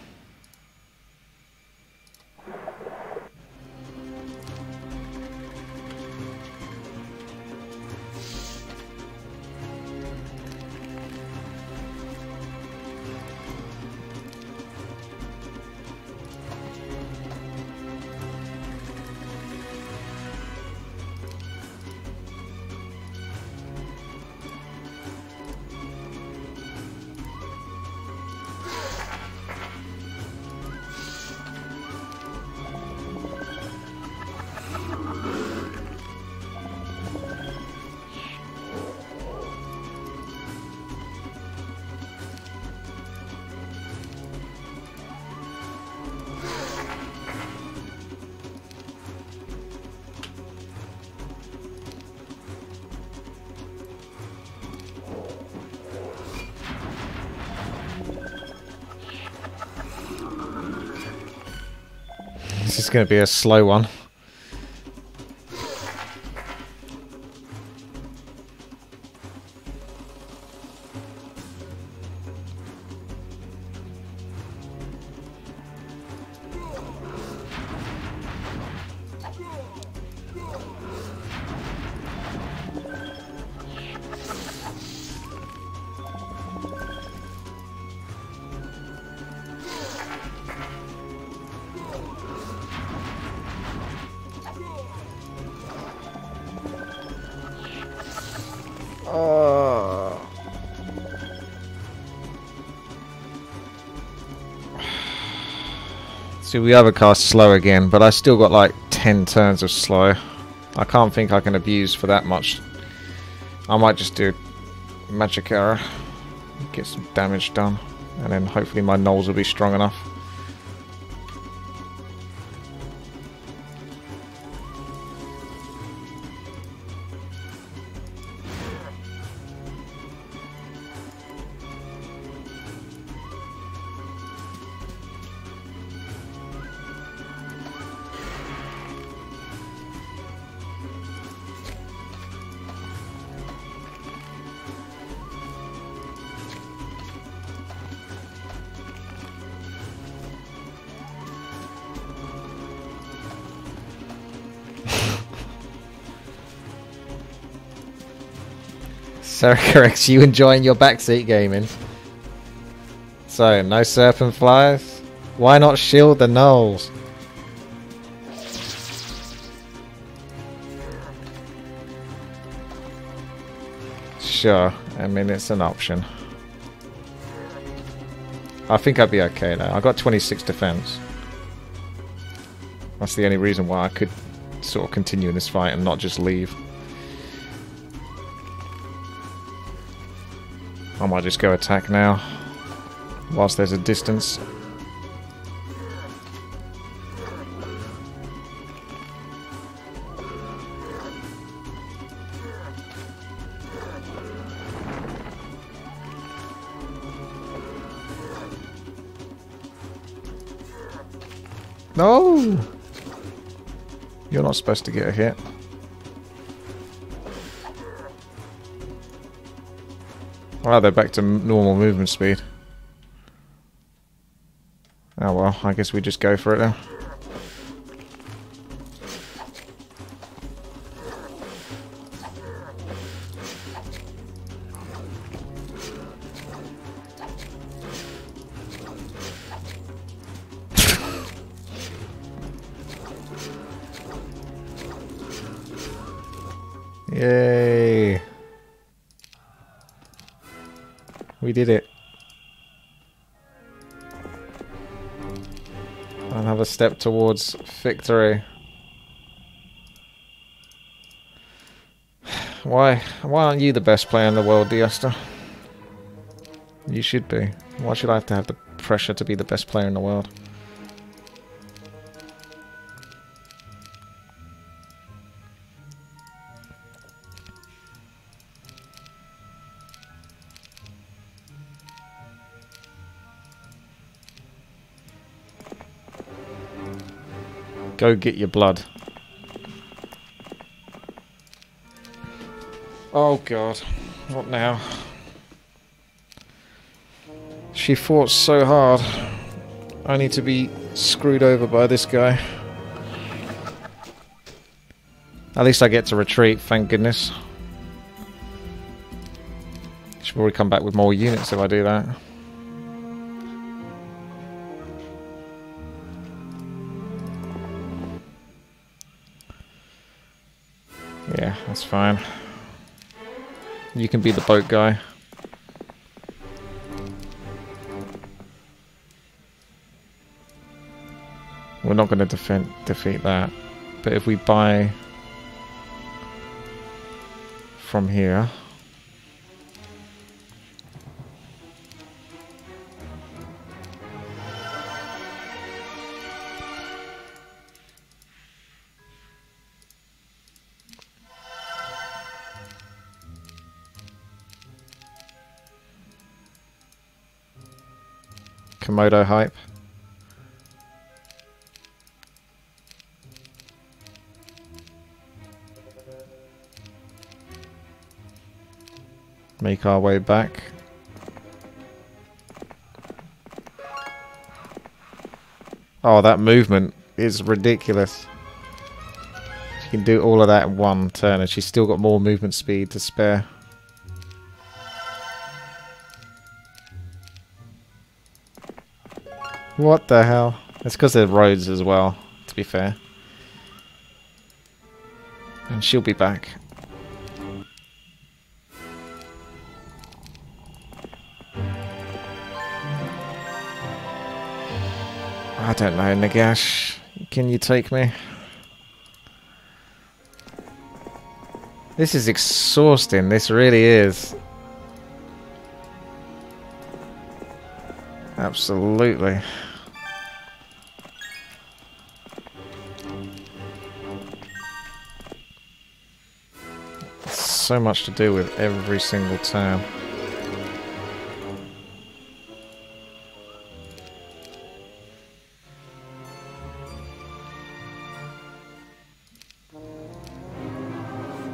This is going to be a slow one. See, we overcast slow again, but I still got like 10 turns of slow. I can't think I can abuse for that much. I might just do magic arrow, get some damage done, and then hopefully my gnolls will be strong enough. Sarah, you enjoying your backseat gaming? So, no serpent flies? Why not shield the gnolls? Sure. I mean, it's an option. I think I'd be okay now. I got 26 defense. That's the only reason why I could sort of continue in this fight and not just leave. I might just go attack now, whilst there's a distance. No! You're not supposed to get a hit. Oh, they're back to normal movement speed. Oh well, I guess we just go for it then. Yay! We did it. Another step towards victory. Why aren't you the best player in the world, Diasta? You should be. Why should I have to have the pressure to be the best player in the world? Go get your blood. Oh god. What now? She fought so hard. Only to be screwed over by this guy. At least I get to retreat, thank goodness. Should probably come back with more units if I do that. Yeah, that's fine. You can be the boat guy. We're not going to defeat that. But if we buy from here... Komodo hype. Make our way back. Oh, that movement is ridiculous. She can do all of that in one turn and she's still got more movement speed to spare. What the hell? It's because they're roads as well, to be fair. And she'll be back. I don't know, Nagash. Can you take me? This is exhausting. This really is. Absolutely. So much to do with every single turn.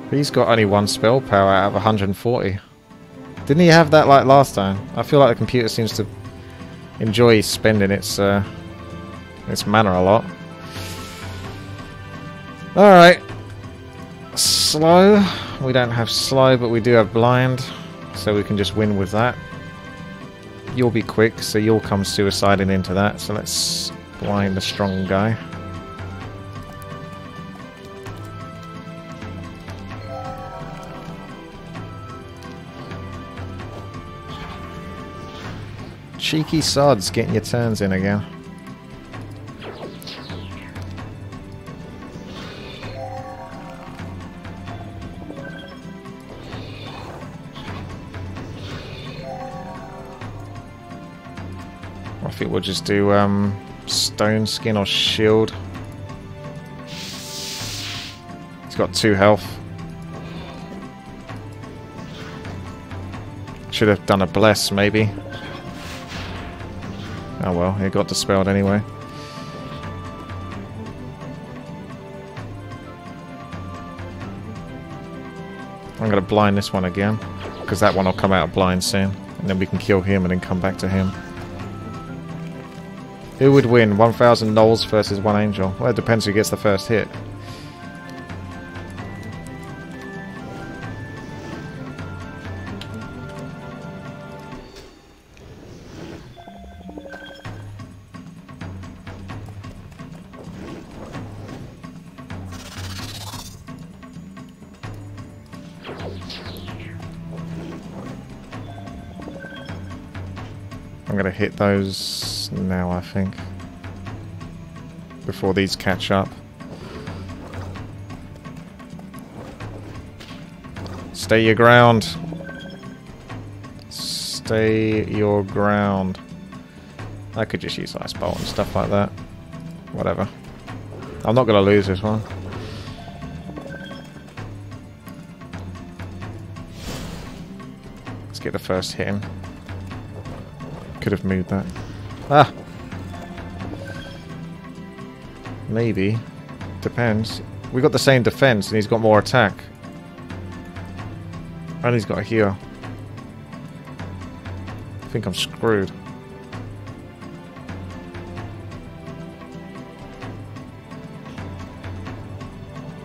He's got only one spell power out of 140. Didn't he have that like last time? I feel like the computer seems to enjoy spending its mana a lot. Alright. Slow. We don't have slow, but we do have blind. So we can just win with that. You'll be quick, so you'll come suiciding into that. So let's blind the strong guy. Cheeky sods getting your turns in again. I think we'll just do stone skin or shield. He's got 2 health. Should have done a bless maybe. Oh well, it got dispelled anyway. I'm gonna blind this one again, because that one will come out of blind soon, and then we can kill him and then come back to him. Who would win? 1,000 gnolls versus 1 angel? Well, it depends who gets the first hit. I'm going to hit those now, I think, before these catch up. Stay your ground. Stay your ground. I could just use Ice Bolt and stuff like that. Whatever. I'm not going to lose this one. Let's get the first hit in. Could have moved that. Ah! Maybe. Depends. We got the same defense and he's got more attack. And he's got a heal. I think I'm screwed.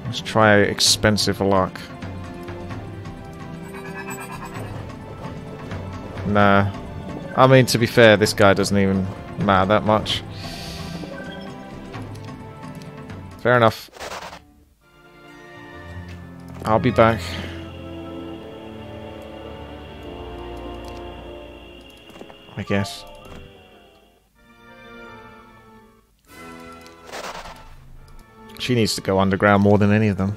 Let's try expensive luck. Nah. I mean, to be fair, this guy doesn't even matter that much. Fair enough. I'll be back. I guess. She needs to go underground more than any of them.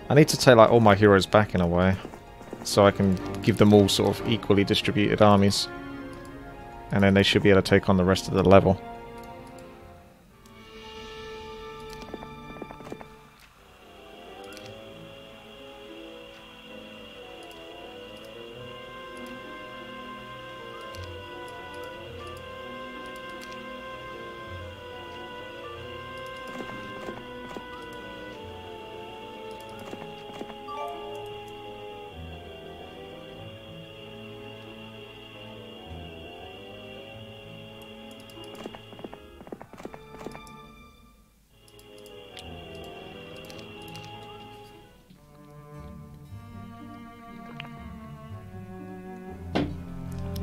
I need to take like all my heroes back in a way, so I can give them all sort of equally distributed armies. And then they should be able to take on the rest of the level.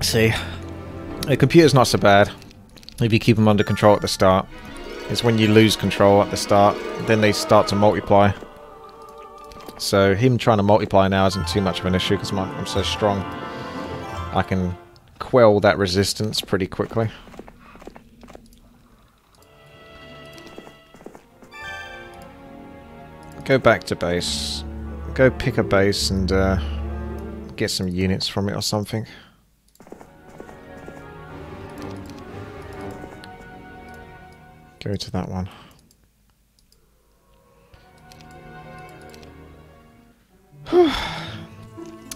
See, the computer's not so bad if you keep them under control at the start. It's when you lose control at the start, then they start to multiply. So him trying to multiply now isn't too much of an issue because I'm so strong. I can quell that resistance pretty quickly. Go back to base. Go pick a base and get some units from it or something. Go to that one.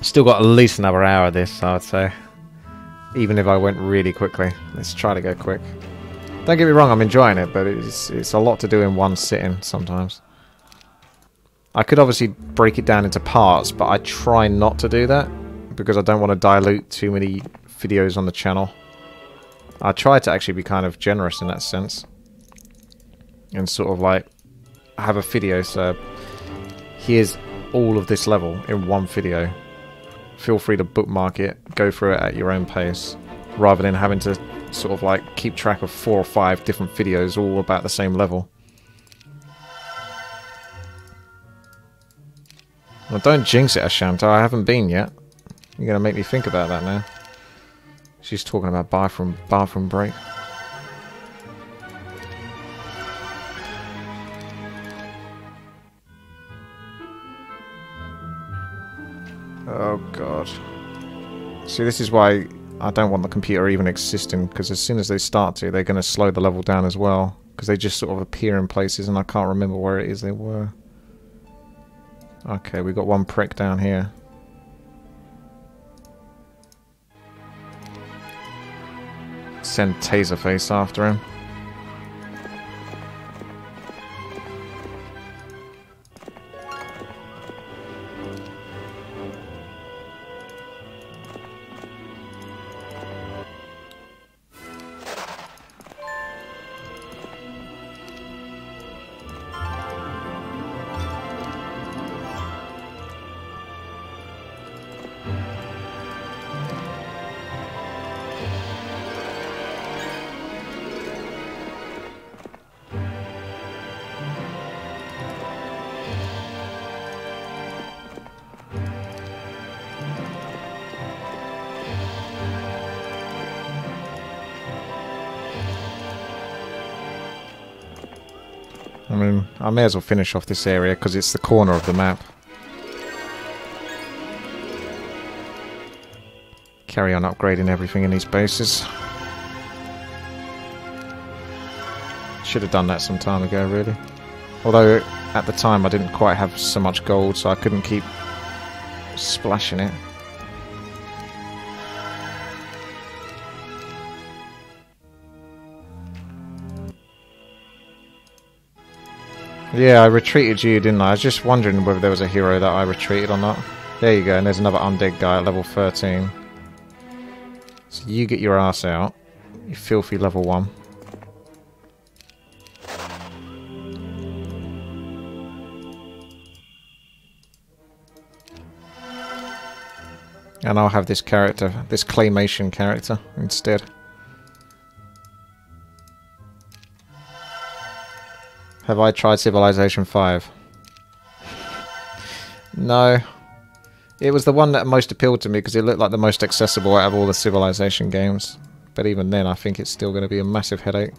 Still got at least another hour of this, I would say. Even if I went really quickly. Let's try to go quick. Don't get me wrong, I'm enjoying it, but it's a lot to do in one sitting sometimes. I could obviously break it down into parts, but I try not to do that because I don't want to dilute too many videos on the channel. I try to actually be kind of generous in that sense. And sort of like have a video, so here's all of this level in one video. Feel free to bookmark it, go through it at your own pace, rather than having to sort of like keep track of 4 or 5 different videos all about the same level. Well, don't jinx it, Ashanta, I haven't been yet. You're gonna make me think about that now. She's talking about bathroom break. Oh god. See, this is why I don't want the computer even existing, because as soon as they start to, they're going to slow the level down as well, because they just sort of appear in places and I can't remember where it is they were. Okay, we got one prick down here. Send Taserface after him. I mean, I may as well finish off this area because it's the corner of the map. Carry on upgrading everything in these bases. Should have done that some time ago, really. Although, at the time I didn't quite have so much gold, so I couldn't keep splashing it. Yeah, I retreated you, didn't I? I was just wondering whether there was a hero that I retreated or not. There you go, and there's another undead guy at level 13. So you get your ass out. You filthy level 1. And I'll have this character, this claymation character, instead. Have I tried Civilization 5? No. It was the one that most appealed to me because it looked like the most accessible out of all the Civilization games. But even then, I think it's still going to be a massive headache.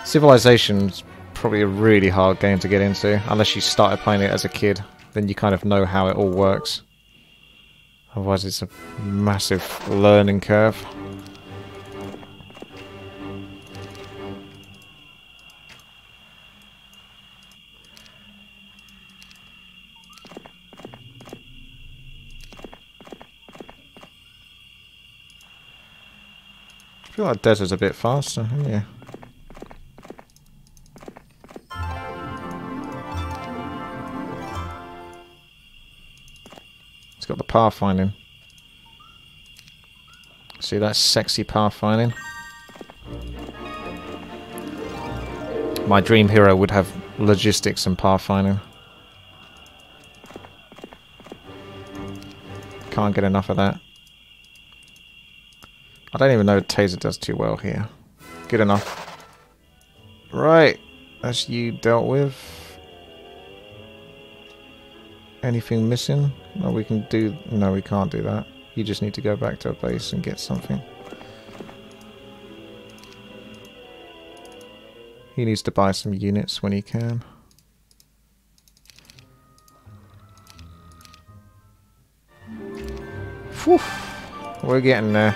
Civilization's probably a really hard game to get into, unless you started playing it as a kid. Then you kind of know how it all works. Otherwise, it's a massive learning curve. I feel like desert's a bit faster, yeah. It's got the pathfinding. See that sexy pathfinding? My dream hero would have logistics and pathfinding. Can't get enough of that. I don't even know Taser does too well here. Good enough. Right. That's you dealt with. Anything missing? No, we can do... No, we can't do that. You just need to go back to a base and get something. He needs to buy some units when he can. Whew. We're getting there.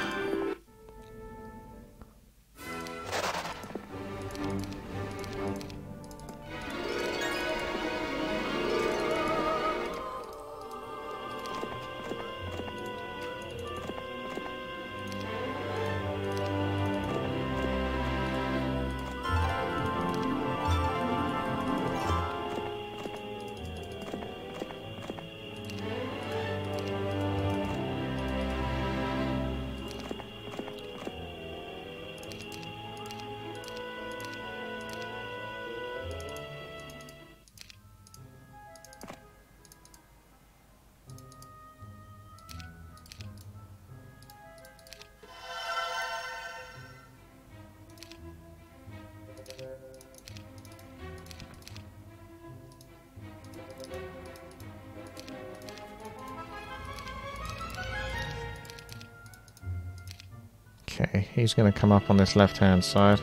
Okay, he's going to come up on this left-hand side.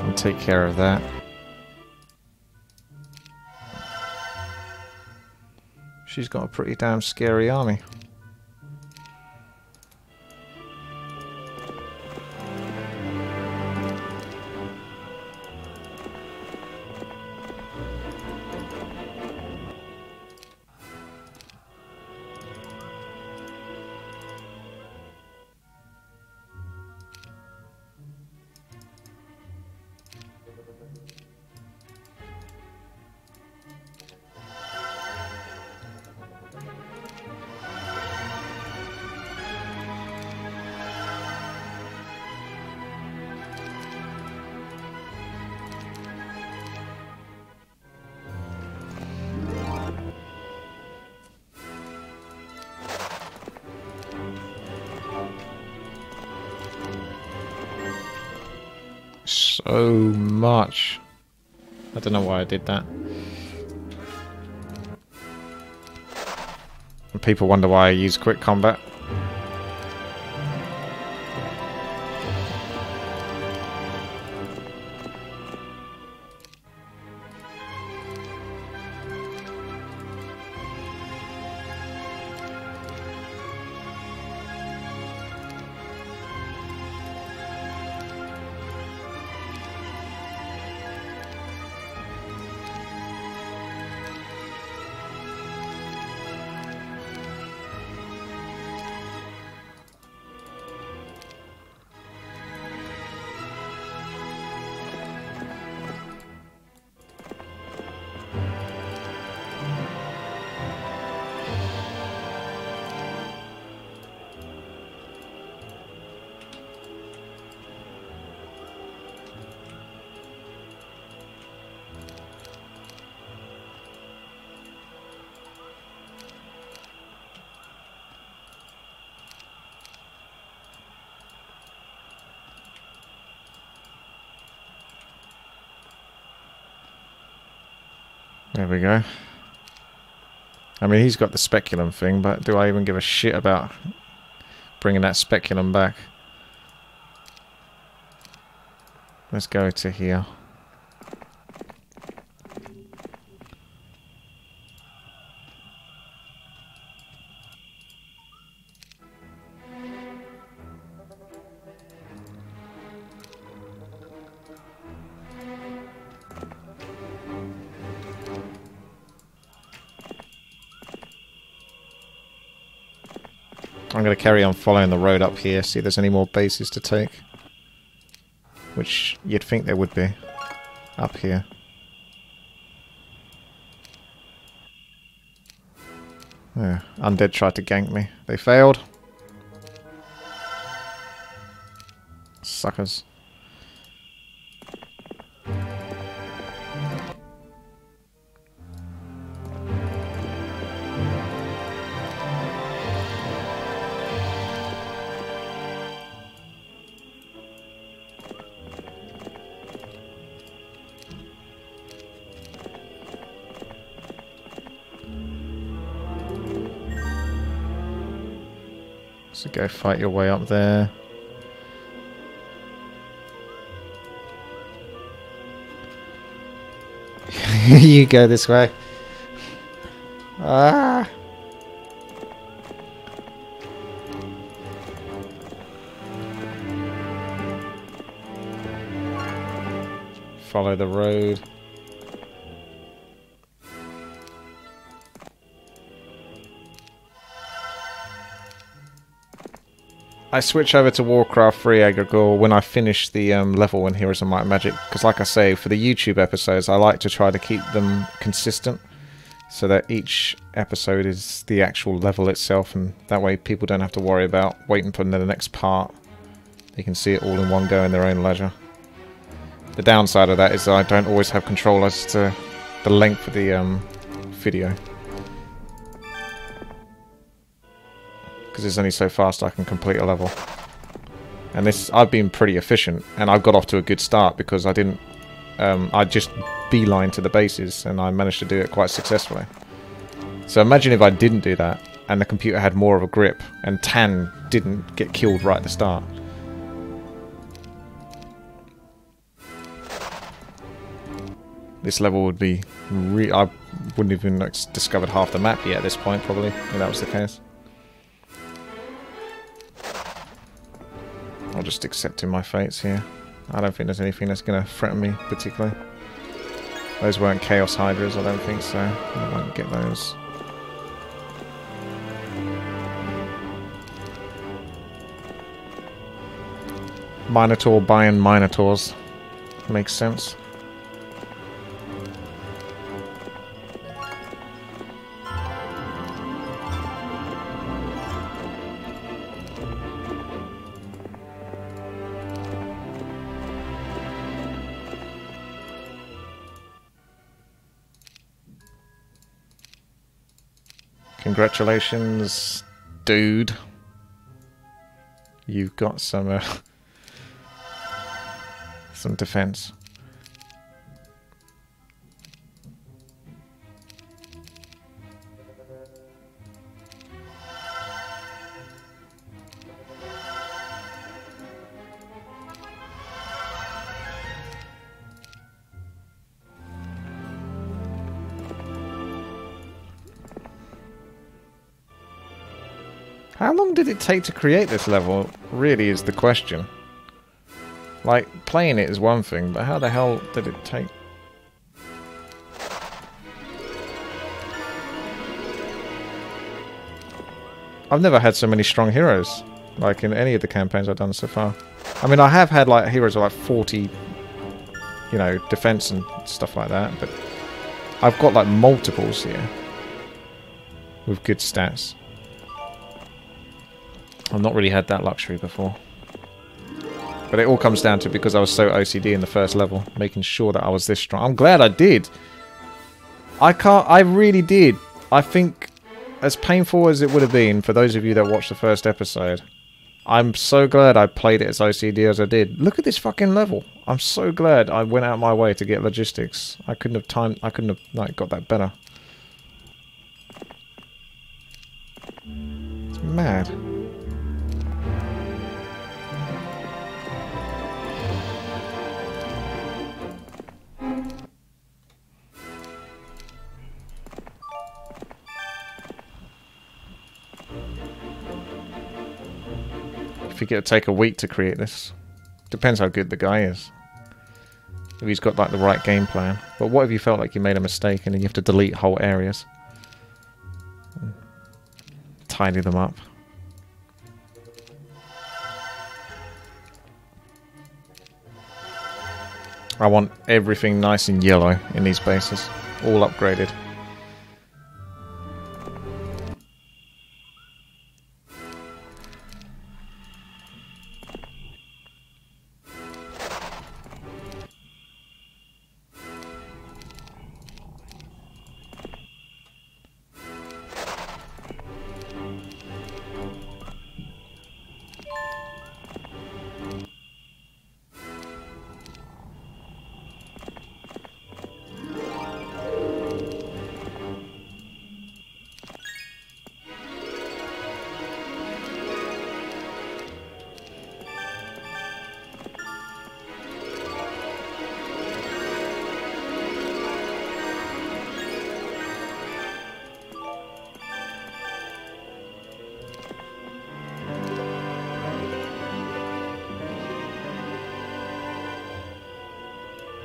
And take care of that. She's got a pretty damn scary army. So much. I don't know why I did that. And people wonder why I use quick combat. There we go. I mean, he's got the speculum thing, but do I even give a shit about bringing that speculum back? Let's go to here. I'm going to carry on following the road up here, see if there's any more bases to take. Which you'd think there would be. Up here. Yeah, Undead tried to gank me. They failed. Suckers. So go fight your way up there. You go this way. Ah! Follow the road. I switch over to Warcraft 3 Agrigor when I finish the level in Heroes of Might and Magic, because like I say, for the YouTube episodes I like to try to keep them consistent so that each episode is the actual level itself, and that way people don't have to worry about waiting for the next part. They can see it all in one go in their own leisure. The downside of that is that I don't always have control as to the length of the video. Because it's only so fast I can complete a level. And this, I've been pretty efficient, and I've got off to a good start because I didn't, I just beeline to the bases, and I managed to do it quite successfully. So imagine if I didn't do that, and the computer had more of a grip, and Tan didn't get killed right at the start. This level would be... I wouldn't even have discovered half the map yet at this point, probably, if that was the case. I'll just accepting my fates here. I don't think there's anything that's going to threaten me particularly. Those weren't Chaos Hydras, I don't think so. I won't get those. Minotaur buying Minotaurs. Makes sense. Congratulations, dude. You've got some defense. How long did it take to create this level, really is the question. Like, playing it is one thing, but how the hell did it take? I've never had so many strong heroes, like in any of the campaigns I've done so far. I mean, I have had like heroes with like 40, you know, defense and stuff like that, but I've got like multiples here with good stats. I've not really had that luxury before. But it all comes down to because I was so OCD in the first level, making sure that I was this strong. I'm glad I did. I really did. I think, as painful as it would have been for those of you that watched the first episode, I'm so glad I played it as OCD as I did. Look at this fucking level. I'm so glad I went out of my way to get logistics. I couldn't have like got that better. It's mad. I think it'll take a week to create this. Depends how good the guy is. If he's got like the right game plan. But what if you felt like you made a mistake and then you have to delete whole areas? Tidy them up. I want everything nice and yellow in these bases. All upgraded.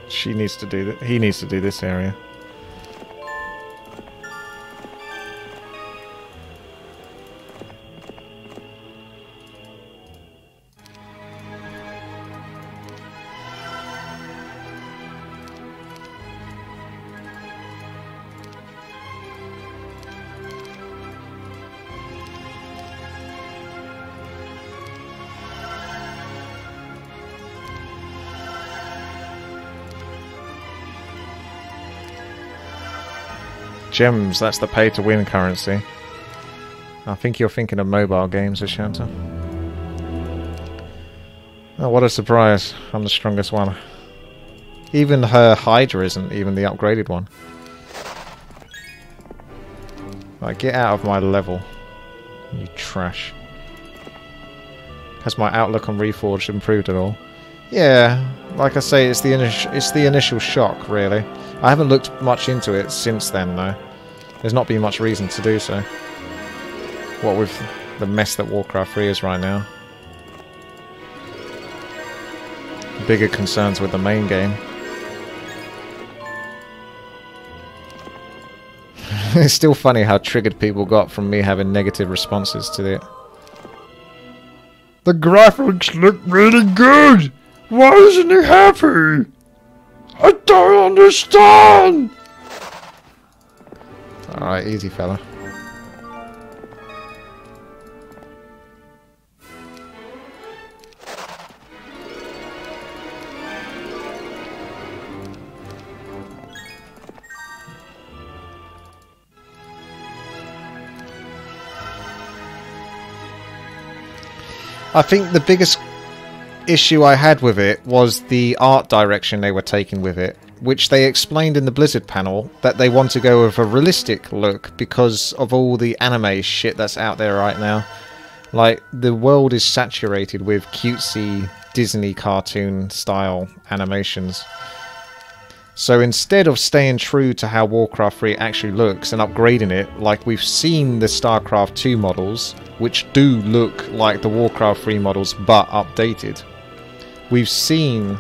She needs to do that. He needs to do this area. Gems, that's the pay-to-win currency. I think you're thinking of mobile games, Ashanta. Oh, what a surprise. I'm the strongest one. Even her Hydra isn't even the upgraded one. Right, get out of my level. You trash. Has my outlook on Reforged improved at all? Yeah, like I say, it's the initial shock, really. I haven't looked much into it since then, though. There's not been much reason to do so. What with the mess that Warcraft 3 is right now. Bigger concerns with the main game. It's still funny how triggered people got from me having negative responses to it. The graphics look really good! Why isn't he happy? I don't understand! Alright, easy fella. I think the biggest issue I had with it was the art direction they were taking with it, which they explained in the Blizzard panel that they want to go with a realistic look because of all the anime shit that's out there right now. Like, the world is saturated with cutesy Disney cartoon style animations. So instead of staying true to how Warcraft 3 actually looks and upgrading it, like we've seen the StarCraft 2 models, which do look like the Warcraft 3 models but updated. We've seen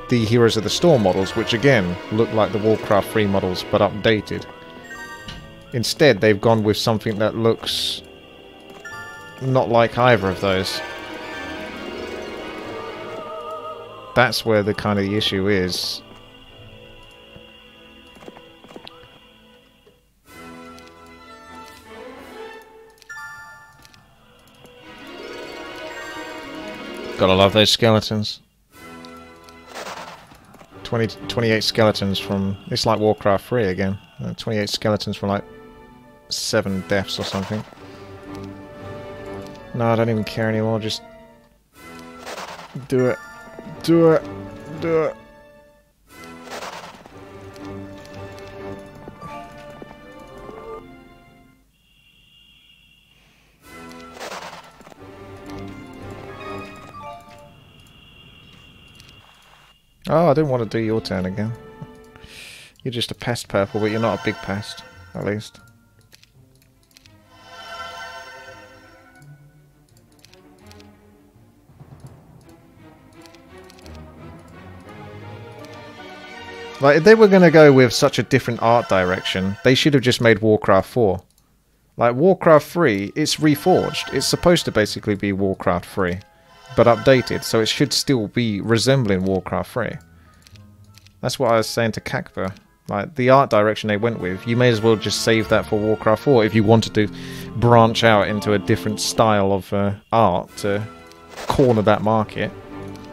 the Heroes of the Storm models, which again look like the Warcraft 3 models but updated. Instead, they've gone with something that looks not like either of those. That's where the kind of the issue is. Gotta love those skeletons. 28 skeletons from... It's like Warcraft 3 again. 28 skeletons from like 7 deaths or something. No, I don't even care anymore. Just... do it. Do it. Do it. Oh, I didn't want to do your turn again. You're just a pest, Purple, but you're not a big pest, at least. Like, if they were going to go with such a different art direction, they should have just made Warcraft 4. Like, Warcraft 3, it's reforged. It's supposed to basically be Warcraft 3. But updated, so it should still be resembling Warcraft 3. That's what I was saying to Kakba. Like, the art direction they went with, you may as well just save that for Warcraft 4 if you wanted to branch out into a different style of art to corner that market.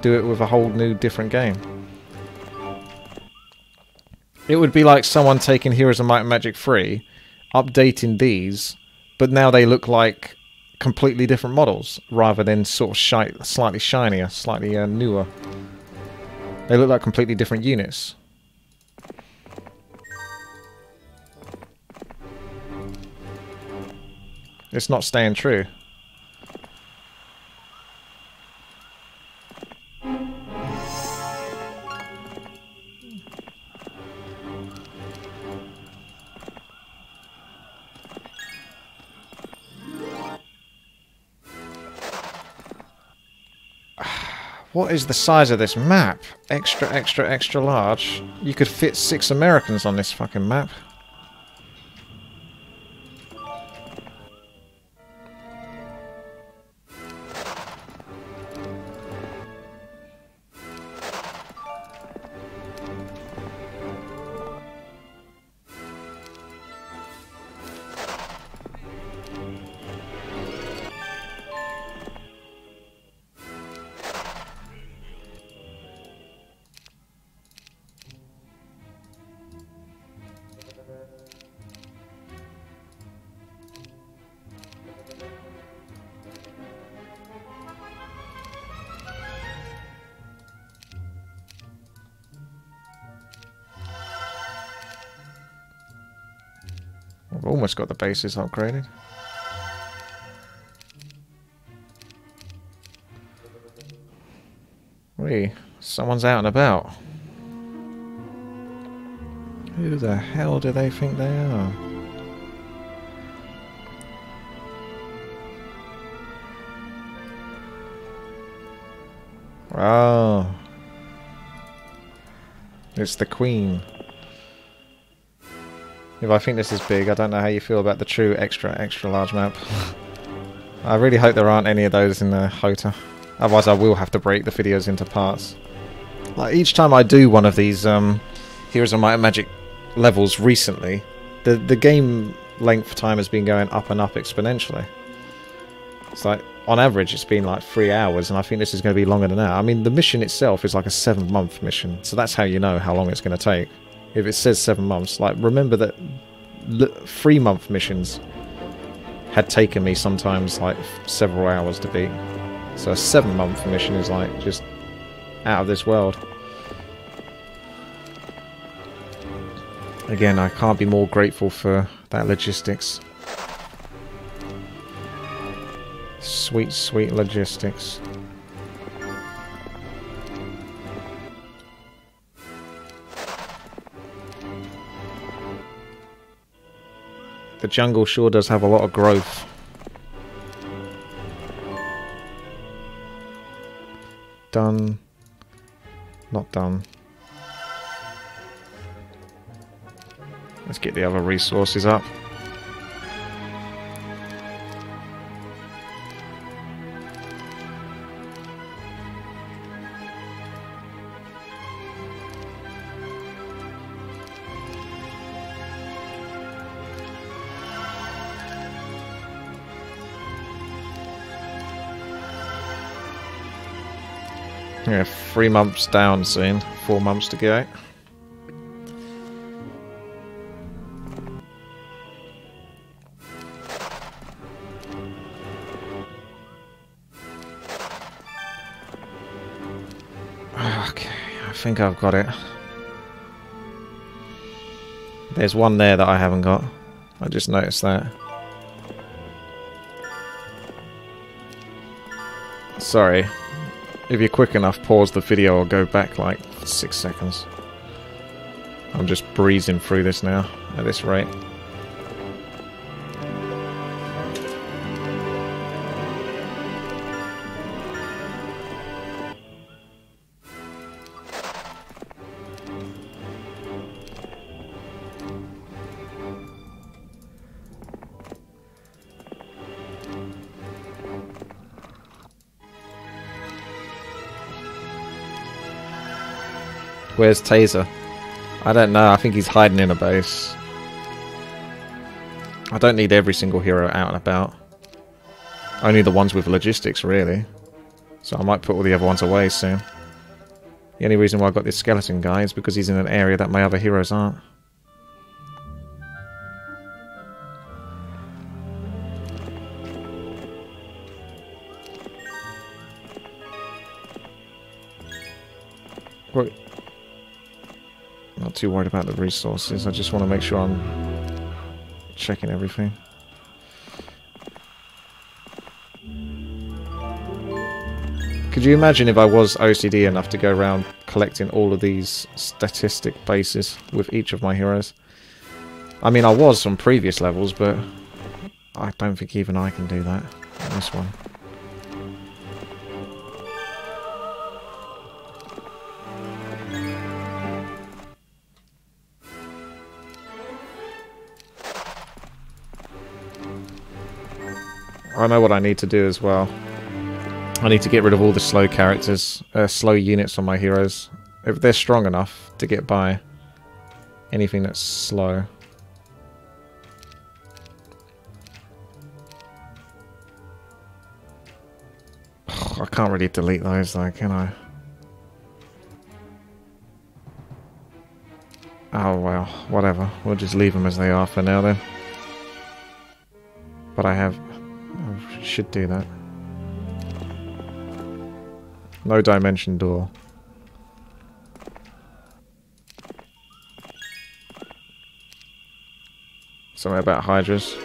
Do it with a whole new different game. It would be like someone taking Heroes of Might and Magic 3, updating these, but now they look like completely different models rather than sort of slightly shinier, slightly newer. They look like completely different units. It's not staying true. What is the size of this map? Extra, extra, extra large. You could fit 6 Americans on this fucking map. I've almost got the bases upgraded. Wait, someone's out and about. Who the hell do they think they are? Oh. It's the Queen. If I think this is big, I don't know how you feel about the true extra large map. I really hope there aren't any of those in the HOTA. Otherwise I will have to break the videos into parts. Like each time I do one of these Heroes of Might and Magic levels recently, the game length time has been going up and up exponentially. It's like, on average, it's been like 3 hours, and I think this is going to be longer than that. I mean, the mission itself is like a 7-month mission, so that's how you know how long it's going to take. If it says 7 months, like, remember that 3-month missions had taken me sometimes like several hours to beat. So a 7-month mission is like just out of this world. Again, I can't be more grateful for that logistics. Sweet, sweet logistics. The jungle sure does have a lot of growth. Done. Not done. Let's get the other resources up. Yeah, 3 months down soon. 4 months to go. Okay, I think I've got it. There's one there that I haven't got. I just noticed that. Sorry. If you're quick enough, pause the video or go back like 6 seconds. I'm just breezing through this now, at this rate. Where's Taser? I don't know, I think he's hiding in a base. I don't need every single hero out and about. Only the ones with logistics, really. So I might put all the other ones away soon. The only reason why I got this skeleton guy is because he's in an area that my other heroes aren't. Wait. Not too worried about the resources, I just want to make sure I'm checking everything. Could you imagine if I was OCD enough to go around collecting all of these statistic bases with each of my heroes? I mean, I was on previous levels, but I don't think even I can do that on this one. I know what I need to do as well. I need to get rid of all the slow characters, slow units on my heroes. If they're strong enough to get by anything that's slow. I can't really delete those though, can I? Oh well, whatever. We'll just leave them as they are for now then. But I have... I should do that. No dimension door. Something about hydras.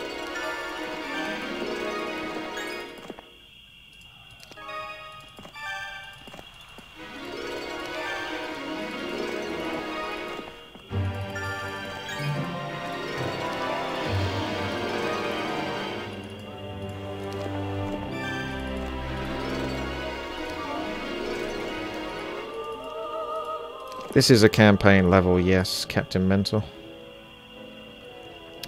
This is a campaign level, yes, Captain Mental.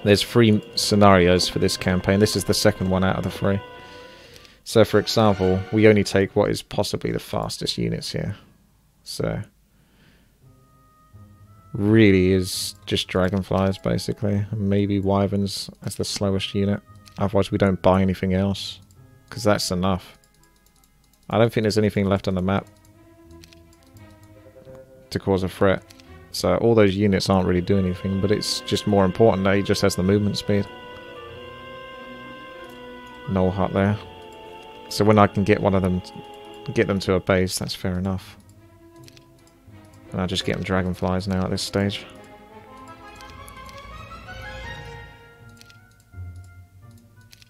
There's 3 scenarios for this campaign. This is the second one out of the 3. So, for example, we only take what is possibly the fastest units here. So, really is just dragonflies, basically. Maybe wyverns as the slowest unit. Otherwise, we don't buy anything else. Because that's enough. I don't think there's anything left on the map to cause a threat. So all those units aren't really doing anything, but it's just more important that he just has the movement speed. No hut there. So when I can get one of them, get them to a base, that's fair enough. And I'll just get them dragonflies now at this stage.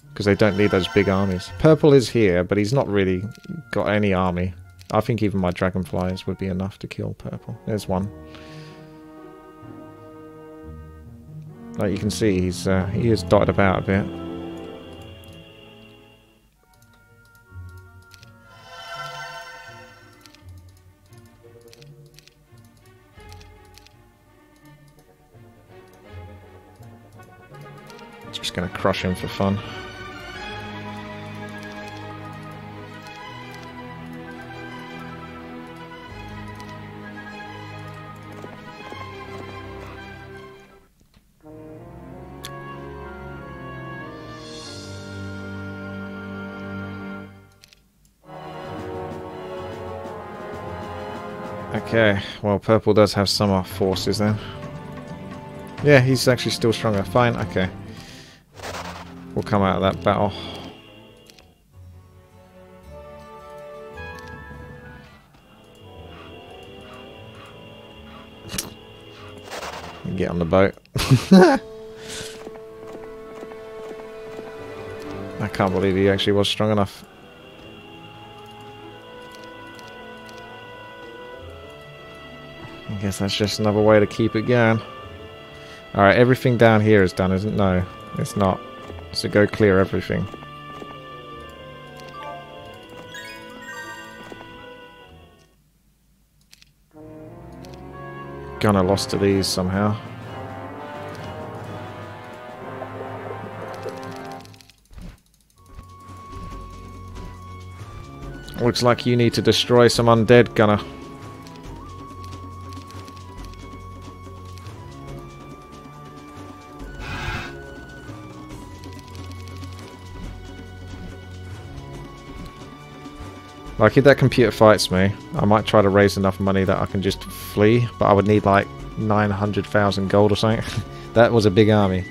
Because they don't need those big armies. Purple is here, but he's not really got any army. I think even my dragonflies would be enough to kill purple. There's one. Like you can see, he is dotted about a bit. Just gonna crush him for fun. Okay, well, purple does have some off forces then. Yeah, he's actually still stronger. Fine, okay. We'll come out of that battle. Get on the boat. I can't believe he actually was strong enough. I guess that's just another way to keep it going. Alright, everything down here is done, isn't it? No, it's not. So go clear everything. Gunner lost to these somehow. Looks like you need to destroy some undead, Gunner. Like, if that computer fights me, I might try to raise enough money that I can just flee, but I would need like 900,000 gold or something. That was a big army.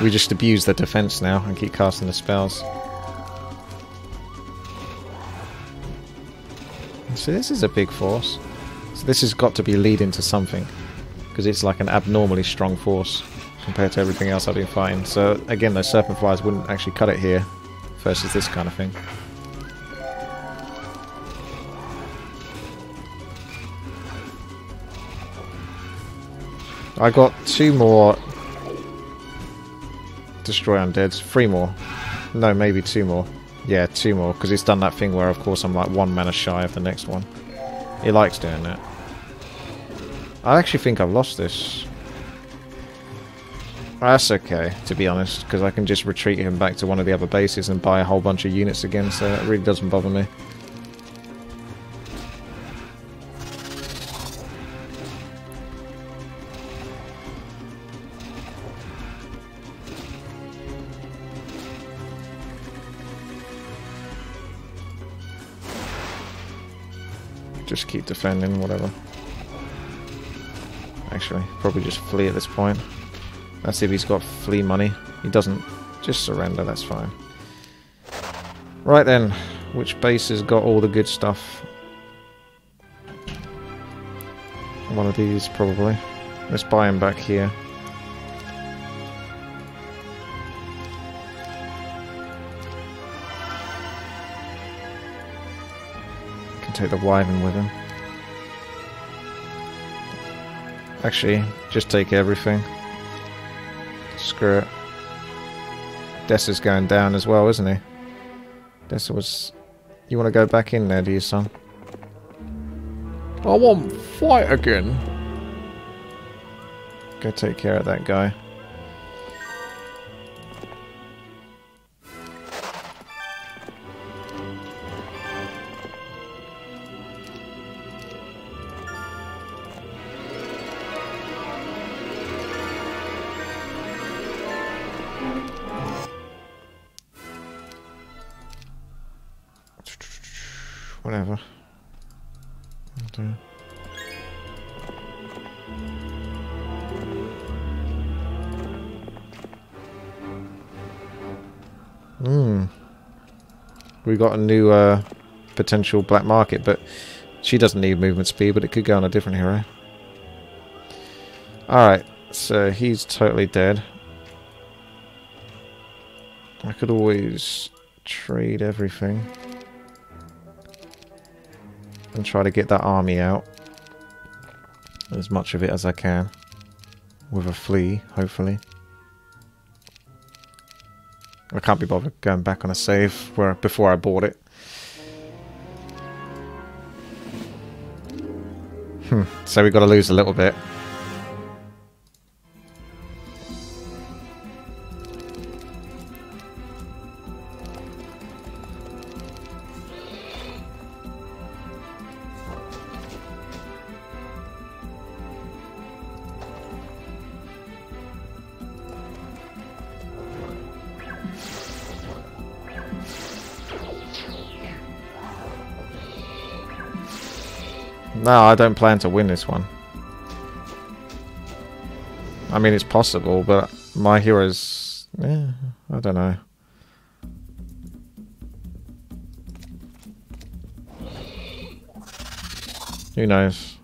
We just abuse the defense now and keep casting the spells. So this is a big force. So this has got to be leading to something, because it's like an abnormally strong force compared to everything else I've been fighting. So again, those serpent flies wouldn't actually cut it here versus this kind of thing. I got 2 more destroy undeads, 3 more. No, maybe 2 more. Yeah, 2 more, because it's done that thing where of course I'm like 1 mana shy of the next one. It likes doing that. I actually think I've lost this. That's okay, to be honest, because I can just retreat him back to one of the other bases and buy a whole bunch of units again, so it really doesn't bother me. Just keep defending, whatever. Actually, probably just flee at this point. Let's see if he's got flee money. He doesn't. Just surrender, that's fine. Right then, which base has got all the good stuff? One of these, probably. Let's buy him back here. Can take the wyvern with him. Actually, just take everything. Screw it. Dessa's going down as well, isn't he? Dessa was You want to go back in there, do you, son? I want fight again. Go take care of that guy. Whatever. I'll do. We got a new potential black market, but she doesn't need movement speed, but it could go on a different hero. Alright, so he's totally dead. I could always trade everything and try to get that army out. As much of it as I can. With a flea, hopefully. I can't be bothered going back on a save before I bought it. So we got to lose a little bit. No, I don't plan to win this one. I mean, it's possible, but my heroes... Yeah, I don't know. Who knows?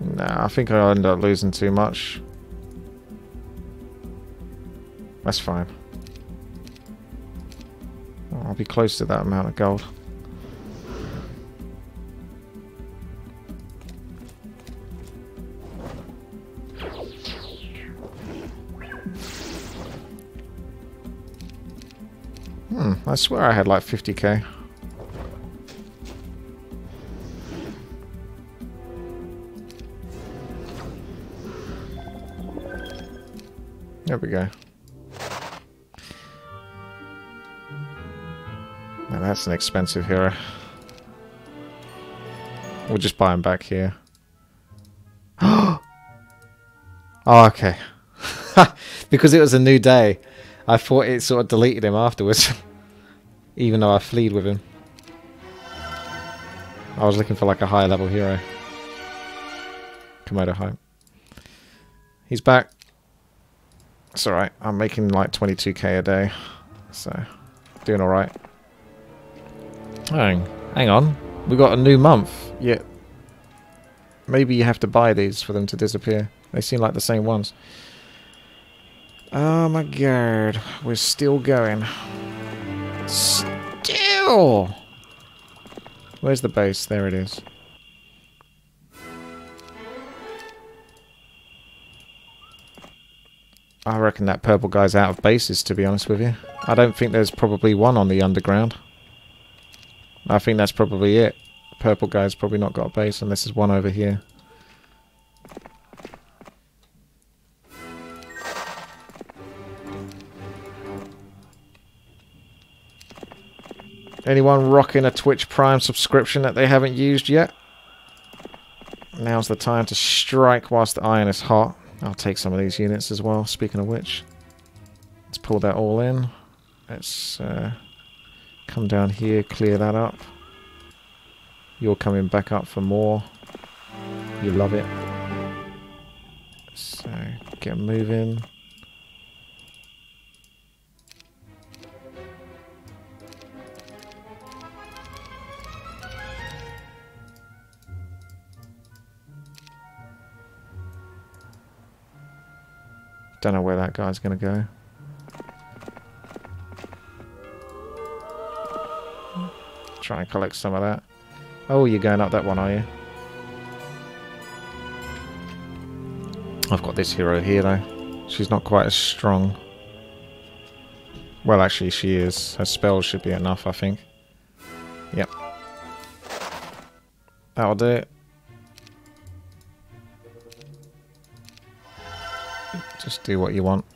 Nah, I think I'll end up losing too much. That's fine. I'll be close to that amount of gold. I swear I had like 50k. There we go. Now that's an expensive hero. We'll just buy him back here. Oh, okay. Because it was a new day, I thought it sort of deleted him afterwards. Even though I fleed with him. I was looking for like a higher level hero. Komodo hype. He's back. It's alright. I'm making like 22k a day. So, doing alright. Hang on. We got a new month. Yeah. Maybe you have to buy these for them to disappear. They seem like the same ones. Oh my god. We're still going. Still! Where's the base? There it is. I reckon that purple guy's out of bases, to be honest with you. I don't think there's probably one on the underground. I think that's probably it. The purple guy's probably not got a base unless there's one over here. Anyone rocking a Twitch Prime subscription that they haven't used yet? Now's the time to strike whilst the iron is hot. I'll take some of these units as well, speaking of which. Let's pull that all in. Let's come down here, clear that up. You're coming back up for more. You love it. So, get moving. Don't know where that guy's going to go. Try and collect some of that. Oh, you're going up that one, are you? I've got this hero here though. She's not quite as strong. Well, actually she is. Her spells should be enough, I think. Yep. That'll do it. Just do what you want.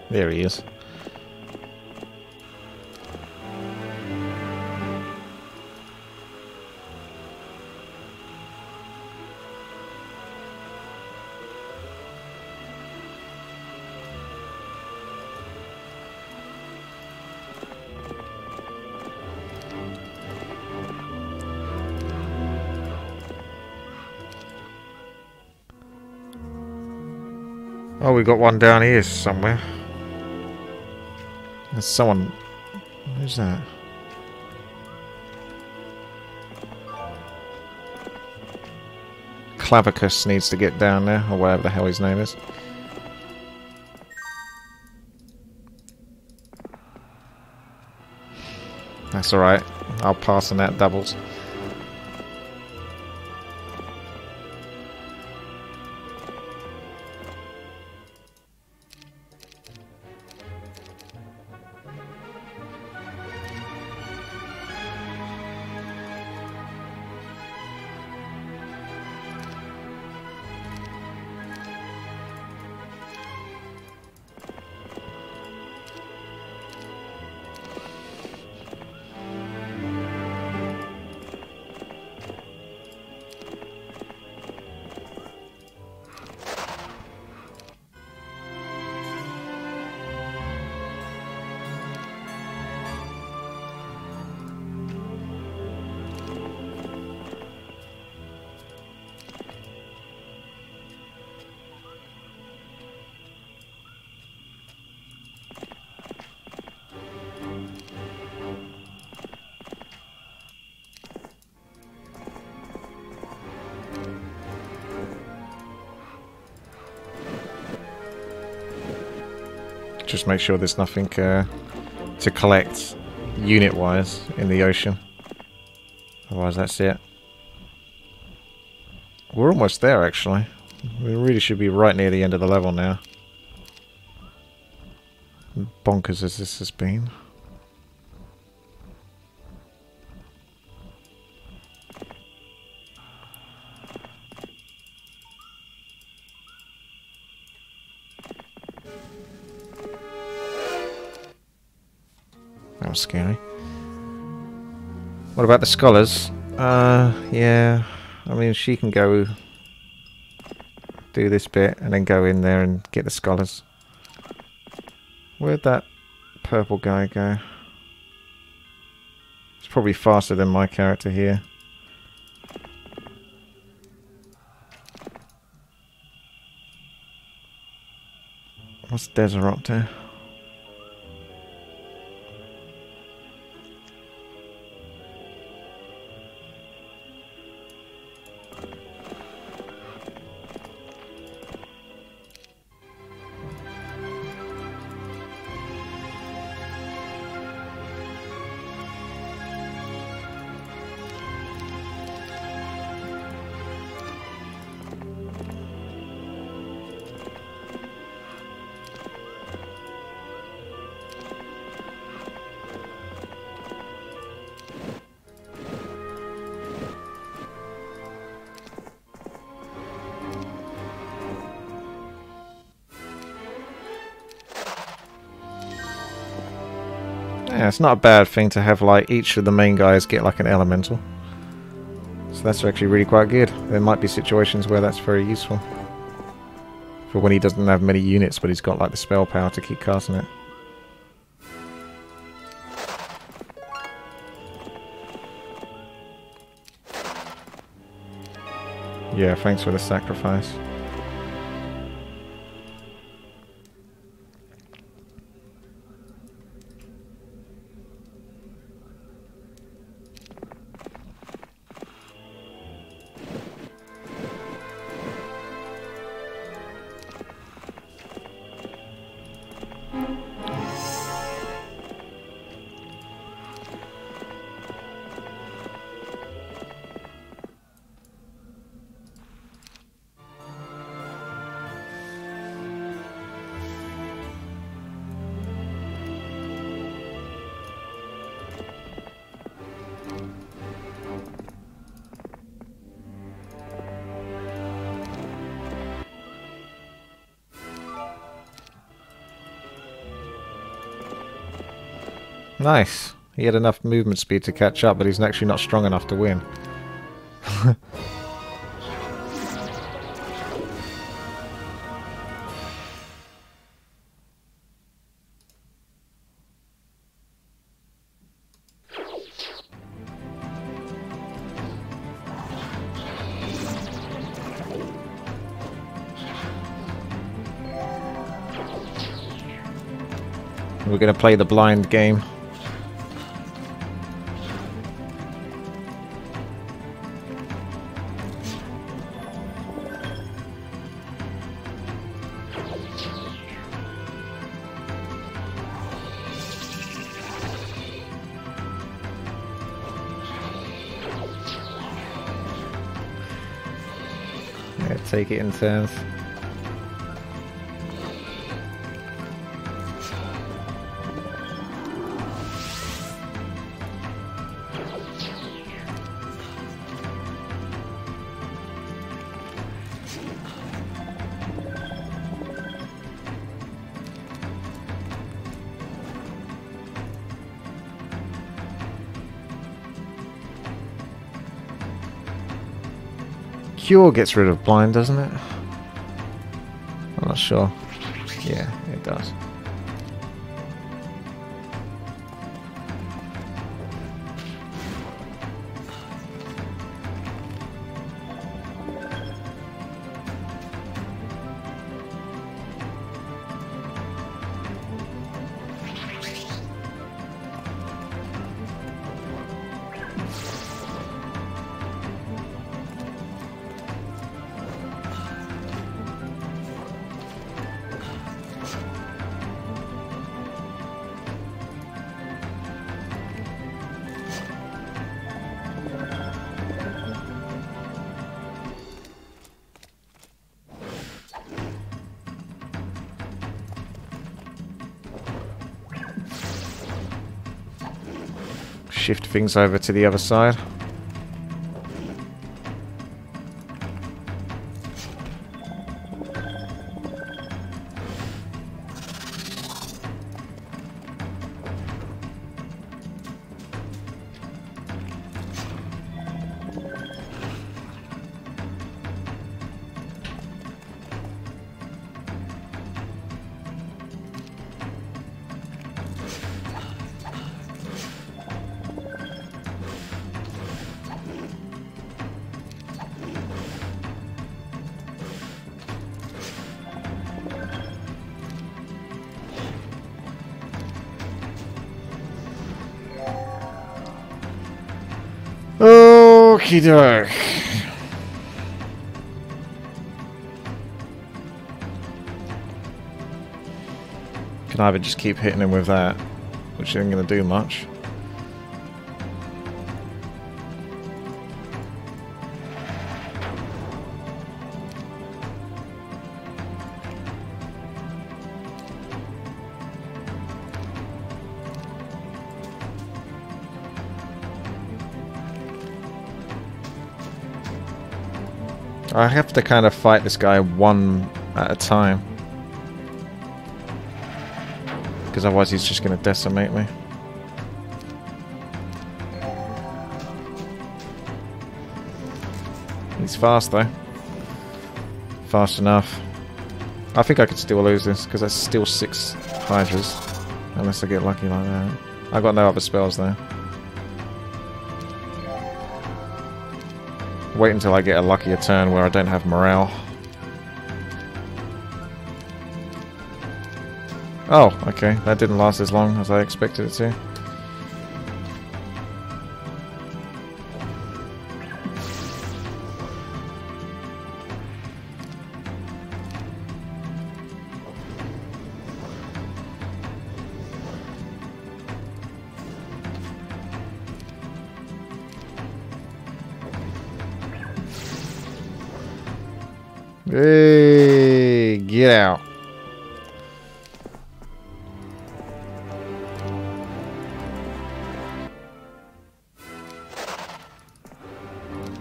There he is. Oh, we got one down here somewhere. There's someone... Who's that? Clavicus needs to get down there, or whatever the hell his name is. That's alright. I'll pass on that doubles. Just make sure there's nothing to collect unit-wise in the ocean. Otherwise, that's it. We're almost there, actually. We really should be right near the end of the level now. Bonkers as this has been. That was scary. What about the scholars? Yeah. I mean, she can go do this bit and then go in there and get the scholars. Where'd that purple guy go? It's probably faster than my character here. What's Desert up to? Yeah, it's not a bad thing to have like each of the main guys get like an elemental. So that's actually really quite good. There might be situations where that's very useful. For when he doesn't have many units but he's got like the spell power to keep casting it. Yeah, thanks for the sacrifice. Nice. He had enough movement speed to catch up, but he's actually not strong enough to win. We're going to play the blind game. Yeah, take it in turns. Cure gets rid of blind, doesn't it? I'm not sure. Yeah, it does. Shift things over to the other side. Okie doke. Can either just keep hitting him with that, which isn't going to do much. I have to kind of fight this guy one at a time, because otherwise he's just going to decimate me. He's fast though. Fast enough. I think I could still lose this, because that's still 6 Hydras, unless I get lucky like that. I've got no other spells though. Wait until I get a luckier turn where I don't have morale. Oh, okay. That didn't last as long as I expected it to. Hey, get out.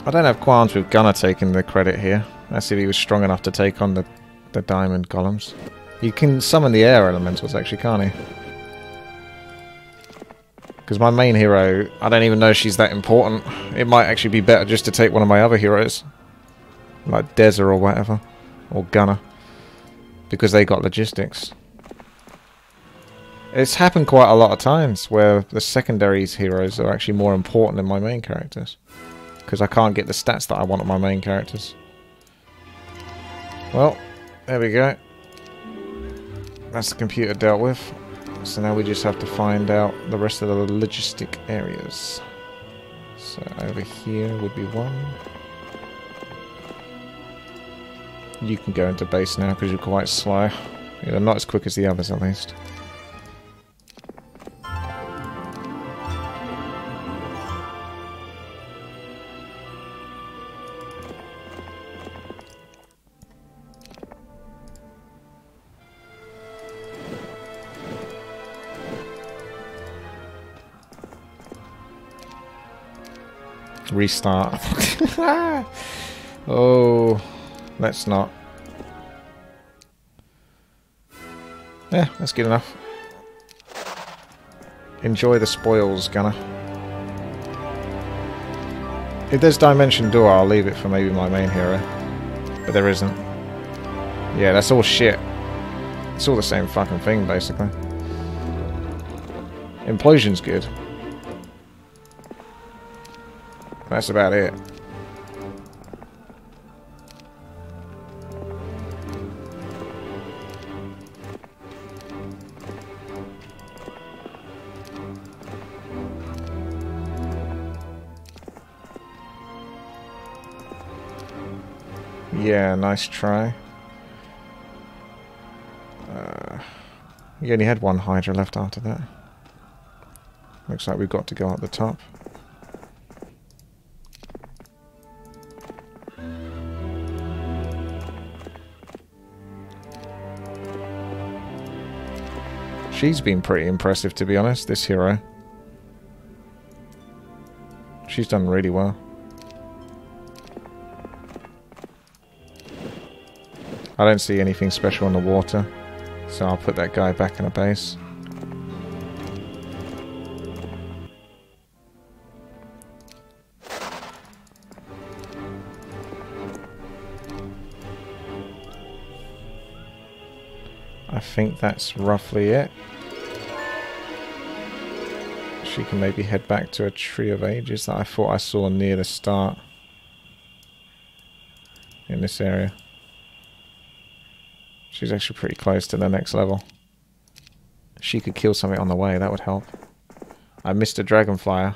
I don't have qualms with Gunner taking the credit here. That's if he was strong enough to take on the diamond columns. You can summon the air elementals actually, can't he? Because my main hero, I don't even know she's that important. It might actually be better just to take one of my other heroes. Like Deza or whatever. Or Gunner. Because they got logistics. It's happened quite a lot of times where the secondaries heroes are actually more important than my main characters. Because I can't get the stats that I want on my main characters. Well, there we go. That's the computer dealt with. So now we just have to find out the rest of the logistic areas. So over here would be one. You can go into base now because you're quite slow. You're not as quick as the others at least. Restart. Oh, let's not. Yeah, that's good enough. Enjoy the spoils, Gunner. If there's Dimension Door, I'll leave it for maybe my main hero. But there isn't. Yeah, that's all shit. It's all the same fucking thing, basically. Implosion's good. That's about it. Yeah, nice try. You only had one Hydra left after that. Looks like we've got to go up the top. She's been pretty impressive, to be honest, this hero. She's done really well. I don't see anything special on the water, so I'll put that guy back in a base. I think that's roughly it. She can maybe head back to a Tree of Ages that I thought I saw near the start. In this area. She's actually pretty close to the next level. She could kill something on the way, that would help. I missed a dragonfly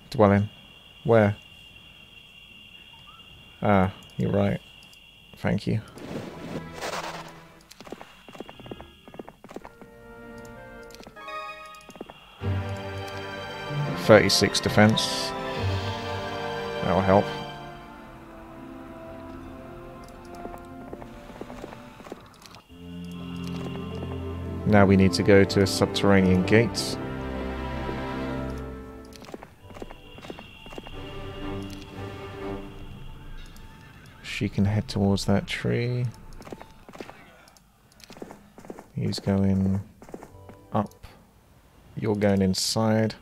dwelling. Where? Ah, you're right. Thank you. .36 defense. That'll help. Now we need to go to a subterranean gate. She can head towards that tree. He's going up. You're going inside.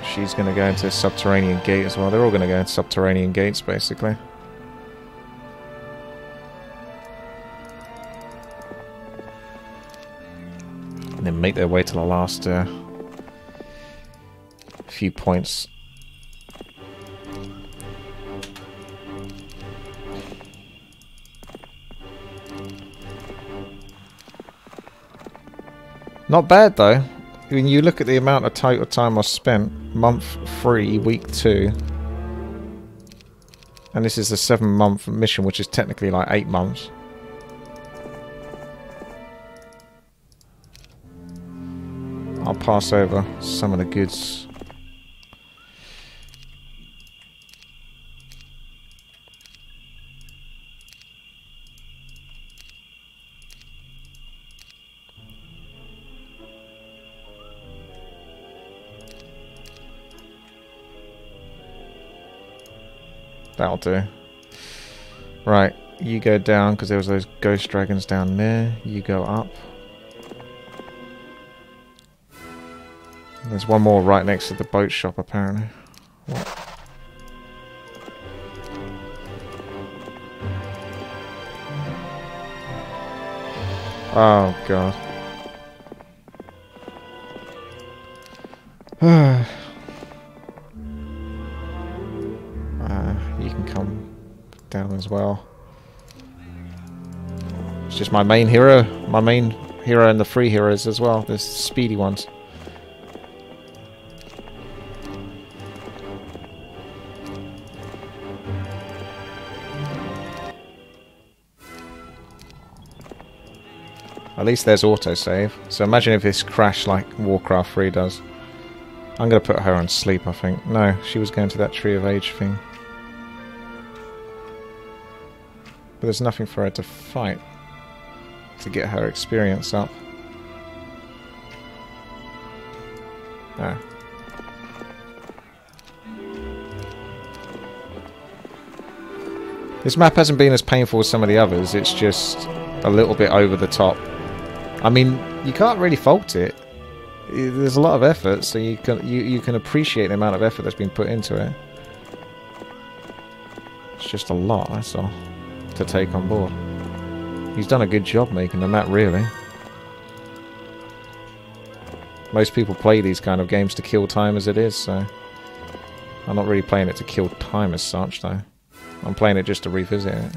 She's going to go into a subterranean gate as well. They're all going to go into subterranean gates, basically. And then make their way to the last few points. Not bad, though. When you look at the amount of total time I spent, month 3, week 2, and this is a 7-month mission, which is technically like 8 months. I'll pass over some of the goods. That'll do. Right, You go down because there was those ghost dragons down there. You go up. There's one more right next to the boat shop, apparently. What? Oh, God. You can come down as well. It's just my main hero. My main hero and the free heroes as well. The speedy ones. At least there's autosave. So imagine if this crashed like Warcraft 3 does. I'm going to put her on sleep, I think. No, she was going to that Tree of Age thing. But there's nothing for her to fight to get her experience up. No. This map hasn't been as painful as some of the others. It's just a little bit over the top. I mean, you can't really fault it. There's a lot of effort, so you can appreciate the amount of effort that's been put into it. It's just a lot, that's all, to take on board. He's done a good job making the map, really. Most people play these kind of games to kill time as it is, so... I'm not really playing it to kill time as such, though. I'm playing it just to revisit it.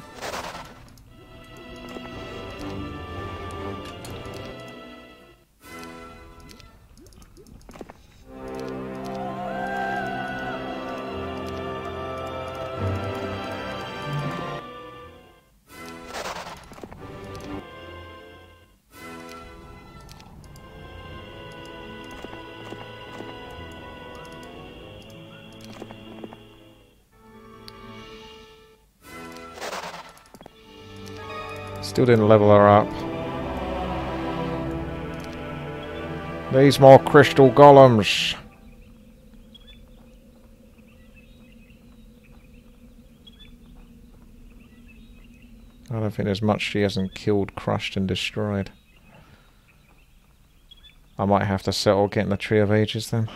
Still didn't level her up. These more crystal golems. I don't think there's much she hasn't killed, crushed and destroyed. I might have to settle getting the Tree of Ages then.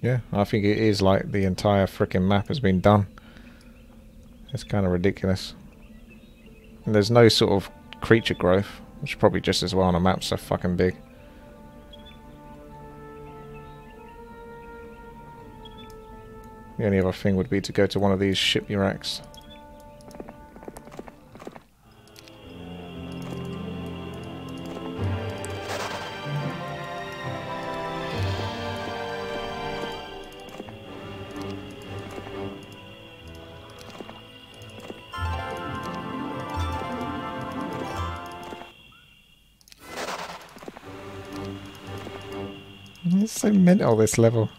Yeah, I think it is like the entire frickin' map has been done. It's kind of ridiculous. And there's no sort of creature growth, which is probably just as well on a map so fucking big. The only other thing would be to go to one of these shipwrecks. It's so mental, this level.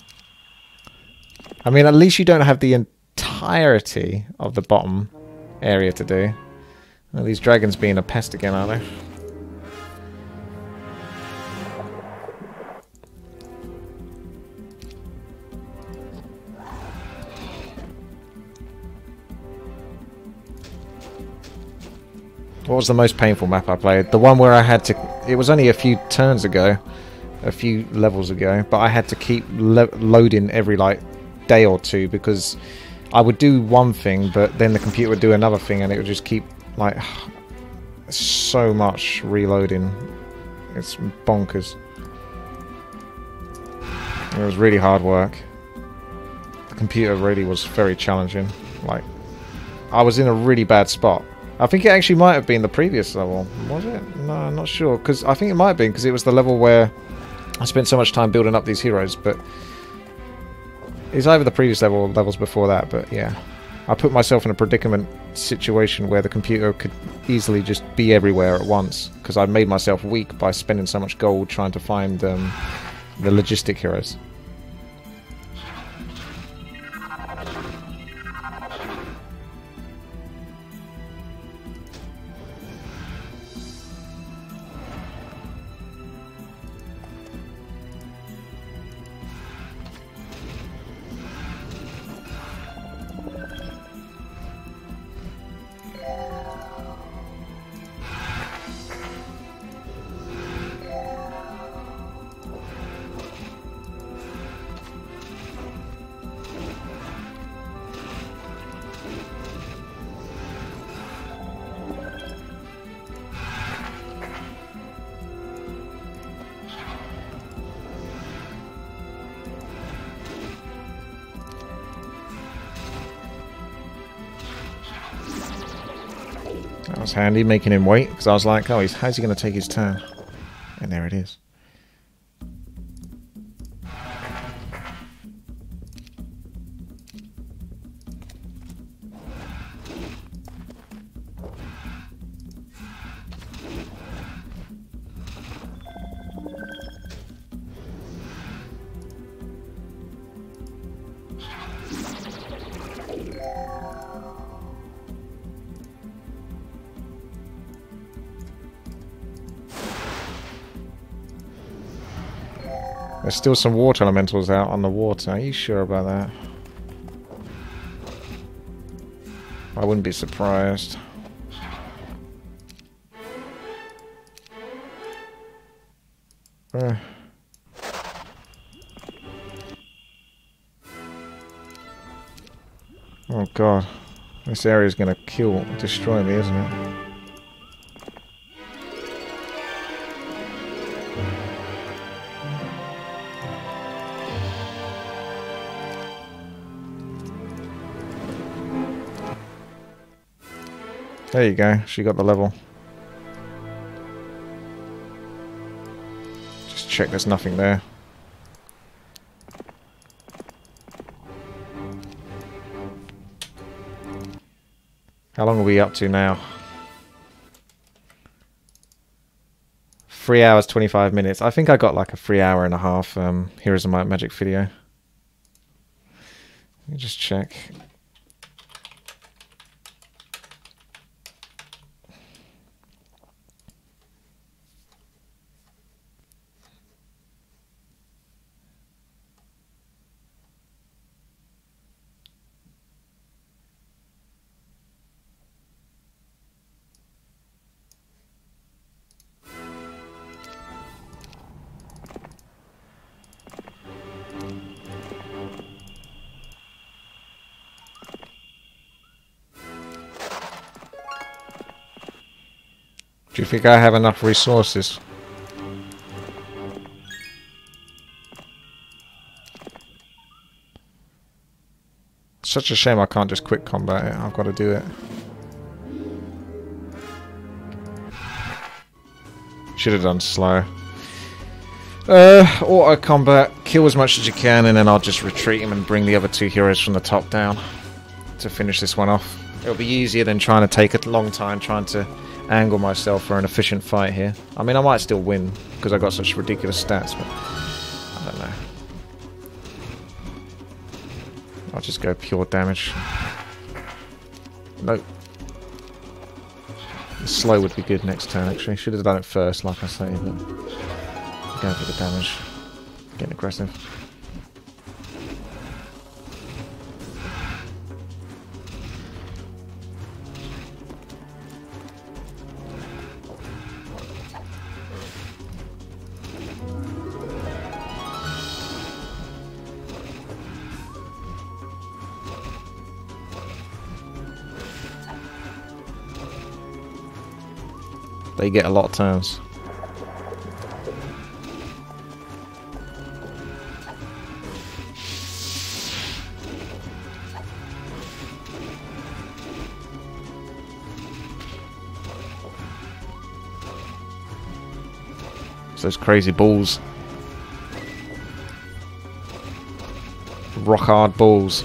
I mean, at least you don't have the entirety of the bottom area to do. Well, these dragons being a pest again, are they? What was the most painful map I played? The one where I had to... It was only a few turns ago. A few levels ago, but I had to keep loading every like day or two because I would do one thing but then the computer would do another thing and it would just keep like so much reloading. It's bonkers. It was really hard work. The computer really was very challenging. Like, I was in a really bad spot. I think it actually might have been the previous level. Was it? No, I'm not sure, because I think it might have been because it was the level where I spent so much time building up these heroes, but it's either the previous level or levels before that, but yeah. I put myself in a predicament situation where the computer could easily just be everywhere at once, because I made myself weak by spending so much gold trying to find the logistic heroes. That's handy, making him wait, because I was like, oh, how's he going to take his turn? And there it is. There's still some water elementals out on the water. Are you sure about that? I wouldn't be surprised. Oh god. This area is going to destroy me, isn't it? There you go, she got the level. Just check there's nothing there. How long are we up to now? 3 hours, 25 minutes. I think I got like a 3 hour and a half Heroes of Might and Magic video. Let me just check. Do you think I have enough resources? Such a shame I can't just quick combat it. I've got to do it. Should have done slow. Auto combat, kill as much as you can, and then I'll just retreat him and bring the other two heroes from the top down to finish this one off. It'll be easier than trying to take a long time trying to angle myself for an efficient fight here. I mean, I might still win because I got such ridiculous stats, but I don't know. I'll just go pure damage. Nope. Slow would be good next turn, actually. Should have done it first, like I say, but going for the damage. Getting aggressive. They get a lot of turns. It's those crazy balls. Rock hard balls.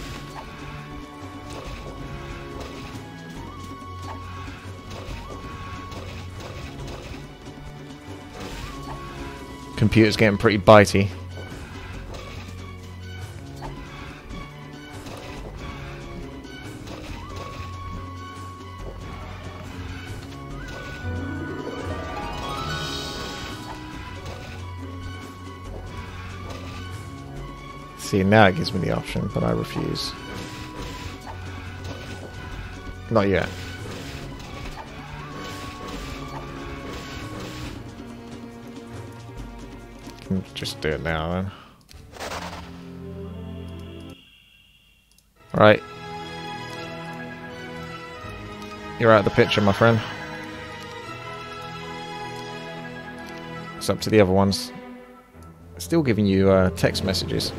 Computer's getting pretty bitey. See, now it gives me the option, but I refuse. Not yet. Just do it now then. Right. You're out of the picture, my friend. It's up to the other ones. Still giving you text messages.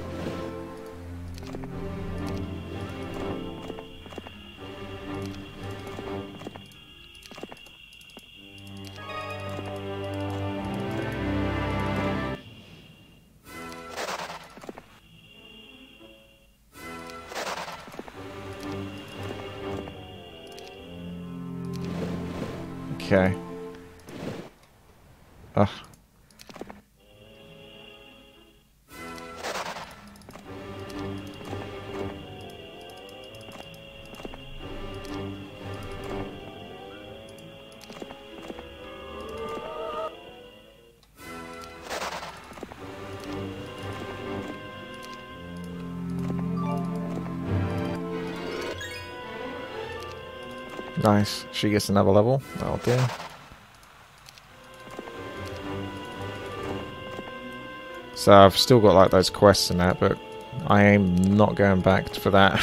Okay. Ugh. Nice. She gets another level. That'll do. So I've still got like those quests and that, but I am not going back for that.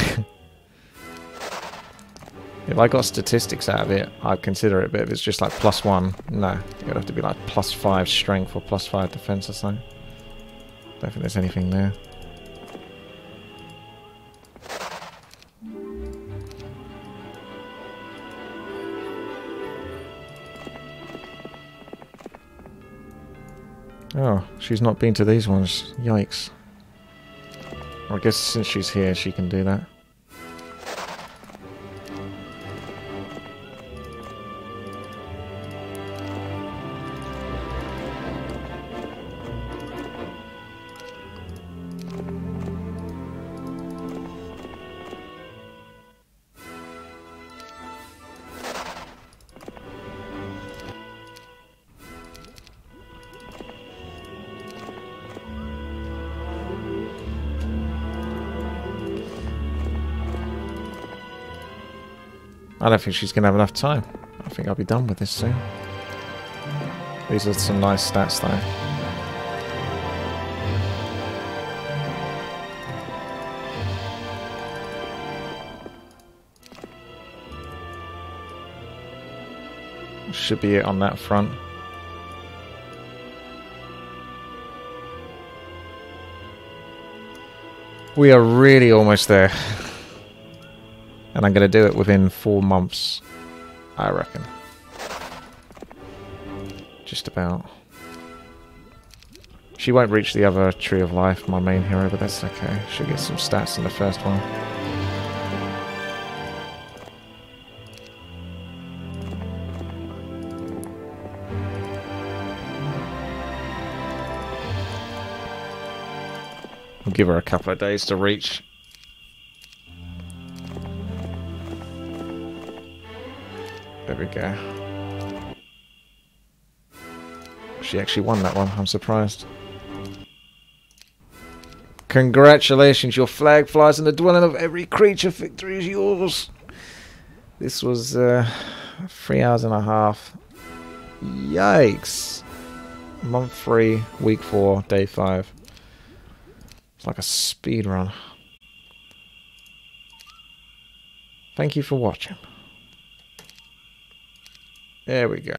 If I got statistics out of it, I'd consider it, but if it's just like +1, no. It'd have to be like +5 strength or +5 defense or something. Don't think there's anything there. Oh, she's not been to these ones. Yikes. Well, I guess since she's here, she can do that. I don't think she's going to have enough time. I think I'll be done with this soon. These are some nice stats though. Should be it on that front. We are really almost there. And I'm going to do it within 4 months, I reckon. Just about. She won't reach the other Tree of Life, my main hero, but that's okay. She'll get some stats in the first one. We'll give her a couple of days to reach. There we go. She actually won that one. I'm surprised. Congratulations, your flag flies in the dwelling of every creature. Victory is yours. This was 3 hours and a half. Yikes. Month 3, week 4, day 5. It's like a speed run. Thank you for watching. There we go.